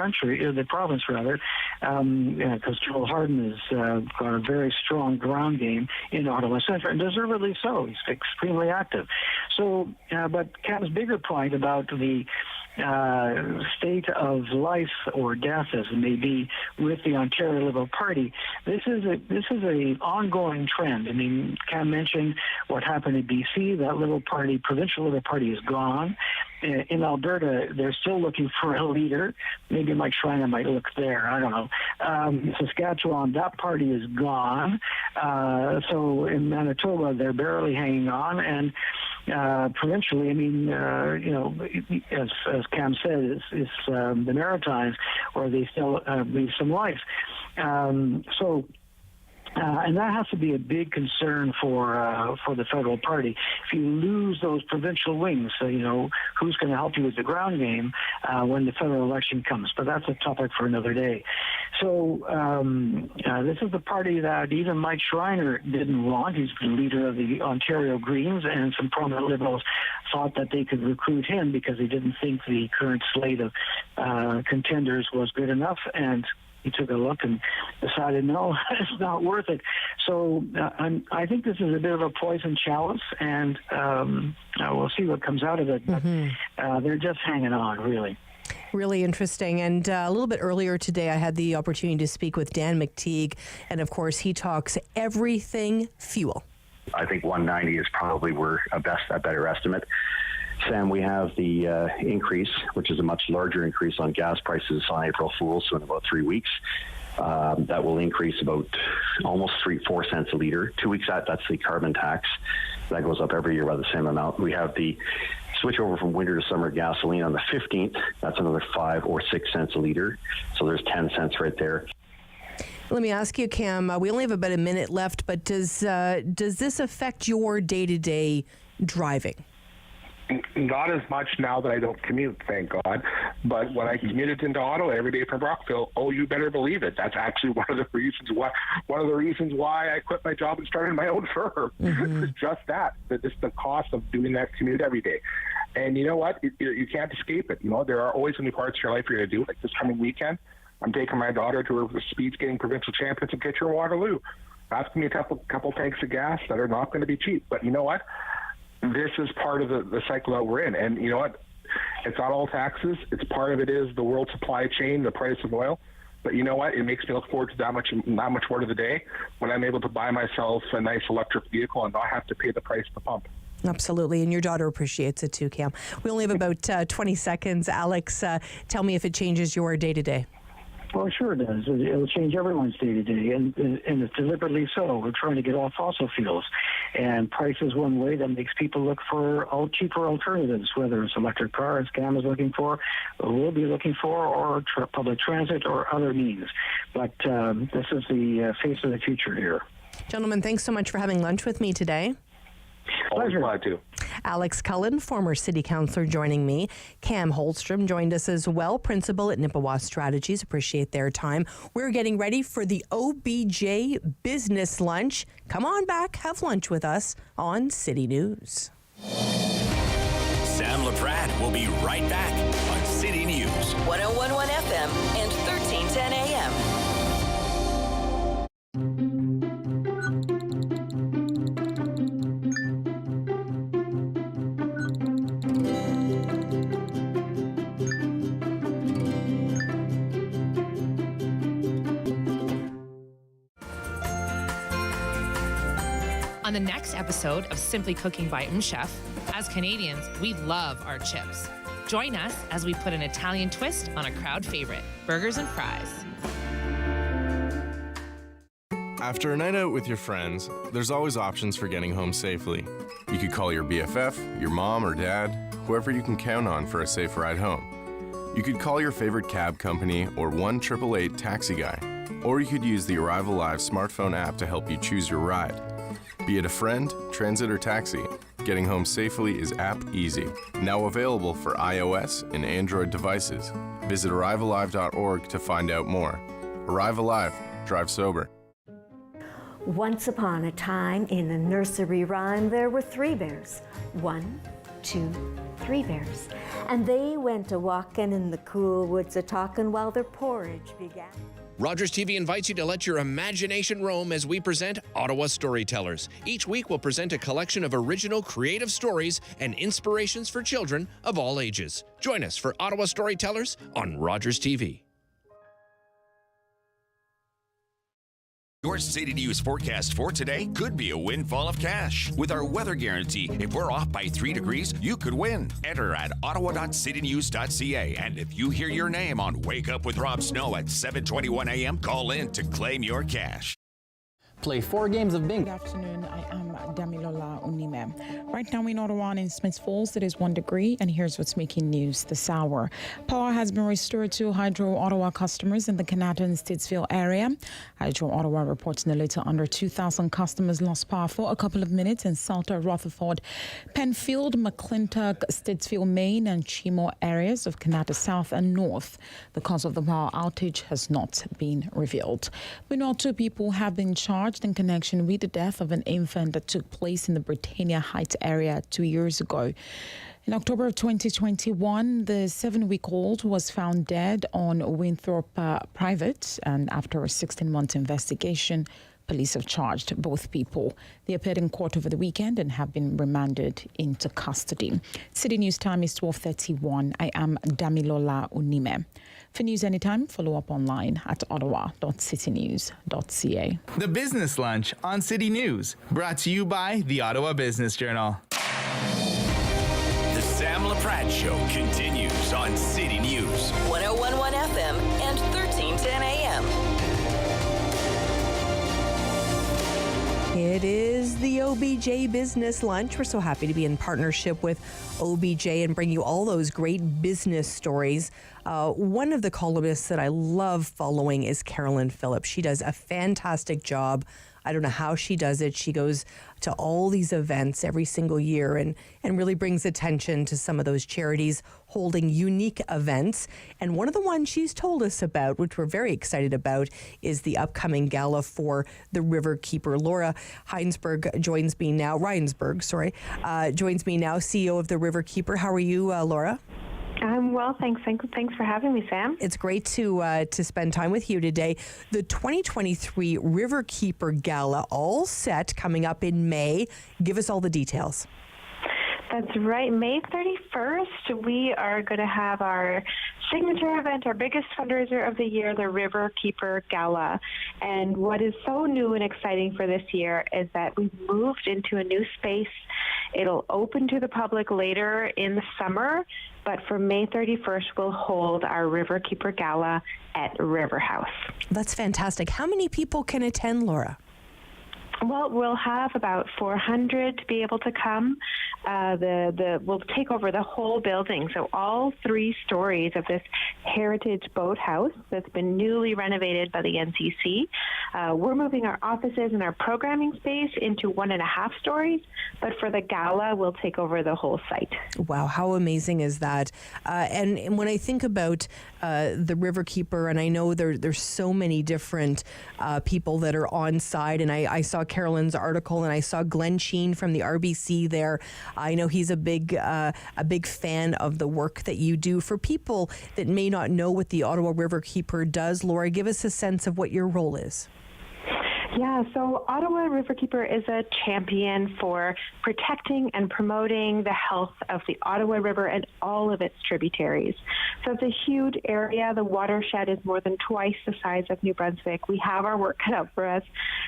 province, because Joel Harden has got a very strong ground game in Ottawa Centre, and deservedly so. He's extremely active. So, but Cam's bigger point about the state of life or death, as it may be, with the Ontario Liberal Party. This is a ongoing trend. I mean, Cam mentioned what happened in BC. That Liberal Party, provincial Liberal Party, is gone. In Alberta, they're still looking for a leader. Maybe Mike Schreiner might look there. I don't know. Saskatchewan, that party is gone. So in Manitoba, they're barely hanging on. And provincially, I mean, as Cam said, it's the Maritimes where they still breathe some life. And that has to be a big concern for the federal party. If you lose those provincial wings, who's going to help you with the ground game when the federal election comes? But that's a topic for another day. So this is the party that even Mike Schreiner didn't want. He's the leader of the Ontario Greens, and some prominent Liberals thought that they could recruit him because they didn't think the current slate of contenders was good enough. And he took a look and decided, no, it's not worth it. So I think this is a bit of a poison chalice, and we'll see what comes out of it. But they're just hanging on, really. Really interesting. And a little bit earlier today, I had the opportunity to speak with Dan McTeague, and of course, he talks everything fuel. I think 190 is probably a better estimate. Sam, we have the increase, which is a much larger increase on gas prices on April Fool's, so in about 3 weeks. That will increase about almost 4 cents a liter. 2 weeks out, that's the carbon tax. That goes up every year by the same amount. We have the switch over from winter to summer gasoline on the 15th. That's another 5 or 6 cents a liter. So there's 10 cents right there. Let me ask you, Cam, we only have about a minute left, but does this affect your day-to-day driving? Not as much now that I don't commute, thank God. But when I commuted into Ottawa every day from Brockville, you better believe it. That's actually one of the reasons why I quit my job and started my own firm. Just that. Just the cost of doing that commute every day. And you know what? You can't escape it. There are always going to be parts of your life you're going to do. Like this coming weekend, I'm taking my daughter to her speed skating provincial champions in Kitchener Waterloo. That's going to be a couple tanks of gas that are not going to be cheap. But you know what? This is part of the cycle that we're in. And you know what? It's not all taxes. It's part of it is the world supply chain, the price of oil. But you know what? It makes me look forward to that much more to the day when I'm able to buy myself a nice electric vehicle and not have to pay the price at the pump. Absolutely. And your daughter appreciates it too, Cam. We only have about 20 seconds. Alex, tell me if it changes your day-to-day. Well, sure it does. It'll change everyone's day-to-day, and it's deliberately so. We're trying to get off fossil fuels, and price is one way that makes people look for cheaper alternatives, whether it's electric cars, Cam is looking for, or will be looking for, or public transit, or other means. But this is the face of the future here. Gentlemen, thanks so much for having lunch with me today. Pleasure. Glad to. Alex Cullen, former city councillor, joining me. Cam Holstrom joined us as well, principal at Nippewa Strategies. Appreciate their time. We're getting ready for the OBJ Business Lunch. Come on back, have lunch with us on City News. Sam Laprade will be right back on City News. 101.1 FM and 1310 AM. On the next episode of Simply Cooking by Chef, as Canadians, we love our chips. Join us as we put an Italian twist on a crowd favorite, burgers and fries. After a night out with your friends, there's always options for getting home safely. You could call your BFF, your mom or dad, whoever you can count on for a safe ride home. You could call your favorite cab company or 1-888 taxi guy. Or you could use the Arrive Alive smartphone app to help you choose your ride. Be it a friend, transit, or taxi, getting home safely is app easy. Now available for iOS and Android devices. Visit arrivealive.org to find out more. Arrive Alive. Drive sober. Once upon a time, in a nursery rhyme, there were 3 bears. 1, 2, 3 bears. And they went a-walking in the cool woods a-talking while their porridge began. Rogers TV invites you to let your imagination roam as we present Ottawa Storytellers. Each week we'll present a collection of original creative stories and inspirations for children of all ages. Join us for Ottawa Storytellers on Rogers TV. Your City News forecast for today could be a windfall of cash. With our weather guarantee, if we're off by 3 degrees, you could win. Enter at ottawa.citynews.ca. And if you hear your name on Wake Up with Rob Snow at 7:21 a.m., call in to claim your cash. Play 4 games of bingo. Good afternoon. I am Damilola Unime. Right now in Ottawa and in Smiths Falls, it is 1 degree, and here's what's making news this hour. Power has been restored to Hydro Ottawa customers in the Canada Statesville area. Hydro Ottawa reports no later under 2,000 customers lost power for a couple of minutes in Salter, Rutherford, Penfield, McClintock, Statesville, Maine, and Chimo areas of Canada South and North. The cause of the power outage has not been revealed. We know 2 people have been charged in connection with the death of an infant that took place in the Britannia Heights area 2 years ago. In October of 2021, the 7-week-old was found dead on Winthrop Private, and after a 16-month investigation, police have charged both people. They appeared in court over the weekend and have been remanded into custody. City News time is 12:31. I am Damilola Unime. For news anytime, follow up online at ottawa.citynews.ca. The Business Lunch on City News, brought to you by the Ottawa Business Journal. The Sam Laprade Show continues on City News. 101.1 FM and 1310 AM. It is the OBJ Business Lunch. We're so happy to be in partnership with OBJ and bring you all those great business stories. One of the columnists that I love following is Carolyn Phillips. She does a fantastic job. I don't know how she does it. She goes to all these events every single year and really brings attention to some of those charities holding unique events. And one of the ones she's told us about, which we're very excited about, is the upcoming gala for the River Keeper. Laura Ryansberg joins me now, CEO of the River Keeper. How are you, Laura? I'm well, thanks. Thanks for having me, Sam. It's great to spend time with you today. The 2023 River Keeper Gala, all set, coming up in May. Give us all the details. That's right. May 31st, we are going to have our signature event, our biggest fundraiser of the year, the River Keeper Gala. And what is so new and exciting for this year is that we've moved into a new space. It'll open to the public later in the summer, but for May 31st, we'll hold our River Keeper Gala at River House. That's fantastic. How many people can attend, Laura? Well, we'll have about 400 to be able to come. We'll take over the whole building. So all 3 stories of this heritage boathouse that's been newly renovated by the NCC. We're moving our offices and our programming space into 1.5 stories, but for the gala, we'll take over the whole site. Wow, how amazing is that? And when I think about the River Keeper, and I know there's so many different people that are on side, and I saw Carolyn's article, and I saw Glenn Sheen from the RBC there. I know he's a big fan of the work that you do. For people that may not know what the Ottawa River Keeper does, Laura, give us a sense of what your role is. Yeah, so Ottawa Riverkeeper is a champion for protecting and promoting the health of the Ottawa River and all of its tributaries. So it's a huge area. The watershed is more than twice the size of New Brunswick. We have our work cut out for us,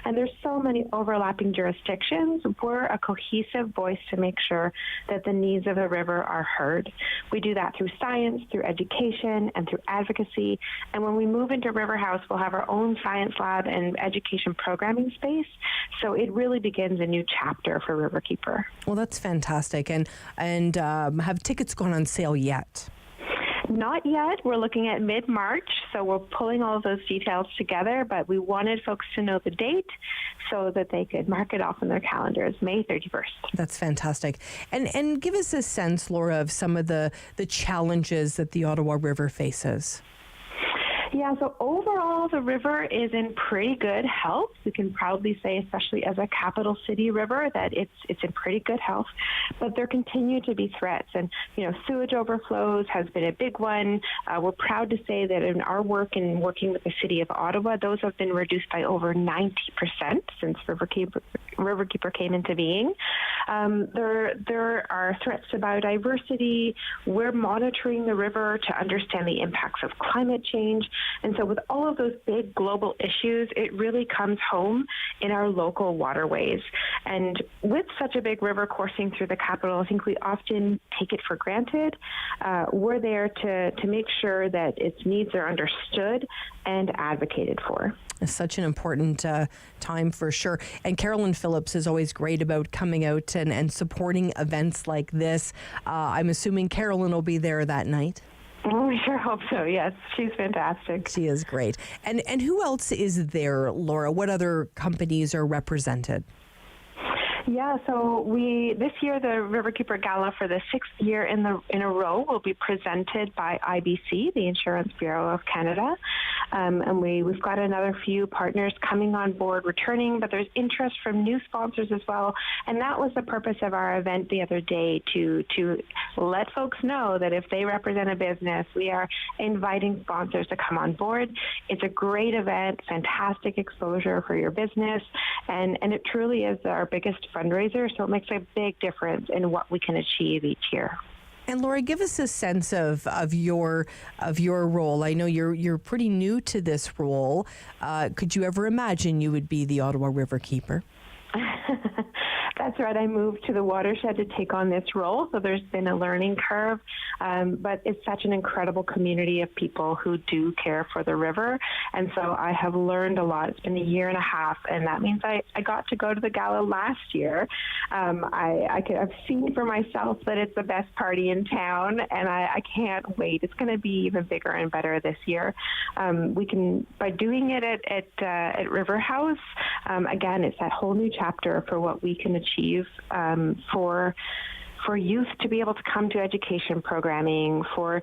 and there's so many overlapping jurisdictions. We're a cohesive voice to make sure that the needs of the river are heard. We do that through science, through education, and through advocacy. And when we move into River House, we'll have our own science lab and education programming space. So it really begins a new chapter for Riverkeeper. Well, that's fantastic. And have tickets gone on sale yet? Not yet. We're looking at mid-March, so we're pulling all of those details together, but we wanted folks to know the date so that they could mark it off in their calendars, May 31st. That's fantastic. And give us a sense, Laura, of some of the challenges that the Ottawa River faces. Yeah, so overall, the river is in pretty good health. We can proudly say, especially as a capital city river, that it's in pretty good health. But there continue to be threats, and sewage overflows has been a big one. We're proud to say that in our work and working with the city of Ottawa, those have been reduced by over 90% since Riverkeeper came into being. There are threats to biodiversity. We're monitoring the river to understand the impacts of climate change. And so with all of those big global issues, it really comes home in our local waterways. And with such a big river coursing through the capital, I think we often take it for granted. We're there to make sure that its needs are understood and advocated for. It's such an important time for sure. And Carolyn Phillips is always great about coming out and supporting events like this. I'm assuming Carolyn will be there that night. We sure hope so, yes. She's fantastic. She is great. And who else is there, Laura? What other companies are represented? Yeah, so this year the Riverkeeper Gala for the 6th year in a row will be presented by IBC, the Insurance Bureau of Canada, and we've got another few partners coming on board, returning, but there's interest from new sponsors as well, and that was the purpose of our event the other day, to let folks know that if they represent a business, we are inviting sponsors to come on board. It's a great event, fantastic exposure for your business, and it truly is our biggest fundraiser, so it makes a big difference in what we can achieve each year. And Laura, give us a sense of your role. I know you're pretty new to this role. Could you ever imagine you would be the Ottawa Riverkeeper? That's right. I moved to the watershed to take on this role, so there's been a learning curve. But it's such an incredible community of people who do care for the river, and so I have learned a lot. It's been a year and a half, and that means I got to go to the gala last year. I've seen for myself that it's the best party in town, and I can't wait. It's going to be even bigger and better this year. We can, by doing it at River House, again, it's that whole new chapter for what we can achieve for youth to be able to come to education programming, for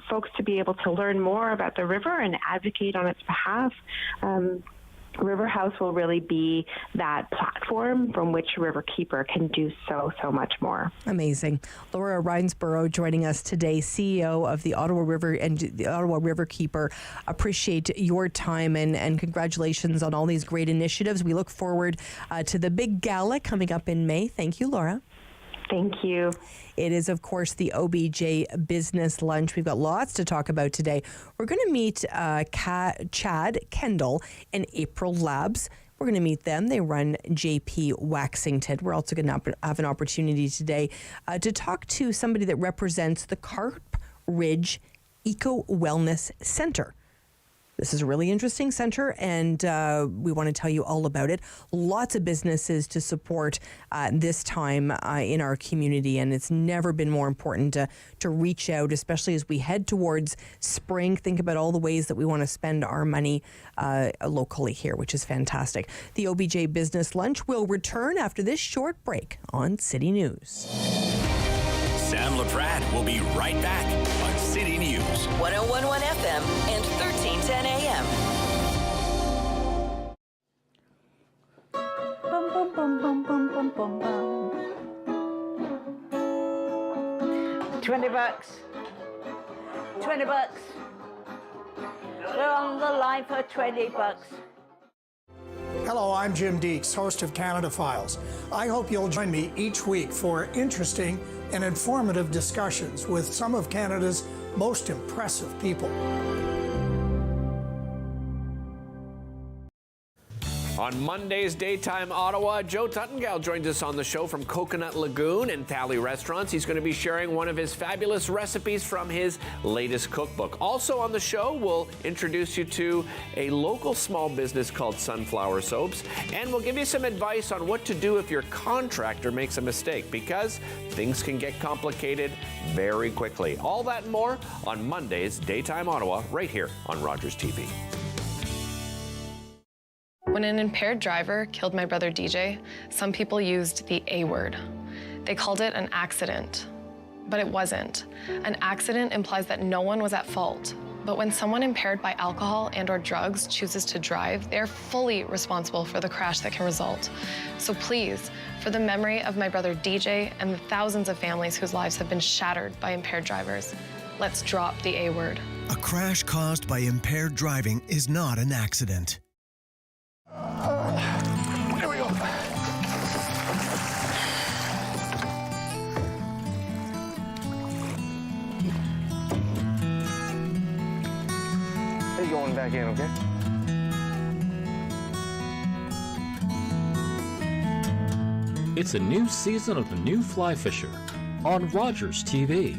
folks to be able to learn more about the river and advocate on its behalf. River House will really be that platform from which Riverkeeper can do so much more. Amazing. Laura Rinesborough joining us today, CEO of the Ottawa River and the Ottawa Riverkeeper. Appreciate your time and congratulations on all these great initiatives. We look forward to the big gala coming up in May. Thank you, Laura. Thank you. It is, of course, the OBJ Business Lunch. We've got lots to talk about today. We're going to meet Chad Kendall and April Labs. We're going to meet them. They run JP Waxington. We're also going to have an opportunity today to talk to somebody that represents the Carp Ridge Eco Wellness Center. This is a really interesting center, and we want to tell you all about it. Lots of businesses to support this time in our community, and it's never been more important to reach out, especially as we head towards spring. Think about all the ways that we want to spend our money locally here, which is fantastic. The OBJ Business Lunch will return after this short break on City News. Sam Laprade will be right back on City News. 101.1 FM and 1310 AM. Bum, bum, bum, bum, bum, bum, bum, bum. $20. $20. We're on the line for $20. Hello, I'm Jim Deeks, host of Canada Files. I hope you'll join me each week for interesting and informative discussions with some of Canada's most impressive people. On Monday's Daytime Ottawa, Joe Tuttengal joins us on the show from Coconut Lagoon and Tally Restaurants. He's going to be sharing one of his fabulous recipes from his latest cookbook. Also on the show, we'll introduce you to a local small business called Sunflower Soaps, and we'll give you some advice on what to do if your contractor makes a mistake, because things can get complicated very quickly. All that and more on Monday's Daytime Ottawa, right here on Rogers TV. When an impaired driver killed my brother DJ, some people used the A word. They called it an accident. but it wasn't. An accident implies that no one was at fault. But when someone impaired by alcohol and/or drugs chooses to drive, they are fully responsible for the crash that can result. So please, for the memory of my brother DJ and the thousands of families whose lives have been shattered by impaired drivers, let's drop the A word. A crash caused by impaired driving is not an accident. There we go. Hey, going back in, okay? It's a new season of The New Fly Fisher on Rogers TV.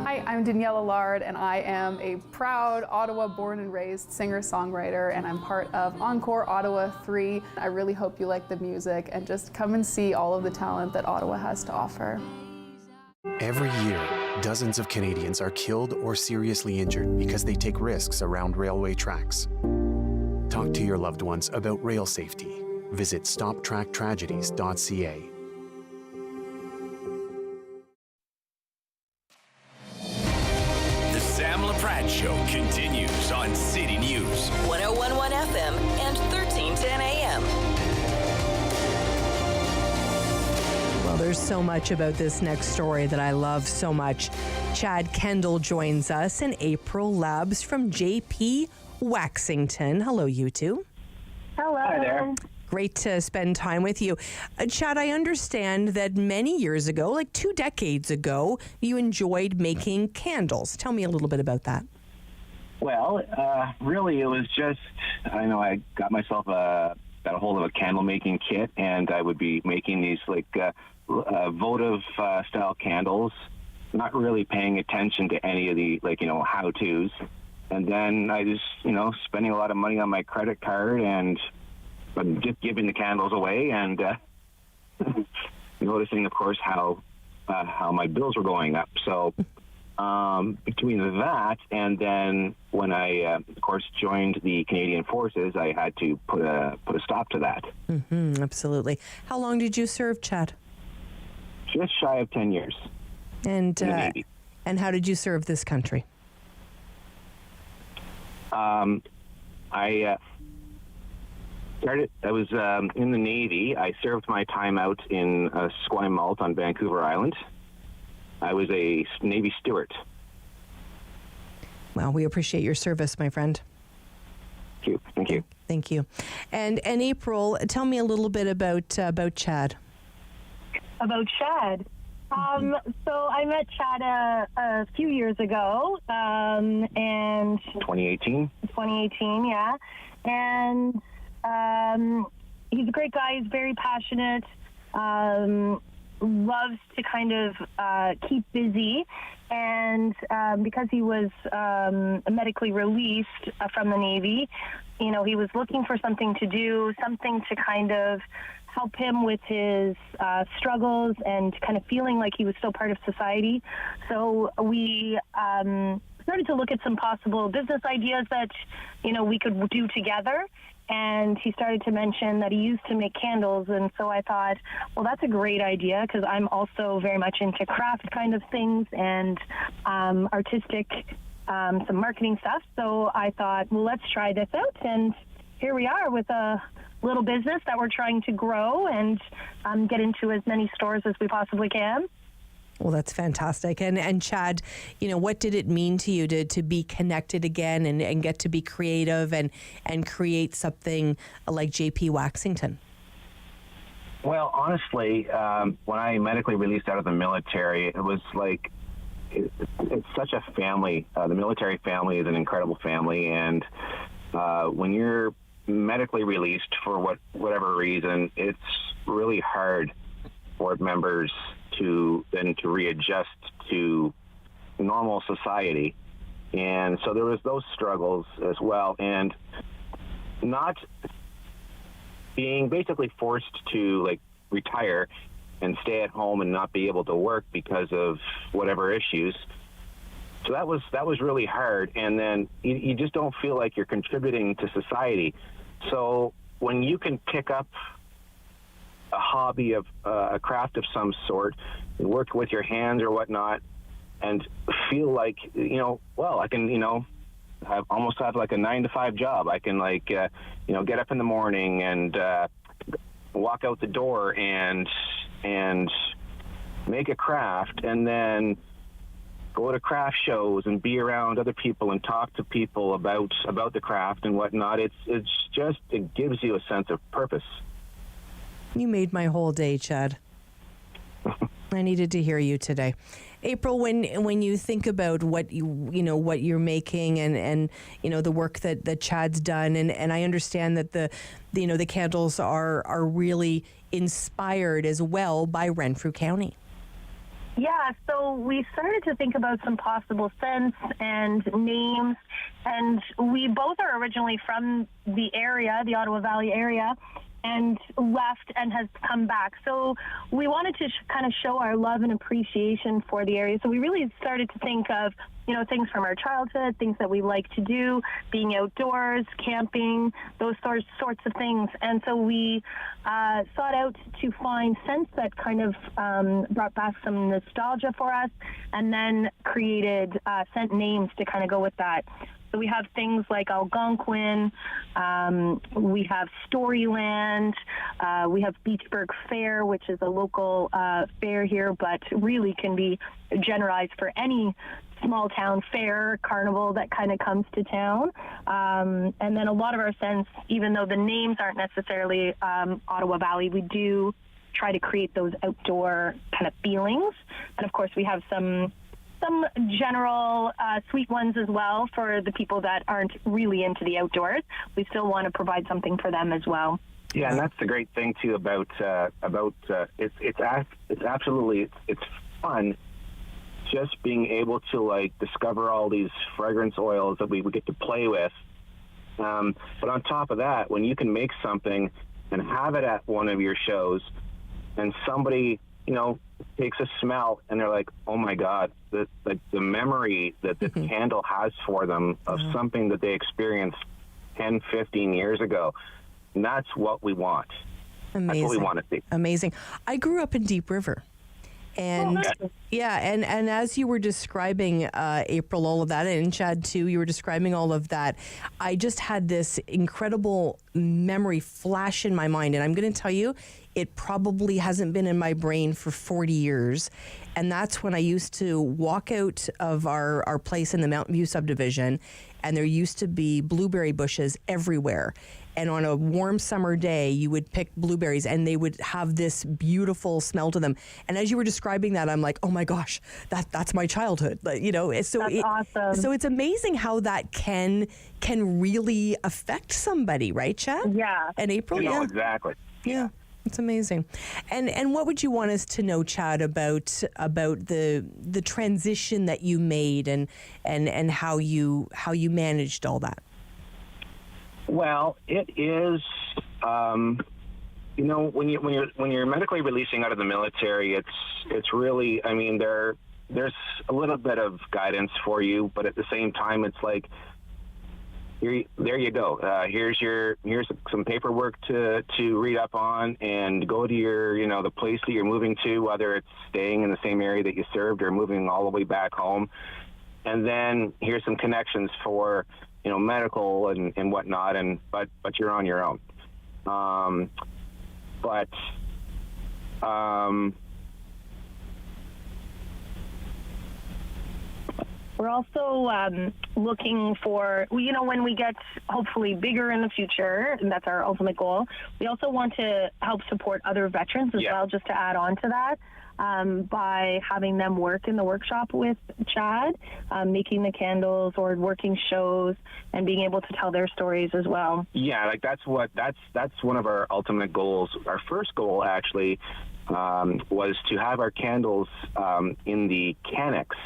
Hi, I'm Danielle Allard, and I am a proud Ottawa born and raised singer-songwriter, and I'm part of Encore Ottawa 3. I really hope you like the music and just come and see all of the talent that Ottawa has to offer. Every year, dozens of Canadians are killed or seriously injured because they take risks around railway tracks. Talk to your loved ones about rail safety. Visit stoptracktragedies.ca. The Sam Laprade Show continues on City News. 101.1 FM and 1310 AM. Well, there's so much about this next story that I love so much. Chad Kendall joins us in April Labs from JP Waxington. Hello, you two. Hello. Hi there. Great to spend time with you. Chad, I understand that many years ago, like 2 decades ago, you enjoyed making candles. Tell me a little bit about that. Well, really, it was just, I got myself got a hold of a candle making kit, and I would be making these votive style candles, not really paying attention to any of the how-tos. And then I just, spending a lot of money on my credit card and just giving the candles away, and noticing, of course, how my bills were going up. So between that and then when I, of course, joined the Canadian Forces, I had to put a stop to that. Mm-hmm, absolutely. How long did you serve, Chad? Just shy of 10 years. And how did you serve this country? I was in the Navy. I served my time out in Esquimalt on Vancouver Island. I was a Navy steward. Well, we appreciate your service, my friend. Thank you. Thank you. Thank you. And April, tell me a little bit about Chad. About Chad? So I met Chad a few years ago, and 2018. 2018, yeah. And he's a great guy. He's very passionate. Loves to kind of keep busy, and because he was medically released from the Navy, he was looking for something to do, something to kind of help him with his struggles and kind of feeling like he was still part of society. So we started to look at some possible business ideas that, we could do together. And he started to mention that he used to make candles. And so I thought, well, that's a great idea, because I'm also very much into craft kind of things and artistic, some marketing stuff. So I thought, well, let's try this out. And here we are with a little business that we're trying to grow and get into as many stores as we possibly can. Well, that's fantastic. And Chad, what did it mean to you to be connected again and get to be creative and create something like JP Waxington? Well, honestly, when I medically released out of the military, it was like, it's such a family. The military family is an incredible family, and when you're medically released for whatever reason, it's really hard board members to readjust to normal society. And so there was those struggles as well, and not being basically forced to like retire and stay at home and not be able to work because of whatever issues. So that was really hard, and then you just don't feel like you're contributing to society. So when you can pick up a hobby of a craft of some sort, and work with your hands or whatnot, and feel like, well, I can, I almost have like a 9-to-5 job. I can get up in the morning and walk out the door and make a craft, and then go to craft shows and be around other people and talk to people about the craft and whatnot. It gives you a sense of purpose. You made my whole day, Chad. I needed to hear you today. April, when you think about what what you're making and the work that Chad's done, and I understand that the candles are really inspired as well by Renfrew County. Yeah, so we started to think about some possible scents and names, and we both are originally from the area, the Ottawa Valley area, and left and has come back. So we wanted to kind of show our love and appreciation for the area. So we really started to think of, things from our childhood, things that we like to do, being outdoors, camping, those sorts of things. And so we sought out to find scents that kind of brought back some nostalgia for us, and then created scent names to kind of go with that. So we have things like Algonquin, we have Storyland, we have Beachburg Fair, which is a local fair here, but really can be generalized for any small town fair, carnival that kind of comes to town. And then a lot of our scents, even though the names aren't necessarily Ottawa Valley, we do try to create those outdoor kind of feelings. And of course, we have some general sweet ones as well for the people that aren't really into the outdoors. We still want to provide something for them as well. Yeah, and that's the great thing too about it's absolutely fun just being able to discover all these fragrance oils that we get to play with. But on top of that, when you can make something and have it at one of your shows, and somebody takes a smell and they're like, oh my God, the memory that the candle has for them of something that they experienced 10, 15 years ago. And that's what we want. Amazing. That's what we want to see. Amazing. I grew up in Deep River. And and as you were describing, April, all of that, and Chad too, you were describing all of that, I just had this incredible memory flash in my mind. And I'm going to tell you, it probably hasn't been in my brain for 40 years. And that's when I used to walk out of our place in the Mountain View subdivision, and there used to be blueberry bushes everywhere. And on a warm summer day, you would pick blueberries and they would have this beautiful smell to them. And as you were describing that, I'm like, oh my gosh, that's my childhood. So that's awesome. So it's amazing how that can really affect somebody, right, Chad? Yeah. And April, exactly. Yeah. It's amazing. And what would you want us to know, Chad, about the transition that you made and how you managed all that? Well, it is, when you're medically releasing out of the military, it's really, I mean, there's a little bit of guidance for you, but at the same time, it's like, there you go. Here's some paperwork to read up on, and go to your, the place that you're moving to, whether it's staying in the same area that you served or moving all the way back home. And then here's some connections for, medical and whatnot, but you're on your own. We're also looking for, when we get hopefully bigger in the future, and that's our ultimate goal, we also want to help support other veterans as well, just to add on to that, by having them work in the workshop with Chad, making the candles or working shows and being able to tell their stories as well. Yeah, that's one of our ultimate goals. Our first goal, actually, was to have our candles in the Canucks,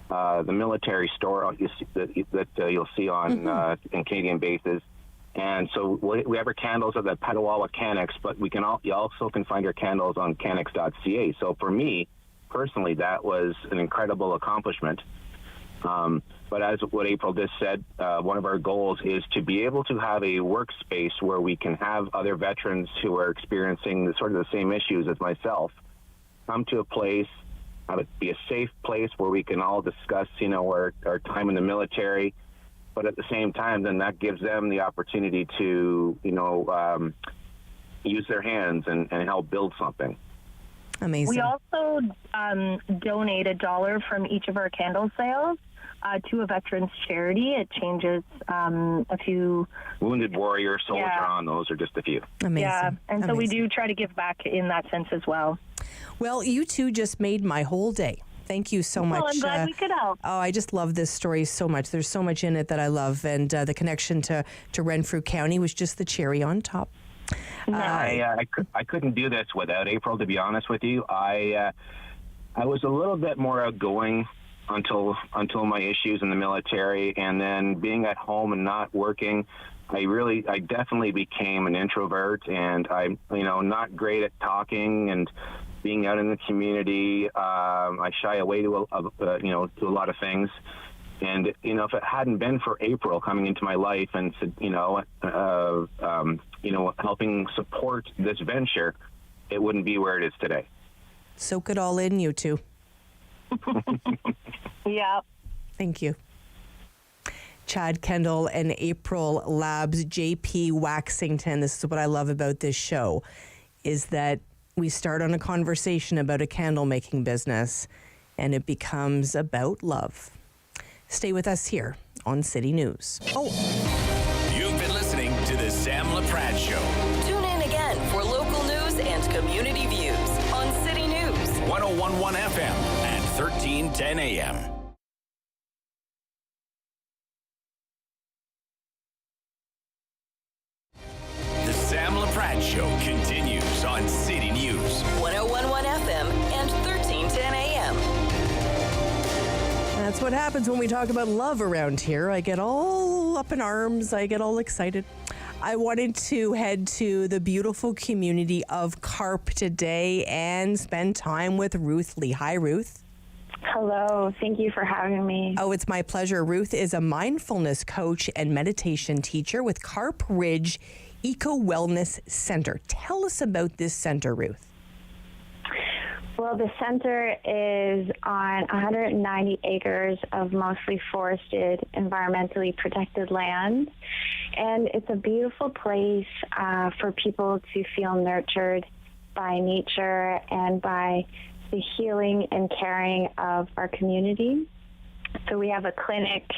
the military store that you'll see on in Canadian bases. And so we have our candles at the Petawawa Canucks, but you also can find our candles on canucks.ca. So for me, personally, that was an incredible accomplishment. But as what April just said, one of our goals is to be able to have a workspace where we can have other veterans who are experiencing the same issues as myself come to a place, have it be a safe place where we can all discuss, our time in the military. But at the same time, then that gives them the opportunity to, use their hands and help build something. Amazing. We also donate $1 from each of our candle sales to a veterans charity. It changes a few. Wounded Warrior, Soldier On, those are just a few. Amazing. Yeah, and so we Amazing. do try to give back in that sense as well. Well, you two just made my whole day. Thank you so much. Well, I'm glad we could help. Oh, I just love this story so much. There's so much in it that I love, and the connection to Renfrew County was just the cherry on top. I couldn't do this without April, to be honest with you. I was a little bit more outgoing until my issues in the military, and then being at home and not working, I definitely became an introvert, and I'm not great at talking and being out in the community. I shy away to a lot of things. And, if it hadn't been for April coming into my life and, helping support this venture, it wouldn't be where it is today. Soak it all in, you two. Yeah. Thank you. Chad Kendall and April Labs, JP Waxington. This is what I love about this show, is that we start on a conversation about a candle making business and it becomes about love. Stay with us here on City News. You've been listening to the Sam Laprade Show. Tune in again for local news and community views on City News. 101.1 FM and 1310 AM. The Sam Laprade Show continues on City News. 101.1 FM and 1310 AM. That's what happens when we talk about love around here. I get all up in arms. I get all excited. I wanted to head to the beautiful community of Carp today and spend time with Ruth Lee. Hi, Ruth. Hello. Thank you for having me. Oh, it's my pleasure. Ruth is a mindfulness coach and meditation teacher with Carp Ridge Eco Wellness Center. Tell us about this center, Ruth. Well, the center is on 190 acres of mostly forested, environmentally protected land. And it's a beautiful place for people to feel nurtured by nature and by the healing and caring of our community. So we have a clinic,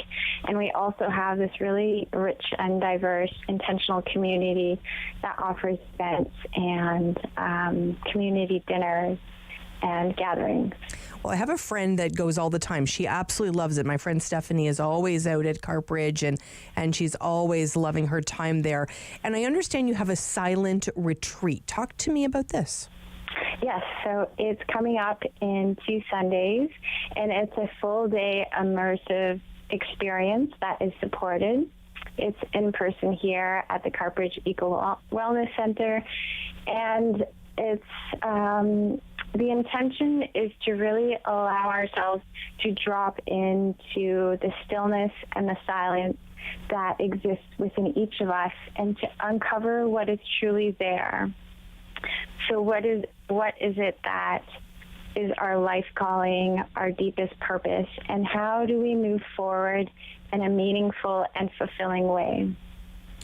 and we also have this really rich and diverse intentional community that offers events and community dinners and gatherings. Well, I have a friend that goes all the time. She absolutely loves it. My friend Stephanie is always out at Carp Ridge, and she's always loving her time there. And I understand you have a silent retreat. Talk to me about this. Yes, so it's coming up in 2 Sundays, and it's a full-day immersive experience that is supported. It's in person here at the Carp Ridge Eco Wellness Center, and it's the intention is to really allow ourselves to drop into the stillness and the silence that exists within each of us, and to uncover what is truly there. So what is it that is our life calling, our deepest purpose, and how do we move forward in a meaningful and fulfilling way?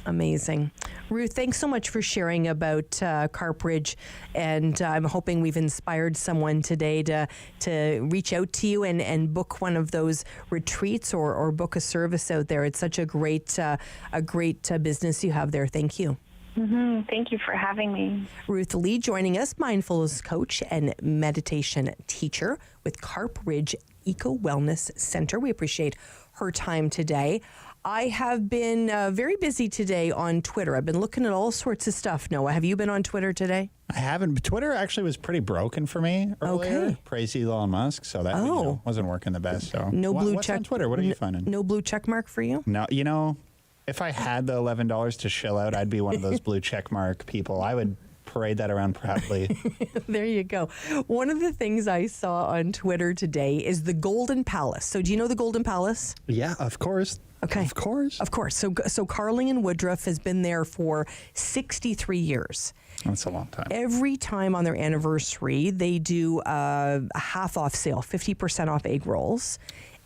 Amazing. Ruth, thanks so much for sharing about Carpridge, and I'm hoping we've inspired someone today to reach out to you and book one of those retreats or book a service out there. It's such a great business you have there. Thank you. Thank you for having me. Ruth Lee joining us, mindfulness coach and meditation teacher with Carpridge Eco Wellness Center. We appreciate her time today. I have been very busy today on Twitter. I've been looking at all sorts of stuff. Noah, have you been on Twitter today? I haven't. Twitter actually was pretty broken for me earlier. Okay. Praise Elon Musk. So that wasn't working the best. So no blue what's check on Twitter? What are you finding? No blue check mark for you? No, if I had the $11 to shill out, I'd be one of those blue check mark people. I would parade that around proudly. There you go. One of the things I saw on Twitter today is the Golden Palace. So do you know the Golden Palace? Yeah, of course. Okay. Of course. Of course. So Carling and Woodruff has been there for 63 years. That's a long time. Every time on their anniversary, they do a half off sale, 50% off egg rolls.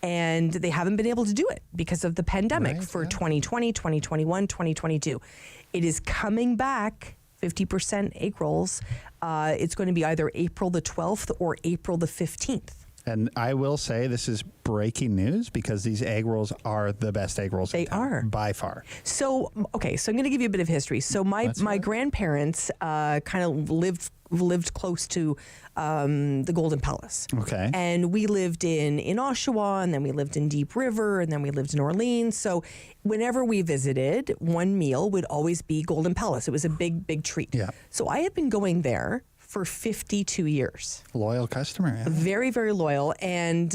And they haven't been able to do it because of the pandemic for 2020, 2021, 2022. It is coming back, 50% egg rolls. It's going to be either April the 12th or April the 15th. And I will say this is breaking news because these egg rolls are the best egg rolls in town, by far. So, okay, so I'm going to give you a bit of history. So my grandparents kind of lived close to the Golden Palace. Okay. And we lived in Oshawa, and then we lived in Deep River, and then we lived in Orleans. So whenever we visited, one meal would always be Golden Palace. It was a big, big treat. Yeah. So I had been going there for 52 years. Loyal customer. Yeah. Very, very loyal. And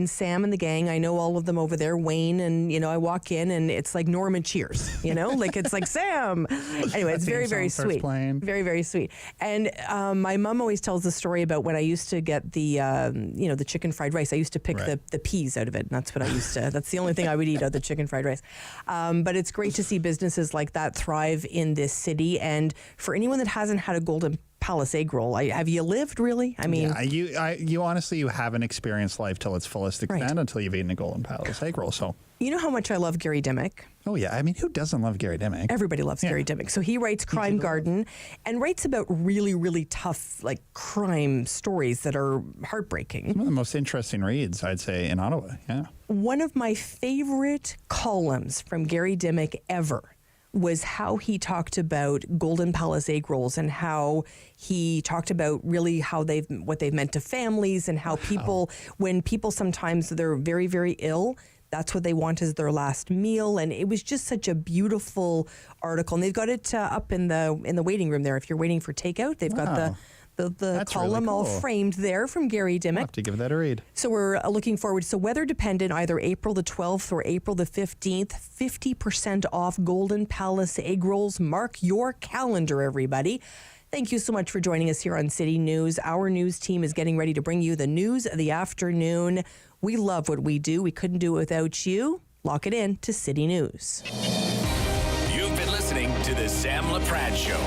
Sam and the gang, I know all of them over there, Wayne, and, I walk in and it's like Norman Cheers, like it's like Sam. Anyway, it's very, very sweet. Very, very sweet. And my mom always tells the story about when I used to get the chicken fried rice. I used to pick the peas out of it. And that's what I used to, that's the only thing I would eat out of the chicken fried rice. But it's great to see businesses like that thrive in this city. And for anyone that hasn't had a Golden Palace egg roll, have you lived really? I mean, you honestly, you haven't experienced life till its fullest extent until you've eaten a Golden Palace egg roll. So you know how much I love Gary Dimmick. Oh yeah, I mean, who doesn't love Gary Dimmick? Everybody loves Gary Dimmick. So he writes Crime Garden and writes about really, really tough crime stories that are heartbreaking. Some of the most interesting reads, I'd say, in Ottawa. Yeah. One of my favorite columns from Gary Dimmick ever was how he talked about Golden Palace egg rolls and how he talked about really what they've meant to families and how people, when people sometimes they're very, very ill, that's what they want as their last meal. And it was just such a beautiful article. And they've got it up in the waiting room there. If you're waiting for takeout, they've got the column really all cool. framed there from Gary Dimmick. I'll have to give that a read. So we're looking forward. So weather dependent, either April the 12th or April the 15th, 50% off Golden Palace egg rolls. Mark your calendar, everybody. Thank you so much for joining us here on City News. Our news team is getting ready to bring you the news of the afternoon. We love what we do. We couldn't do it without you. Lock it in to City News. You've been listening to the Sam Laprade Show.